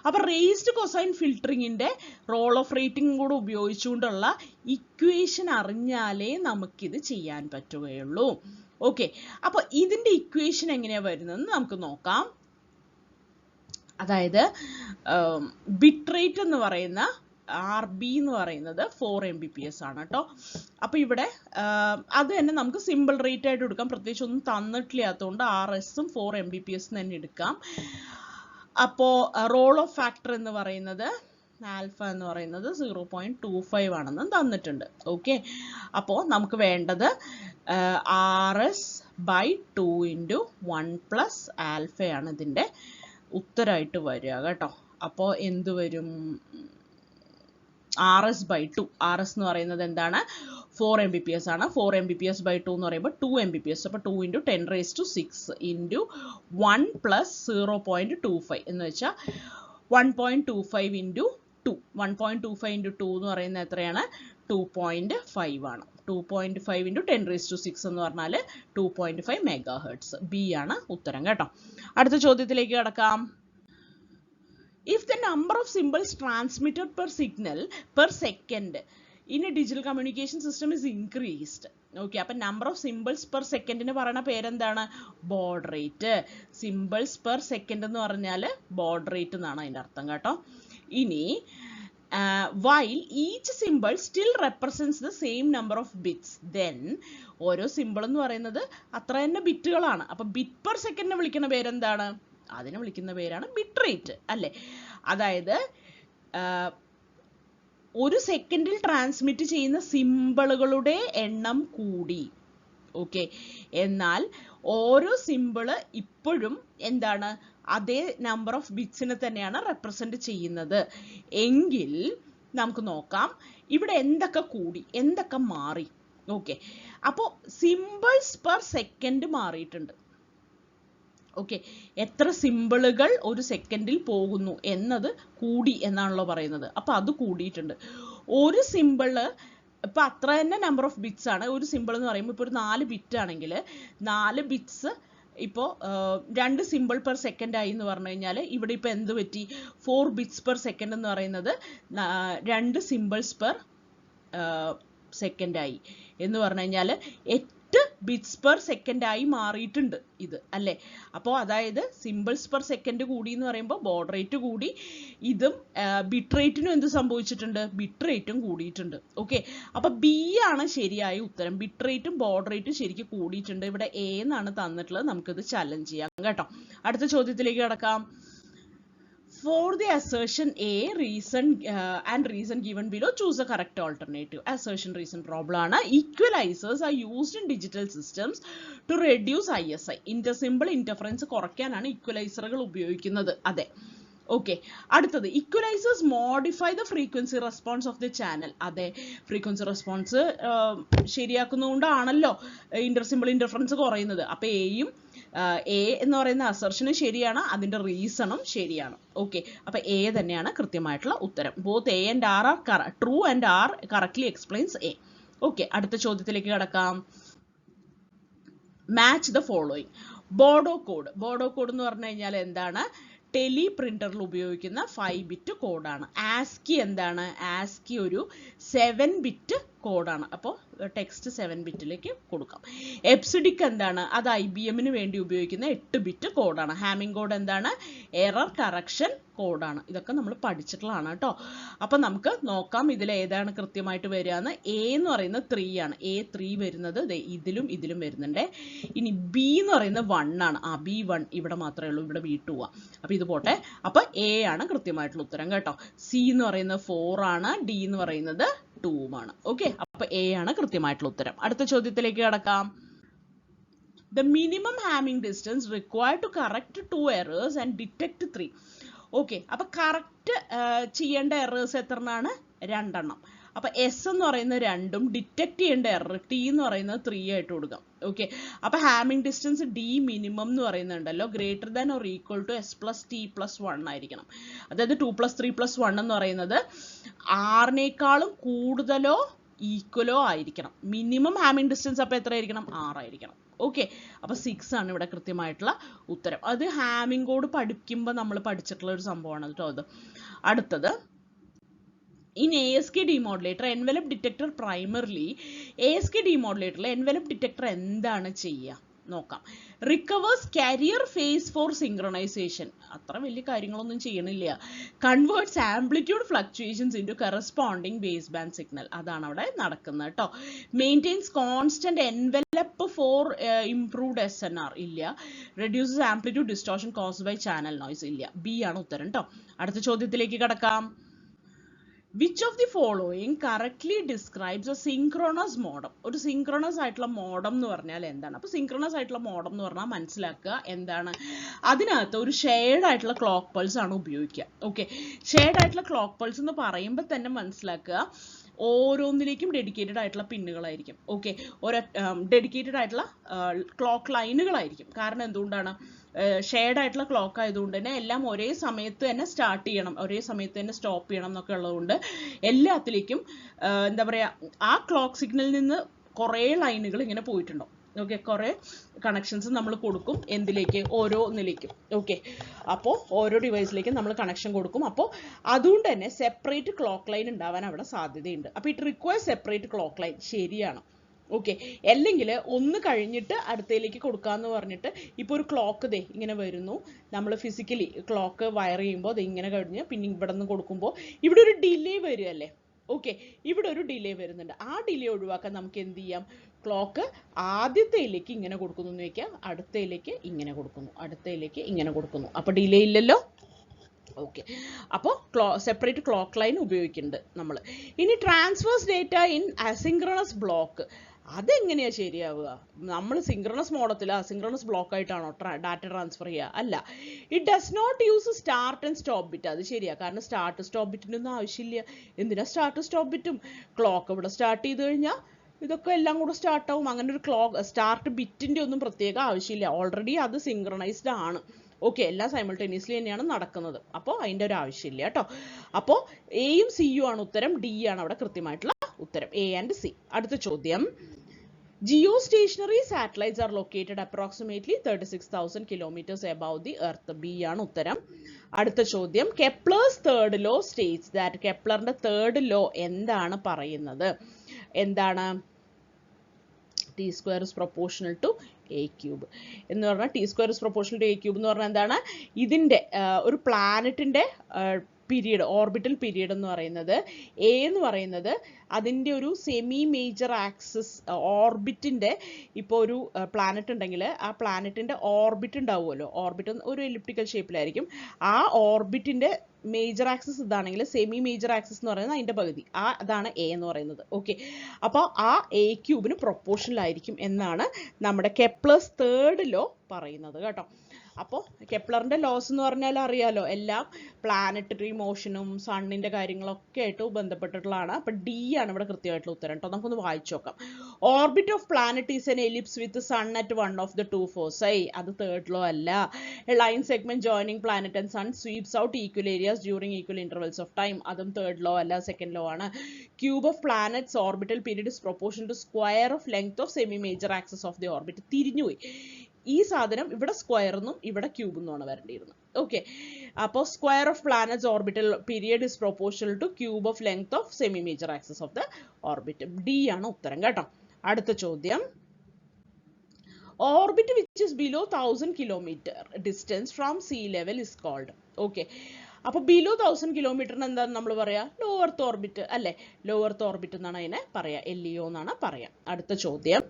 അപ്പോൾ raised cosine filtering ന്റെ roll off rating കൂടെ ഉപയോഗിച്ചുകൊണ്ടുള്ള equation അറിഞ്ഞാലേ നമുക്കിത് ചെയ്യാൻ പറ്റുകയുള്ളൂ. Okay, അപ്പോൾ ഇതിന്റെ equation എങ്ങനെയാ വരുന്നതെന്ന് നമുക്ക് നോക്കാം. അതായത് ബിറ്റ് റേറ്റ് എന്ന് പറയുന്ന RB എന്ന് പറയുന്നത് 4 Mbps ആണ് കേട്ടോ. അപ്പോൾ ഇവിടെ അത് തന്നെ നമുക്ക് സിമ്പിൾ റേറ്റ് ആയിട്ട് എടുക്കാം, പ്രത്യേകിച്ച് ഒന്നും തന്നിട്ടില്ലാത്തതുകൊണ്ട് RSഉം 4 Mbps തന്നെ എടുക്കാം. അപ്പോൾ റോൾ ഓഫ് ഫാക്ടർ എന്ന് പറയുന്നത് ആൽഫ എന്ന് പറയുന്നത് 0.25 ആണെന്ന് തന്നിട്ടുണ്ട്. ഓക്കെ, അപ്പോൾ നമുക്ക് വേണ്ടത് RS/2 × 1 + ആൽഫയാണ് ഇതിൻ്റെ ഉത്തരമായിട്ട് വരിക കേട്ടോ. അപ്പോൾ എന്ത് വരും? RS/2. RS എന്ന് പറയുന്നത് എന്താണ്? 4 Mbps ആണ്. 4 Mbps/2 എന്ന് പറയുമ്പോൾ 2 Mbps. അപ്പോൾ 2 × 10⁶ × 1 + 0.25 എന്ന് വെച്ചാൽ 1.25 × 2. 1.25 × 2 എന്ന് പറയുന്നത് എത്രയാണ്? 2.5 ആണ്. 2.5 × 10⁶ എന്ന് പറഞ്ഞാൽ 2.5 MHz. B ആണ് ഉത്തരം കേട്ടോ. അടുത്ത ചോദ്യത്തിലേക്ക് കടക്കാം. If the number of symbols transmitted per second in a digital communication system is increased. Okay, അപ്പോൾ number of symbols per second ന് പറയുന്ന പേരെന്താണ്? baud rate. Symbols per second എന്ന് പറഞ്ഞാൽ baud rate എന്നാണ് അതിൻ്റെ അർത്ഥം കേട്ടോ. ഇനി while each symbol still represents the same number of bits, then ഓരോ സിമ്പിൾ എന്ന് പറയുന്നത് അത്ര തന്നെ ബിറ്റുകളാണ്. അപ്പോൾ ബിറ്റ് പെർ സെക്കൻഡിനെ വിളിക്കുന്ന പേരെന്താണ്? അതിനെ വിളിക്കുന്ന പേരാണ് ബിറ്റ് റേറ്റ് അല്ലേ. അതായത് ഒരു സെക്കൻഡിൽ ട്രാൻസ്മിറ്റ് ചെയ്യുന്ന സിമ്പിളുകളുടെ എണ്ണം കൂടി. ഓക്കെ, എന്നാൽ ഓരോ സിമ്പിള് ഇപ്പോഴും എന്താണ്? അതേ നമ്പർ ഓഫ് ബിറ്റ്സിനെ തന്നെയാണ് റെപ്രസെന്റ് ചെയ്യുന്നത് എങ്കിൽ നമുക്ക് നോക്കാം ഇവിടെ എന്തൊക്കെ കൂടി എന്തൊക്കെ മാറി. ഓക്കെ, അപ്പോൾ സിമ്പിൾസ് പെർ സെക്കൻഡ് മാറിയിട്ടുണ്ട്. ഓക്കെ, എത്ര സിമ്പിളുകൾ ഒരു സെക്കൻഡിൽ പോകുന്നു എന്നത് കൂടി എന്നാണല്ലോ പറയുന്നത്. അപ്പോൾ അത് കൂടിയിട്ടുണ്ട്. ഒരു സിമ്പിള് ഇപ്പം അത്ര തന്നെ നമ്പർ ഓഫ് ബിറ്റ്സ് ആണ്. ഒരു സിമ്പിൾ എന്ന് പറയുമ്പോൾ ഇപ്പോൾ ഒരു 4 ബിറ്റ് ആണെങ്കിൽ 4 ബിറ്റ്സ് ഇപ്പോൾ 2 സിമ്പിൾ പെർ സെക്കൻഡ് ആയി എന്ന് പറഞ്ഞു കഴിഞ്ഞാൽ ഇവിടെ ഇപ്പോൾ എന്ത് പറ്റി? 4 ബിറ്റ്സ് പെർ സെക്കൻഡ് എന്ന് പറയുന്നത് 2 സിമ്പിൾസ് പെർ സെക്കൻഡ് ആയി എന്ന് പറഞ്ഞു കഴിഞ്ഞാൽ 8 ബിറ്റ്സ് പെർ സെക്കൻഡ് ആയി മാറിയിട്ടുണ്ട് ഇത് അല്ലേ. അപ്പോൾ അതായത് സിമ്പിൾസ് പെർ സെക്കൻഡ് കൂടി എന്ന് പറയുമ്പോൾ ബോഡ് റേറ്റ് കൂടി, ഇതും ബിറ്റ് റേറ്റിനും എന്ത് സംഭവിച്ചിട്ടുണ്ട്? ബിറ്റ് റേറ്റും കൂടിയിട്ടുണ്ട്. ഓക്കെ, അപ്പോൾ ബി ആണ് ശരിയായ ഉത്തരം. ബിറ്റ് റേറ്റും ബോഡ് റേറ്റും ശരിക്കും കൂടിയിട്ടുണ്ട്. ഇവിടെ എ എന്നാണ് തന്നിട്ടുള്ളത്. നമുക്കിത് ചലഞ്ച് ചെയ്യാം കേട്ടോ. അടുത്ത ചോദ്യത്തിലേക്ക് കടക്കാം. For the assertion A, reason and reason given below, choose the correct alternative. Assertion reason problem ആണ്. Equalizers are used in digital systems to reduce ISI. Intersymbol interference കുറയ്ക്കാനാണ് ഇക്വലൈസറുകൾ ഉപയോഗിക്കുന്നത്. അതെ. ഓക്കെ, അടുത്തത് equalizers modify the frequency response of the channel. അതെ, frequency response ശരിയാക്കുന്നതുകൊണ്ടാണല്ലോ intersymbol interference കുറയുന്നത്. അപ്പോൾ A എന്ന് പറയുന്ന അസർഷനും ശരിയാണ്, അതിന്റെ റീസണും ശരിയാണ്. ഓക്കെ, അപ്പോൾ എ തന്നെയാണ് കൃത്യമായിട്ടുള്ള ഉത്തരം. Both A and R are true and R correctly explains A. Okay, അടുത്ത ചോദ്യത്തിലേക്ക് കടക്കാം. Match the following. Baudot code. Baudot code എന്ന് പറഞ്ഞു കഴിഞ്ഞാൽ എന്താണ്? ടെലി പ്രിന്ററിൽ ഉപയോഗിക്കുന്ന 5 ബിറ്റ് കോഡാണ്. ആസ്കി എന്താണ്? ആസ്കി ഒരു 7 ബിറ്റ് കോഡാണ്. അപ്പോൾ ടെക്സ്റ്റ് 7 ബിറ്റിലേക്ക് കൊടുക്കാം. എപ്സിഡിക് എന്താണ്? അത് IBMന് വേണ്ടി ഉപയോഗിക്കുന്ന 8 ബിറ്റ് കോഡാണ്. ഹാമിംഗ് കോഡ് എന്താണ്? എറർ കറക്ഷൻ കോഡാണ്. ഇതൊക്കെ നമ്മൾ പഠിച്ചിട്ടുള്ളതാണ് കേട്ടോ. അപ്പം നമുക്ക് നോക്കാം ഇതിൽ ഏതാണ് കൃത്യമായിട്ട് വരിക എന്ന്. എ എന്ന് പറയുന്നത് 3 ആണ്. A3 വരുന്നത് ഇതിലും ഇതിലും വരുന്നുണ്ട്. ഇനി ബി എന്ന് പറയുന്നത് 1 ആണ്. B1 ഇവിടെ മാത്രമേ ഉള്ളൂ, ഇവിടെ B2 ആ. അപ്പം ഇത് പോട്ടെ. അപ്പം എ ആണ് കൃത്യമായിട്ടുള്ള ഉത്തരം കേട്ടോ. സി എന്ന് പറയുന്നത് 4 ആണ്. ഡി എന്ന് പറയുന്നത് 2 ആണ്. ഓക്കെ, അപ്പൊ എ ആണ് കൃത്യമായിട്ടുള്ള ഉത്തരം. അടുത്ത ചോദ്യത്തിലേക്ക് കടക്കാം. The minimum Hamming distance required to correct 2 errors and detect 3. Okay, അപ്പൊ കറക്റ്റ് ചെയ്യേണ്ട എറേഴ്സ് എത്രണ്ണാണ്? 2 എണ്ണം. അപ്പൊ എസ് എന്ന് പറയുന്നത് 2ഉം ഡിറ്റക്ട് ചെയ്യേണ്ട എറർ ടി എന്ന് പറയുന്നത് 3 ആയിട്ട് കൊടുക്കാം. ഓക്കെ, അപ്പൊ ഹാമിംഗ് ഡിസ്റ്റൻസ് ഡി മിനിമം എന്ന് പറയുന്നുണ്ടല്ലോ greater than or equal to s plus t plus 1 ആയിരിക്കണം. അതായത് 2 + 3 + 1 എന്ന് പറയുന്നത് ആറിനേക്കാളും കൂടുതലോ ഈക്വലോ ആയിരിക്കണം. മിനിമം ഹാമിംഗ് ഡിസ്റ്റൻസ് അപ്പൊ എത്ര ആയിരിക്കണം? 6 ആയിരിക്കണം. ഓക്കെ, അപ്പൊ 6 ആണ് ഇവിടെ കൃത്യമായിട്ടുള്ള ഉത്തരം. അത് ഹാമിംഗ് കോഡ് പഠിക്കുമ്പോൾ നമ്മൾ പഠിച്ചിട്ടുള്ള ഒരു സംഭവമാണ് കേട്ടോ അത്. അടുത്തത്, in ASK demodulator envelope detector primarily ASK demodulator envelope detector എന്താണ് ചെയ്യുക നോക്കാം. Recovers carrier phase for synchronization, അത്ര വലിയ കാര്യങ്ങളൊന്നും ചെയ്യണില്ല. Converts amplitude fluctuations into corresponding base band signal, അതാണ് അവിടെ നടക്കുന്നത് കേട്ടോ. Maintains constant envelope for improved SNR, ഇല്ല. Reduces amplitude distortion caused by channel noise, ഇല്ല. ബി ആണ് ഉത്തരം കേട്ടോ. അടുത്ത ചോദ്യത്തിലേക്ക് കടക്കാം. Which of the following correctly describes a synchronous modem? ഒരു synchronous ആയിട്ടുള്ള മോഡം എന്ന് പറഞ്ഞാൽ എന്താണ്? അപ്പോൾ synchronous ആയിട്ടുള്ള മോഡം എന്ന് പറഞ്ഞാൽ മനസ്സിലാക്കുക എന്താണ്, അതിനകത്ത് ഒരു ഷെയർഡ് ആയിട്ടുള്ള ക്ലോക്ക് പൾസ് ആണ് ഉപയോഗിക്കുക. ഓക്കെ, ഷെയർഡ് ആയിട്ടുള്ള ക്ലോക്ക് പൾസ് എന്ന് പറയുമ്പോൾ തന്നെ മനസ്സിലാക്കുക ഓരോന്നിലേക്കും ഡെഡിക്കേറ്റഡ് ആയിട്ടുള്ള പിന്നുകളായിരിക്കും. ഓക്കെ, ഒരു ഡെഡിക്കേറ്റഡ് ആയിട്ടുള്ള ക്ലോക്ക് ലൈനുകളായിരിക്കും. കാരണം എന്തുകൊണ്ടാണ്? ഷെയർഡ് ആയിട്ടുള്ള ക്ലോക്ക് ആയതുകൊണ്ട് തന്നെ എല്ലാം ഒരേ സമയത്ത് തന്നെ സ്റ്റാർട്ട് ചെയ്യണം, ഒരേ സമയത്ത് തന്നെ സ്റ്റോപ്പ് ചെയ്യണം എന്നൊക്കെ ഉള്ളതുകൊണ്ട് എല്ലാത്തിലേക്കും എന്താ പറയുക, ആ ക്ലോക്ക് സിഗ്നലിൽ നിന്ന് കുറേ ലൈനുകൾ ഇങ്ങനെ പോയിട്ടുണ്ടാവും. ഓക്കെ, കുറേ കണക്ഷൻസ് നമ്മൾ കൊടുക്കും. എന്തിലേക്ക്? ഓരോന്നിലേക്കും. ഓക്കെ, അപ്പോൾ ഓരോ ഡിവൈസിലേക്കും നമ്മൾ കണക്ഷൻ കൊടുക്കും. അപ്പോൾ അതുകൊണ്ട് തന്നെ സെപ്പറേറ്റ് ക്ലോക്ക് ലൈൻ ഉണ്ടാവാൻ അവിടെ സാധ്യതയുണ്ട്. അപ്പോൾ it require separate clock line, ശരിയാണ്. ഓക്കെ, അല്ലെങ്കിൽ ഒന്ന് കഴിഞ്ഞിട്ട് അടുത്തയിലേക്ക് കൊടുക്കാമെന്ന് പറഞ്ഞിട്ട് ഇപ്പോൾ ഒരു ക്ലോക്ക് ദേ ഇങ്ങനെ വരുന്നു, നമ്മൾ ഫിസിക്കലി ക്ലോക്ക് വയർ ചെയ്യുമ്പോൾ അത് ഇങ്ങനെ കഴിഞ്ഞ് പിന്നെ ഇവിടെ നിന്ന് കൊടുക്കുമ്പോൾ ഇവിടെ ഒരു ഡിലേ വരികയല്ലേ. ഓക്കെ, ഇവിടെ ഒരു ഡിലേ വരുന്നുണ്ട്. ആ ഡിലേ ഒഴിവാക്കാൻ നമുക്ക് എന്ത് ചെയ്യാം? ക്ലോക്ക് ആദ്യത്തേലേക്ക് ഇങ്ങനെ കൊടുക്കുന്നു എന്ന് വയ്ക്കാം, അടുത്തയിലേക്ക് ഇങ്ങനെ കൊടുക്കുന്നു, അടുത്തയിലേക്ക് ഇങ്ങനെ കൊടുക്കുന്നു. അപ്പോൾ ഡിലേ ഇല്ലല്ലോ. ഓക്കെ, അപ്പോൾ സെപ്പറേറ്റ് ക്ലോക്ക് ലൈൻ ഉപയോഗിക്കുന്നുണ്ട് നമ്മൾ. ഇനി transfers data in asynchronous block, അതെങ്ങനെയാണ് ശരിയാവുക? നമ്മൾ സിൻക്രണസ് മോഡത്തിൽ അസിൻക്രണസ് ബ്ലോക്ക് ആയിട്ടാണോ ഡാറ്റ ട്രാൻസ്ഫർ ചെയ്യുക? അല്ല. It does not use start and stop bit, അത് ശരിയാ. കാരണം സ്റ്റാർട്ട് സ്റ്റോപ്പ് ബിറ്റിൻ്റെ ഒന്നും ആവശ്യമില്ല. എന്തിനാ സ്റ്റാർട്ട് സ്റ്റോപ്പ് ബിറ്റും? ക്ലോക്ക് ഇവിടെ സ്റ്റാർട്ട് ചെയ്ത് കഴിഞ്ഞാൽ ഇതൊക്കെ എല്ലാം കൂടെ സ്റ്റാർട്ടാവും. അങ്ങനെ ഒരു ക്ലോക്ക് സ്റ്റാർട്ട് ബിറ്റിൻ്റെ ഒന്നും പ്രത്യേക ആവശ്യമില്ല. ഓൾറെഡി അത് സിൻക്രണൈസ്ഡ് ആണ്. ഓക്കെ, എല്ലാം സൈമൾട്ടേനിയസ്ലി തന്നെയാണ് നടക്കുന്നത്. അപ്പോൾ അതിൻ്റെ ഒരു ആവശ്യമില്ല കേട്ടോ. അപ്പോൾ എയും സിയും ആണ് ഉത്തരം, ഡി ആണ് അവിടെ കൃത്യമായിട്ടുള്ള ഉത്തരം, എ ആൻഡ് സി. അടുത്ത ചോദ്യം, geostationary satellites are located approximately 36,000 kilometers above the earth, B ആണ് ഉത്തരം. അടുത്ത ചോദ്യം, Kepler's third law states that, കെപ്ലറിന്റെ തേർഡ് ലോ എന്താണ് പറയുന്നത്? എന്താണ്? T square is proportional to a cube എന്ന് പറഞ്ഞാൽ, T square is proportional to a cube എന്ന് പറഞ്ഞാൽ എന്താണ്? ഇതിൻ്റെ ഒരു പ്ലാനറ്റിൻ്റെ പീരീഡ്, ഓർബിറ്റൽ പീരീഡ് എന്ന് പറയുന്നത്, എ എന്ന് പറയുന്നത് അതിൻ്റെ ഒരു സെമി മേജർ ആക്സിസ് ഓർബിറ്റിൻ്റെ, ഇപ്പോൾ ഒരു പ്ലാനറ്റ് ഉണ്ടെങ്കിൽ ആ പ്ലാനറ്റിൻ്റെ ഓർബിറ്റ് ഉണ്ടാവുമല്ലോ, ഓർബിറ്റ് ഒരു എലിപ്റ്റിക്കൽ ഷേപ്പിലായിരിക്കും. ആ ഓർബിറ്റിൻ്റെ മേജർ ആക്സിസ് ഇതാണെങ്കിൽ സെമി മേജർ ആക്സിസ് എന്ന് പറയുന്നത് അതിൻ്റെ പകുതി, അതാണ് എ എന്ന് പറയുന്നത്. ഓക്കെ, അപ്പോൾ ആ എ ക്യൂബിന് പ്രൊപ്പോർഷണലായിരിക്കും എന്നാണ് നമ്മുടെ കെപ്ലേഴ്സ് തേർഡ് ലോ പറയുന്നത് കേട്ടോ. അപ്പോൾ കെപ്ലറിൻ്റെ ലോസ് എന്ന് പറഞ്ഞാൽ അറിയാലോ, എല്ലാം പ്ലാനറ്ററി മോഷനും സണ്ണിൻ്റെ കാര്യങ്ങളൊക്കെ ആയിട്ട് ബന്ധപ്പെട്ടിട്ടുള്ളതാണ്. അപ്പോൾ ഡി ആണ് ഇവിടെ കൃത്യമായിട്ടുള്ള ഉത്തരം കേട്ടോ. നമുക്കൊന്ന് വായിച്ചു നോക്കാം. Orbit of planet is an ellipse with sun at one of the two foci, അത് തേർഡ് ലോ അല്ല. A line segment joining planet and sun sweeps out equal areas during equal intervals of time, അതും third law അല്ല, second law ആണ്. Cube of planets orbital period is proportion to square of length of semi major axis of the orbit. തിരിഞ്ഞുപോയി ഈ സാധനം, ഇവിടെ square എന്നും ഇവിടെ cube എന്നുമാണ് വരേണ്ടിയിരുന്നത്. ഓക്കെ, അപ്പോൾ square of planets orbital period is proportional to cube of length of semi major axis of the orbit. D ആണ് ഉത്തരം കേട്ടോ. അടുത്ത ചോദ്യം, orbit which is below 1000 kilometer distance from sea level is called. Okay, അപ്പോൾ below 1000 കിലോമീറ്ററിന് എന്താണ് നമ്മൾ പറയാ? ലോ എർത്ത് ഓർബിറ്റ് അല്ലേ? ലോ എർത്ത് ഓർബിറ്റ് എന്നാണ് അതിനെ പറയാ, LEO എന്നാണ് പറയാ. അടുത്ത ചോദ്യം,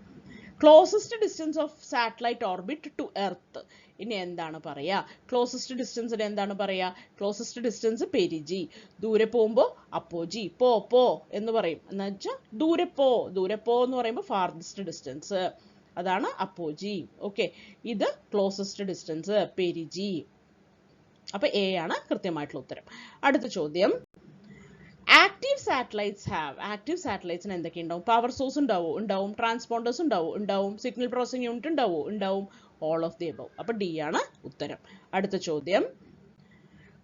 closest distance of satellite orbit to earth, ഇനി എന്താണ് പറയാ? ക്ലോസസ്റ്റ് ഡിസ്റ്റൻസിന് എന്താണ് പറയാ? ക്ലോസസ്റ്റ് ഡിസ്റ്റൻസ് പെരിജി, ദൂരെ പോകുമ്പോൾ അപ്പോജി, പോ എന്ന് പറയും. എന്ന് വെച്ചാൽ ദൂരെ പോ എന്ന് പറയുമ്പോൾ ഫാർദസ്റ്റ് ഡിസ്റ്റൻസ്, അതാണ് അപ്പോജി. ഓക്കെ, ഇത് ക്ലോസസ്റ്റ് ഡിസ്റ്റൻസ് പെരിജി. അപ്പൊ എ ആണ് കൃത്യമായിട്ടുള്ള ഉത്തരം. അടുത്ത ചോദ്യം, ആക്റ്റീവ് ആക്റ്റീവ് സാറ്റലൈറ്റ്സിന് എന്തൊക്കെ ഉണ്ടാവും? പവർ സോഴ്സ് ഉണ്ടാവും, ട്രാൻസ്പോണ്ടേഴ്സ് ഉണ്ടാവും, സിഗ്നൽ പ്രോസസിംഗ് യൂണിറ്റ് ഉണ്ടാവും, ഓൾ ഓഫ് ദി എബവ്. അപ്പൊ ഡി ആണ് ഉത്തരം. അടുത്ത ചോദ്യം,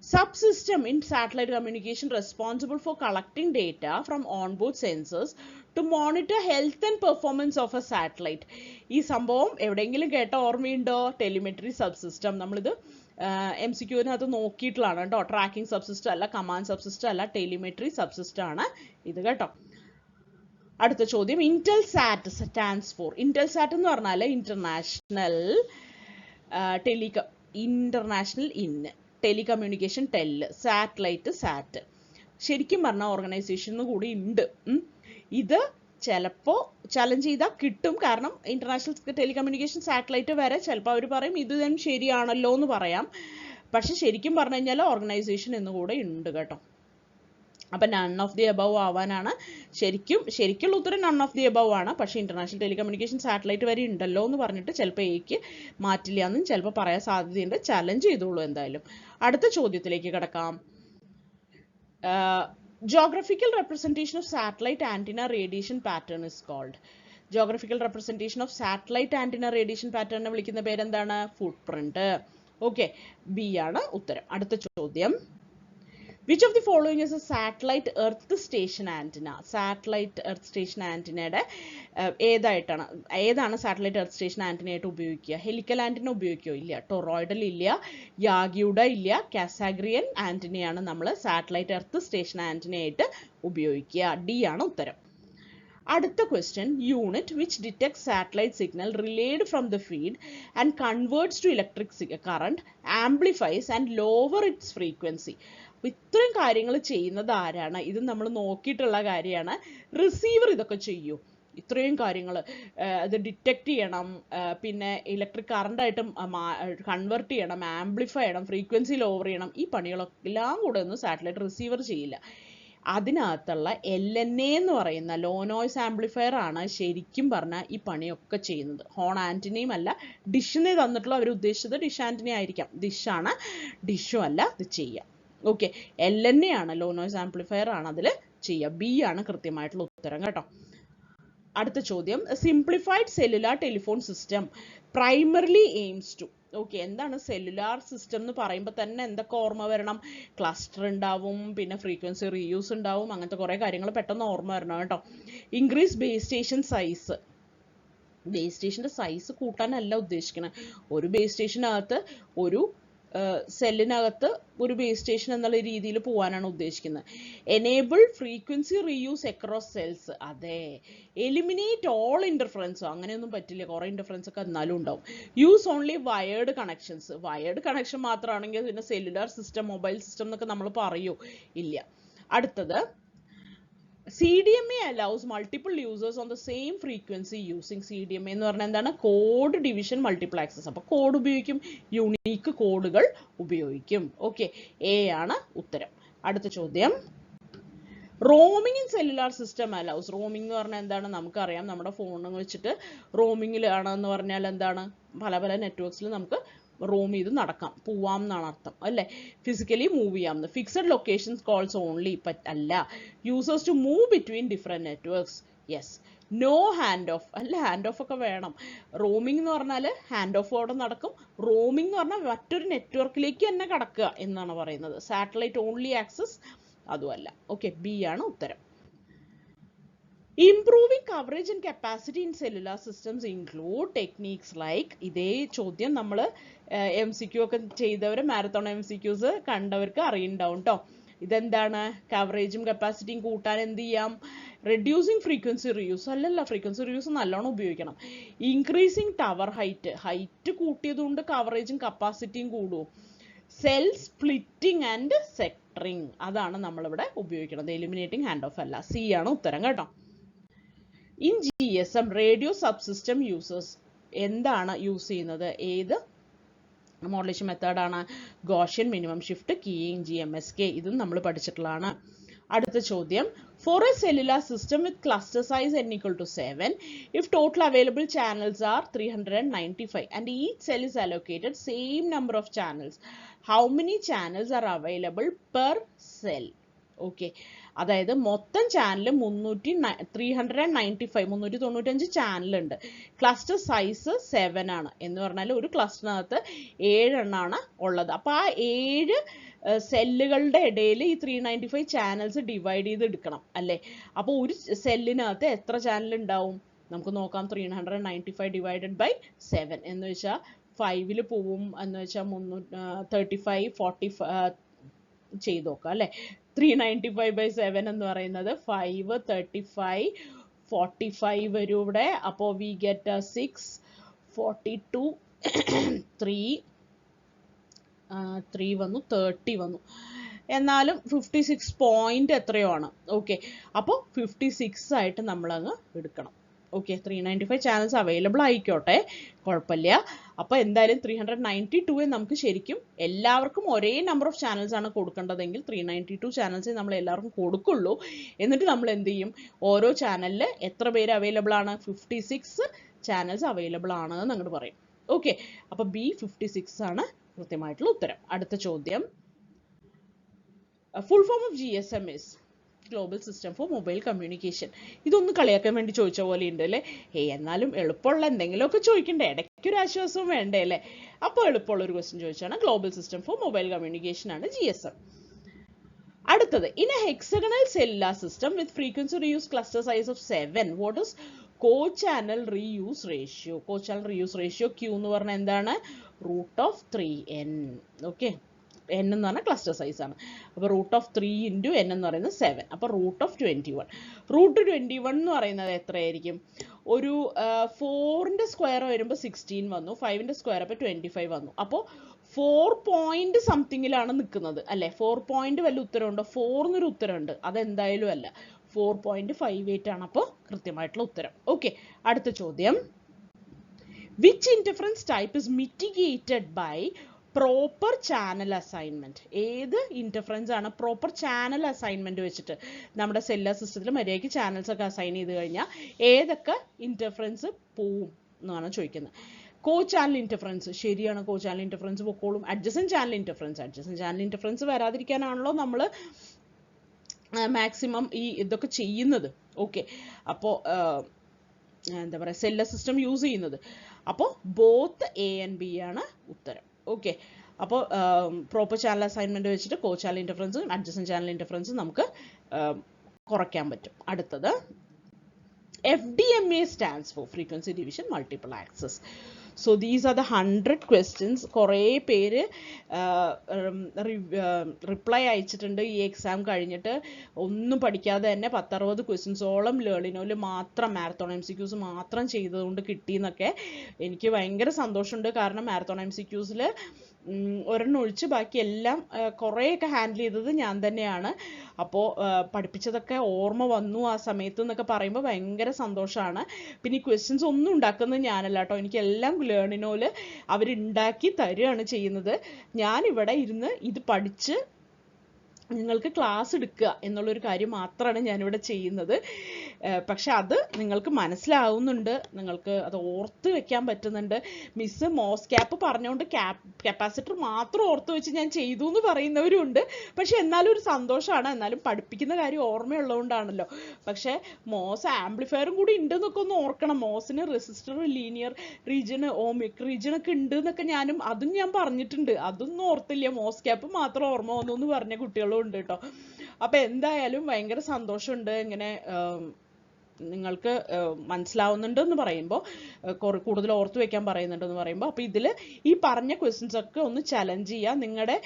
subsystem in satellite communication responsible for collecting data from onboard sensors to monitor health and performance of a satellite. ഈ സംഭവം എവിടെയെങ്കിലും കേട്ട ഓർമ്മയുണ്ടോ? Telemetry subsystem. നമ്മളിത് MCQനകത്ത് നോക്കിയിട്ടുള്ളതാണ് കേട്ടോ. ട്രാക്കിംഗ് സബ്സിസ്റ്റം അല്ല, കമാൻഡ് സബ്സിസ്റ്റം അല്ല, ടെലിമെട്രി സബ്സിസ്റ്റം ആണ് ഇത് കേട്ടോ. അടുത്ത ചോദ്യം, ഇന്റൽസാറ്റ് സ്റ്റാൻഡ്സ് ഫോർ. ഇന്റൽസാറ്റ് എന്ന് പറഞ്ഞാൽ ഇന്റർനാഷണൽ ടെലികമ്മ്യൂണിക്കേഷൻ സാറ്റലൈറ്റ് സാറ്റ്. ശരിക്കും പറഞ്ഞ ഓർഗനൈസേഷൻ കൂടി ഉണ്ട്. ഇത് ചിലപ്പോൾ ചലഞ്ച് ചെയ്താൽ കിട്ടും. കാരണം ഇന്റർനാഷണൽ ടെലികമ്മ്യൂണിക്കേഷൻ സാറ്റലൈറ്റ് വരെ ചിലപ്പോൾ അവർ പറയും ഇത് തന്നെ ശരിയാണല്ലോ എന്ന് പറയാം. പക്ഷെ ശരിക്കും പറഞ്ഞു കഴിഞ്ഞാൽ ഓർഗനൈസേഷൻ എന്നുകൂടെ ഉണ്ട് കേട്ടോ. അപ്പം നൺ ഓഫ് ദി എബവ് ആവാനാണ് ശരിക്കുള്ള ഉത്തരം നൺ ഓഫ് ദി എബവ് ആണ്. പക്ഷേ ഇന്റർനാഷണൽ ടെലികമ്മ്യൂണിക്കേഷൻ സാറ്റലൈറ്റ് വരെ ഉണ്ടല്ലോ എന്ന് പറഞ്ഞിട്ട് ചിലപ്പോൾ എക്ക് മാറ്റില്ല എന്നും ചിലപ്പോൾ പറയാൻ സാധ്യതയുണ്ട്. ചലഞ്ച് ചെയ്തോളൂ എന്തായാലും. അടുത്ത ചോദ്യത്തിലേക്ക് കിടക്കാം. Geographical representation of satellite antenna radiation pattern is called. Geographical representation of satellite antenna radiation pattern വിളിക്കുന്ന പേരെന്താണ്? ഫുട്പ്രിന്റ്. ഓക്കെ, ബി ആണ് ഉത്തരം. അടുത്ത ചോദ്യം, which of the following is a satellite earth station antenna? Satellite earth station antenna ഏതാണ് satellite earth station antenna ആയിട്ട് ഉപയോഗിക്കുക? Helical antenna ഉപയോഗിക്കോ? ഇല്ല. ടൊറോയിഡൽ ഇല്ല, യാഗിയുടെ ഇല്ല, കാസാഗ്രിയൻ ആന്റിനയാണ് നമ്മൾ സാറ്റലൈറ്റ് എർത്ത് സ്റ്റേഷൻ ആന്റിന ആയിട്ട് ഉപയോഗിക്കുക. ഡി ആണ് ഉത്തരം. അടുത്ത question, unit which detect satellite signal relayed from the feed and converts to electric current, amplifies and lower its frequency. ഇത്രയും കാര്യങ്ങൾ ചെയ്യുന്നത് ആരാണ്? ഇത് നമ്മൾ നോക്കിയിട്ടുള്ള കാര്യമാണ്. റിസീവർ ഇതൊക്കെ ചെയ്യൂ. ഇത്രയും കാര്യങ്ങൾ അത് ഡിറ്റക്ട് ചെയ്യണം, പിന്നെ ഇലക്ട്രിക് കറണ്ടായിട്ട് കൺവേർട്ട് ചെയ്യണം, ആംപ്ലിഫൈ ചെയ്യണം, ഫ്രീക്വൻസി ലോവർ ചെയ്യണം. ഈ പണികളൊക്കെ എല്ലാം കൂടെ ഒന്നും സാറ്റലൈറ്റ് റിസീവർ ചെയ്യില്ല. അതിനകത്തുള്ള LNA എന്ന് പറയുന്ന ലോ നോയ്സ് ആംപ്ലിഫയർ ആണ് ശരിക്കും പറഞ്ഞാൽ ഈ പണിയൊക്കെ ചെയ്യുന്നത്. ഹോൺ ആന്റിനയും അല്ല, ഡിഷിനെ തന്നിട്ടുള്ള അവർ ഉദ്ദേശിച്ചത് ഡിഷ് ആന്റിന ആയിരിക്കാം. ഡിഷാണ്, ഡിഷും അല്ല ഇത് ചെയ്യുക. ഓക്കെ, LNA ആണ്, ലോ നോയ്സ് ആംപ്ലിഫയർ ആണ് അതിൽ ചെയ്യുക. ബി ആണ് കൃത്യമായിട്ടുള്ള ഉത്തരം കേട്ടോ. അടുത്ത ചോദ്യം, simplified cellular telephone system primarily aims to. Okay, എന്താണ് സെല്ലുലാർ സിസ്റ്റം എന്ന് പറയുമ്പോൾ തന്നെ എന്തൊക്കെ ഓർമ്മ വരണം? ക്ലസ്റ്റർ ഉണ്ടാവും, പിന്നെ ഫ്രീക്വൻസി റീയൂസ് ഉണ്ടാവും, അങ്ങനത്തെ കുറേ കാര്യങ്ങൾ പെട്ടെന്ന് ഓർമ്മ വരണം കേട്ടോ. Increase base station size. Base സ്റ്റേഷൻ്റെ സൈസ് കൂട്ടാനല്ല ഉദ്ദേശിക്കുന്നത്. ഒരു ബേസ് സ്റ്റേഷനകത്ത് ഒരു സെല്ലിനകത്ത് ഒരു ബേസ് സ്റ്റേഷൻ എന്നുള്ള രീതിയിൽ പോകാനാണ് ഉദ്ദേശിക്കുന്നത്. Enable frequency reuse across cells. അതെ, എലിമിനേറ്റ് ഓൾ ഇൻ്റർഫറൻസ്. അങ്ങനെയൊന്നും പറ്റില്ല, കുറേ ഇൻ്റർഫറൻസ് ഒക്കെ എന്നാലും ഉണ്ടാവും. Use only wired connections. Wired connection മാത്രമാണെങ്കിൽ പിന്നെ സെല്ലുലാർ സിസ്റ്റം, മൊബൈൽ സിസ്റ്റം എന്നൊക്കെ നമ്മൾ പറയൂ? ഇല്ല. അടുത്തത്, CDMA allows multiple users on the same frequency using CDMA എന്ന് പറഞ്ഞാൽ എന്താണ്? Code division multiplexes. അപ്പോൾ കോഡ് ഉപയോഗിക്കും, യുണീക്ക് കോഡുകൾ ഉപയോഗിക്കും. ഓക്കെ, എ ആണ് ഉത്തരം. അടുത്ത ചോദ്യം, roaming in cellular system allows. Roaming എന്ന് പറഞ്ഞാൽ എന്താണ്? നമുക്കറിയാം, നമ്മുടെ ഫോൺ വെച്ചിട്ട് റോമിംഗിൽ ആണെന്ന് പറഞ്ഞാൽ എന്താണ്? പല പല നെറ്റ്വർക്ക്സിൽ നമുക്ക് റോം ചെയ്ത് നടക്കാം, പോവാം എന്നാണ് അർത്ഥം അല്ലേ? ഫിസിക്കലി മൂവ് ചെയ്യാം. ഫിക്സഡ് ലൊക്കേഷൻസ് കോൾസ് ഓൺലി അല്ല. Users to move between different networks. Yes. No hand off. അല്ല, ഹാൻഡ് ഓഫ് ഒക്കെ വേണം. റോമിംഗ് എന്ന് പറഞ്ഞാൽ ഹാൻഡ് ഓഫ് അവിടെ നടക്കും. റോമിംഗ് എന്ന് പറഞ്ഞാൽ മറ്റൊരു നെറ്റ്വർക്കിലേക്ക് തന്നെ കടക്കുക എന്നാണ് പറയുന്നത്. സാറ്റലൈറ്റ് ഓൺലി ആക്സസ് അതുമല്ല. ഓക്കെ, ബി ആണ് ഉത്തരം. Improving coverage and capacity in cellular systems include techniques like. ഇതേ ചോദ്യം നമ്മൾ MCQ ഒക്കെ ചെയ്തവർ, മാരത്തോൺ MCQs കണ്ടവർക്ക് അറിയുന്നുണ്ടാവും കേട്ടോ. ഇതെന്താണ്? കവറേജും കപ്പാസിറ്റിയും കൂട്ടാൻ എന്ത് ചെയ്യാം? Reducing frequency Reus. അല്ലല്ല, ഫ്രീക്വൻസി റിയൂസ് നല്ലോണം ഉപയോഗിക്കണം. ഇൻക്രീസിങ് ടവർ ഹൈറ്റ് കൂട്ടിയതുകൊണ്ട് കവറേജും കപ്പാസിറ്റിയും കൂടും. സെൽ സ്പ്ലിറ്റിംഗ് ആൻഡ് സെക്ടറിങ്, അതാണ് നമ്മളിവിടെ ഉപയോഗിക്കുന്നത്. എലിമിനേറ്റിംഗ് ഹാൻഡ് ഓഫ് അല്ല. സി ആണ് ഉത്തരം കേട്ടോ. In GSM radio subsystem users എന്താണ് യൂസ് ചെയ്യുന്നത്? ഏത് മോഡുലേഷൻ മെത്തേഡാണ്? Gaussian minimum shift keying, GMSK. ഇതും നമ്മൾ പഠിച്ചിട്ടുള്ളതാണ്. അടുത്ത ചോദ്യം, for a cellular system with cluster size n equal to 7, if total available channels are 395 and each cell is allocated same number of channels, how many channels are available per cell? Okay, അതായത് മൊത്തം channel 395 ചാനലുണ്ട്. Cluster size 7 ആണ്. എന്ന് പറഞ്ഞാൽ ഒരു ക്ലസ്റ്ററിനകത്ത് 7 എണ്ണമാണ് ഉള്ളത്. അപ്പോൾ ആ 7 സെല്ലുകളുടെ ഇടയിൽ ഈ 395 ചാനൽസ് ഡിവൈഡ് ചെയ്ത് എടുക്കണം അല്ലേ. അപ്പോൾ ഒരു സെല്ലിനകത്ത് എത്ര ചാനൽ ഉണ്ടാവും നമുക്ക് നോക്കാം. 395 ഡിവൈഡഡ് ബൈ 7 എന്ന് വെച്ചാൽ 5 പോവും എന്ന് വെച്ചാൽ 35 45 ചെയ്ത് നോക്കാം അല്ലേ. 395 by 7 എന്ന് പറയുന്നത് 5 35 45 വരും ഇവിടെ. അപ്പോൾ വി ഗെറ്റ് 6 42 3 വന്നു 30 വന്നു. എന്നാലും 56 പോയിന്റ് എത്രയോ ആണ്. ഓക്കെ, അപ്പോൾ 56 ആയിട്ട് നമ്മളങ്ങ് എടുക്കണം. ഓക്കെ, 395 ചാനൽസ് അവൈലബിൾ ആയിക്കോട്ടെ, കുഴപ്പമില്ല. അപ്പോൾ എന്തായാലും 392 നമുക്ക് ശരിക്കും എല്ലാവർക്കും ഒരേ നമ്പർ ഓഫ് ചാനൽസ് ആണ് കൊടുക്കേണ്ടതെങ്കിൽ 392 ചാനൽസ് നമ്മൾ എല്ലാവർക്കും കൊടുക്കുള്ളൂ. എന്നിട്ട് നമ്മൾ എന്ത് ചെയ്യും, ഓരോ ചാനലിൽ എത്ര പേര് അവൈലബിൾ ആണ്, 56 ചാനൽസ് അവൈലബിൾ ആണ് എന്ന് അങ്ങോട്ട് പറയും. ഓക്കെ, അപ്പോൾ B 56 ആണ് കൃത്യമായിട്ടുള്ള ഉത്തരം. അടുത്ത ചോദ്യം, full form of GSM is global system for mobile communication. ഇതൊന്ന് കളിയാക്കാൻ വേണ്ടി ചോദിച്ച പോലെ ഉണ്ട് അല്ലേ. എന്നാലും എളുപ്പമുള്ള എന്തെങ്കിലുമൊക്കെ ചോദിക്കണ്ടേ, ഇടയ്ക്കൊരു ആശ്വാസവും വേണ്ടേ അല്ലേ. അപ്പോൾ എളുപ്പമുള്ള ഒരു ക്വസ്റ്റ്യൻ ചോദിച്ചാണ് global system for mobile communication ആണ് GSM. അടുത്തത്, in a hexagonal cellular system with frequency reuse cluster size of 7 what is co-channel reuse ratio? co-channel reuse ratio Q എന്ന് പറഞ്ഞാൽ എന്താണ്, √3n. ഓക്കെ, n എന്ന് പറഞ്ഞാൽ ക്ലസ്റ്റർ സൈസ് ആണ്. അപ്പോൾ √3 × n എന്ന് പറയുന്നത് 7. അപ്പോൾ √21. √21 എന്ന് പറയുന്നത് എത്രയായിരിക്കും, ഒരു 4ന്റെ സ്ക്വയർ വരുമ്പോൾ 16 വന്നു, 5ന്റെ സ്ക്വയർ അപ്പോൾ 25 വന്നു. അപ്പോൾ 4 പോയിന്റ് സംതിങ്ങിലാണ് നിൽക്കുന്നത് അല്ലേ. 4 പോയിന്റ് വല്ല ഉത്തരമുണ്ടോ, 4 ഉത്തരമുണ്ട്, അതെന്തായാലും അല്ല, 4.58 ആണ് അപ്പോൾ കൃത്യമായിട്ടുള്ള ഉത്തരം. ഓക്കെ, അടുത്ത ചോദ്യം, which interference type is mitigated by proper channel assignment? ഏത് ഇന്റർഫറൻസ് ആണ് പ്രോപ്പർ ചാനൽ അസൈൻമെന്റ് വെച്ചിട്ട് നമ്മുടെ സെല്ലുലാർ സിസ്റ്റത്തിൽ മര്യാദയ്ക്ക് ചാനൽസ് ഒക്കെ അസൈൻ ചെയ്ത് കഴിഞ്ഞാൽ ഏതൊക്കെ ഇന്റർഫറൻസ് പോവും എന്നാണ് ചോദിക്കുന്നത്. co-channel interference ശരിയാണ്, co-channel interference പൊക്കോളും. adjacent channel interference വരാതിരിക്കാനാണല്ലോ നമ്മൾ മാക്സിമം ഈ ഇതൊക്കെ ചെയ്യുന്നത്. ഓക്കെ, അപ്പോൾ എന്താ പറയുക, സെല്ലുലാർ സിസ്റ്റം യൂസ് ചെയ്യുന്നത്. അപ്പോൾ ബോത്ത് A and B ആണ് ഉത്തരം. ഓക്കെ, അപ്പോൾ പ്രോപ്പർ ചാനൽ അസൈൻമെന്റ് വെച്ചിട്ട് co-channel interference adjacent channel interference നമുക്ക് കുറയ്ക്കാൻ പറ്റും. അടുത്തത്, FDMA stands for frequency division multiple access. So these are the 100 questions. കുറേ പേര് റിപ്ലൈ അയച്ചിട്ടുണ്ട് ഈ എക്സാം കഴിഞ്ഞിട്ട്. ഒന്നും പഠിക്കാതെ തന്നെ 10-60 ക്വസ്റ്റ്യൻസോളം ലേണിനോയിൽ മാത്രം മാരത്തോൺ MCQs മാത്രം ചെയ്തതുകൊണ്ട് കിട്ടിയെന്നൊക്കെ എനിക്ക് ഭയങ്കര സന്തോഷമുണ്ട്. കാരണം മാരത്തോൺ MCQസിൽ ഒരെണ്ണം ഒഴിച്ച് ബാക്കി എല്ലാം കുറേയൊക്കെ ഹാൻഡിൽ ചെയ്തത് ഞാൻ തന്നെയാണ്. അപ്പോൾ പഠിപ്പിച്ചതൊക്കെ ഓർമ്മ വന്നു ആ സമയത്ത് എന്നൊക്കെ പറയുമ്പോൾ ഭയങ്കര സന്തോഷമാണ്. പിന്നെ ഈ ക്വസ്റ്റ്യൻസ് ഒന്നും ഉണ്ടാക്കുന്നത് ഞാനല്ല കേട്ടോ, എനിക്കെല്ലാം ലേണിനോല് അവരുണ്ടാക്കി തരികയാണ് ചെയ്യുന്നത്. ഞാനിവിടെ ഇരുന്ന് ഇത് പഠിച്ച് നിങ്ങൾക്ക് ക്ലാസ് എടുക്കുക എന്നുള്ളൊരു കാര്യം മാത്രമാണ് ഞാനിവിടെ ചെയ്യുന്നത്. പക്ഷെ അത് നിങ്ങൾക്ക് മനസ്സിലാവുന്നുണ്ട്, നിങ്ങൾക്ക് അത് ഓർത്ത് വെക്കാൻ പറ്റുന്നുണ്ട്. മിസ് മോസ് ക്യാപ്പ് പറഞ്ഞുകൊണ്ട് കപ്പാസിറ്റർ മാത്രം ഓർത്ത് വെച്ച് ഞാൻ ചെയ്തു എന്ന് പറയുന്നവരും ഉണ്ട്. പക്ഷെ എന്നാലും ഒരു സന്തോഷമാണ്, എന്നാലും പഠിപ്പിക്കുന്ന കാര്യം ഓർമ്മയുള്ളതുകൊണ്ടാണല്ലോ. പക്ഷെ മോസ് ആംപ്ലിഫയറും കൂടി ഉണ്ട് എന്നൊക്കെ ഒന്ന് ഓർക്കണം. മോസിന് resistor, linear region, ohmic region ഒക്കെ ഉണ്ട് എന്നൊക്കെ അതും ഞാൻ പറഞ്ഞിട്ടുണ്ട്. അതൊന്നും ഓർത്തില്ല, മോസ് ക്യാപ്പ് മാത്രം ഓർമ്മ വന്നു എന്ന് പറഞ്ഞ കുട്ടികളും ഉണ്ട് കേട്ടോ. അപ്പൊ എന്തായാലും ഭയങ്കര സന്തോഷമുണ്ട് ഇങ്ങനെ നിങ്ങൾക്ക് മനസ്സിലാവുന്നുണ്ട് എന്ന് പറയുമ്പോൾ, കൂടുതൽ ഓർത്ത് വെക്കാൻ പറയുന്നുണ്ടെന്ന് പറയുമ്പോൾ. അപ്പോൾ ഇതിൽ ഈ പറഞ്ഞ ക്വസ്റ്റ്യൻസ് ഒക്കെ ഒന്ന് ചലഞ്ച് ചെയ്യുക. നിങ്ങളുടെ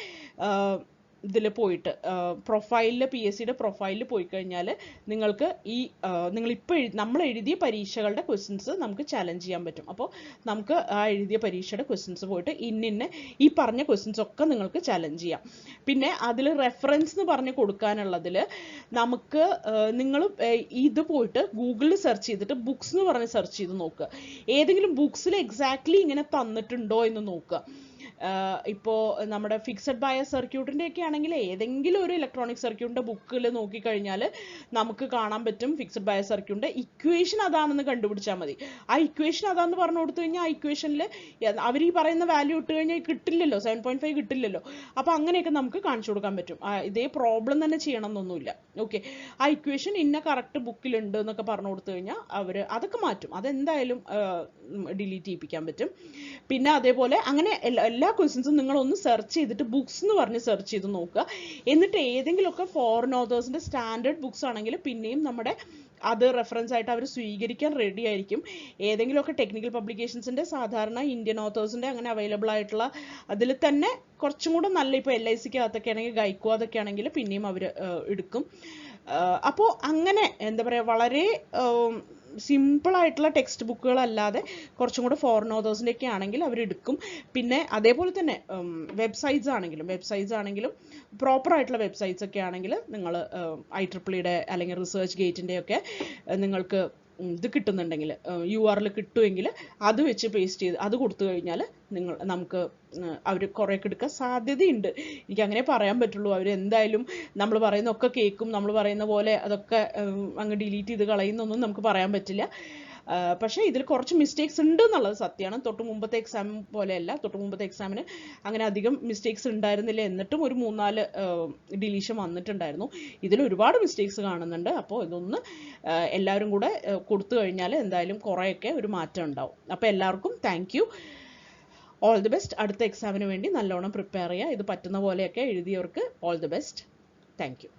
ഇതിൽ പോയിട്ട് പ്രൊഫൈലിൽ, PSCയുടെ പ്രൊഫൈലിൽ പോയി കഴിഞ്ഞാൽ നിങ്ങൾക്ക് ഈ നമ്മൾ എഴുതിയ പരീക്ഷകളുടെ ക്വസ്റ്റ്യൻസ് നമുക്ക് ചലഞ്ച് ചെയ്യാൻ പറ്റും. അപ്പോൾ നമുക്ക് ആ എഴുതിയ പരീക്ഷയുടെ ക്വസ്റ്റ്യൻസ് പോയിട്ട് ഈ പറഞ്ഞ ക്വസ്റ്റ്യൻസ് ഒക്കെ നിങ്ങൾക്ക് ചലഞ്ച് ചെയ്യാം. പിന്നെ അതിൽ റെഫറൻസ് എന്ന് പറഞ്ഞ് കൊടുക്കാനുള്ളതിൽ നമുക്ക് നിങ്ങൾ ഇത് പോയിട്ട് ഗൂഗിളിൽ സെർച്ച് ചെയ്തിട്ട് ബുക്സ് എന്ന് പറഞ്ഞ് സെർച്ച് ചെയ്ത് നോക്കുക. ഏതെങ്കിലും ബുക്സിൽ എക്സാക്ട്ലി ഇങ്ങനെ തന്നിട്ടുണ്ടോ എന്ന് നോക്കുക. ഇപ്പോൾ നമ്മുടെ ഫിക്സഡ് ബയസ് സർക്യൂട്ടിൻ്റെ ഒക്കെ ആണെങ്കിൽ ഏതെങ്കിലും ഒരു ഇലക്ട്രോണിക് സർക്യൂട്ടിൻ്റെ ബുക്കിൽ നോക്കിക്കഴിഞ്ഞാൽ നമുക്ക് കാണാൻ പറ്റും ഫിക്സഡ് ബയസ് സർക്യൂട്ടിൻ്റെ ഇക്വേഷൻ അതാണെന്ന് കണ്ടുപിടിച്ചാൽ മതി. ആ ഇക്വേഷൻ അതാന്ന് പറഞ്ഞു കൊടുത്തു കഴിഞ്ഞാൽ ആ ഇക്വേഷനിൽ അവർ ഈ പറയുന്ന വാല്യൂ ഇട്ട് കഴിഞ്ഞാൽ കിട്ടില്ലല്ലോ, 7.5 കിട്ടില്ലല്ലോ. അപ്പോൾ അങ്ങനെയൊക്കെ നമുക്ക് കാണിച്ചു കൊടുക്കാൻ പറ്റും. ഇതേ പ്രോബ്ലം തന്നെ ചെയ്യണം എന്നൊന്നുമില്ല. ഓക്കെ, ആ ഇക്വേഷൻ ഇന്ന കറക്റ്റ് ബുക്കിലുണ്ട് എന്നൊക്കെ പറഞ്ഞു കൊടുത്തു കഴിഞ്ഞാൽ അവർ അതൊക്കെ മാറ്റും. അതെന്തായാലും ഡിലീറ്റ് ചെയ്യിപ്പിക്കാൻ പറ്റും. പിന്നെ അതേപോലെ അങ്ങനെ എല്ലാ ക്വസ്റ്റ്യൻസും നിങ്ങളൊന്ന് സെർച്ച് ചെയ്തിട്ട് ബുക്സ് എന്ന് പറഞ്ഞ് സെർച്ച് ചെയ്ത് നോക്കുക. എന്നിട്ട് ഏതെങ്കിലുമൊക്കെ ഫോറിൻ ഓതേഴ്സിൻ്റെ സ്റ്റാൻഡേർഡ് ബുക്സ് ആണെങ്കിൽ പിന്നെയും നമ്മുടെ അത് റെഫറൻസ് ആയിട്ട് അവർ സ്വീകരിക്കാൻ റെഡി ആയിരിക്കും. ഏതെങ്കിലുമൊക്കെ ടെക്നിക്കൽ പബ്ലിക്കേഷൻസിൻ്റെ സാധാരണ ഇന്ത്യൻ ഓതേഴ്സിൻ്റെ അങ്ങനെ അവൈലബിൾ ആയിട്ടുള്ള അതിൽ തന്നെ കുറച്ചും കൂടെ നല്ല, ഇപ്പോൾ LICക്ക് അകത്തൊക്കെ ആണെങ്കിൽ ഗൈക്കോ അതൊക്കെ ആണെങ്കിൽ പിന്നെയും അവർ എടുക്കും. അപ്പോൾ അങ്ങനെ എന്താ പറയുക, വളരെ സിമ്പിളായിട്ടുള്ള ടെക്സ്റ്റ് ബുക്കുകളല്ലാതെ കുറച്ചും കൂടെ ഫോറിൻ ഓതേഴ്സിൻ്റെ ഒക്കെ ആണെങ്കിൽ അവരെടുക്കും. പിന്നെ അതേപോലെ തന്നെ വെബ്സൈറ്റ്സ് ആണെങ്കിലും പ്രോപ്പറായിട്ടുള്ള വെബ്സൈറ്റ്സ് ഒക്കെ ആണെങ്കിൽ നിങ്ങൾ IEEEയുടെ അല്ലെങ്കിൽ റിസർച്ച് ഗേറ്റിൻ്റെ ഒക്കെ നിങ്ങൾക്ക് ഇത് കിട്ടുന്നുണ്ടെങ്കിൽ URL കിട്ടുമെങ്കിൽ അത് വെച്ച് പേസ്റ്റ് ചെയ്ത് അത് കൊടുത്തു കഴിഞ്ഞാൽ നമുക്ക് അവർ കുറേയൊക്കെ എടുക്കാൻ സാധ്യതയുണ്ട്. എനിക്കങ്ങനെ പറയാൻ പറ്റുള്ളൂ. അവർ എന്തായാലും നമ്മൾ പറയുന്നതൊക്കെ കേൾക്കും, നമ്മൾ പറയുന്ന പോലെ അതൊക്കെ അങ്ങ് ഡിലീറ്റ് ചെയ്ത് കളയുന്നൊന്നും നമുക്ക് പറയാൻ പറ്റില്ല. പക്ഷേ ഇതിൽ കുറച്ച് മിസ്റ്റേക്സ് ഉണ്ട് എന്നുള്ളത് സത്യമാണ്. തൊട്ട് മുമ്പത്തെ എക്സാം പോലെയല്ല. തൊട്ട് മുമ്പത്തെ എക്സാമിന് അങ്ങനെ അധികം മിസ്റ്റേക്സ് ഉണ്ടായിരുന്നില്ല, എന്നിട്ടും ഒരു 3-4 ഡിലീഷൻ വന്നിട്ടുണ്ടായിരുന്നു. ഇതിൽ ഒരുപാട് മിസ്റ്റേക്സ് കാണുന്നുണ്ട്. അപ്പോൾ ഇതൊന്ന് എല്ലാവരും കൂടെ കൊടുത്തു കഴിഞ്ഞാൽ എന്തായാലും കുറേയൊക്കെ ഒരു മാറ്റം ഉണ്ടാവും. അപ്പോൾ എല്ലാവർക്കും thank you, all the best. അടുത്ത എക്സാമിന് വേണ്ടി നല്ലോണം പ്രിപ്പയർ ചെയ്യുക. ഇത് പറ്റുന്ന പോലെയൊക്കെ എഴുതിയവർക്ക് all the best. Thank U.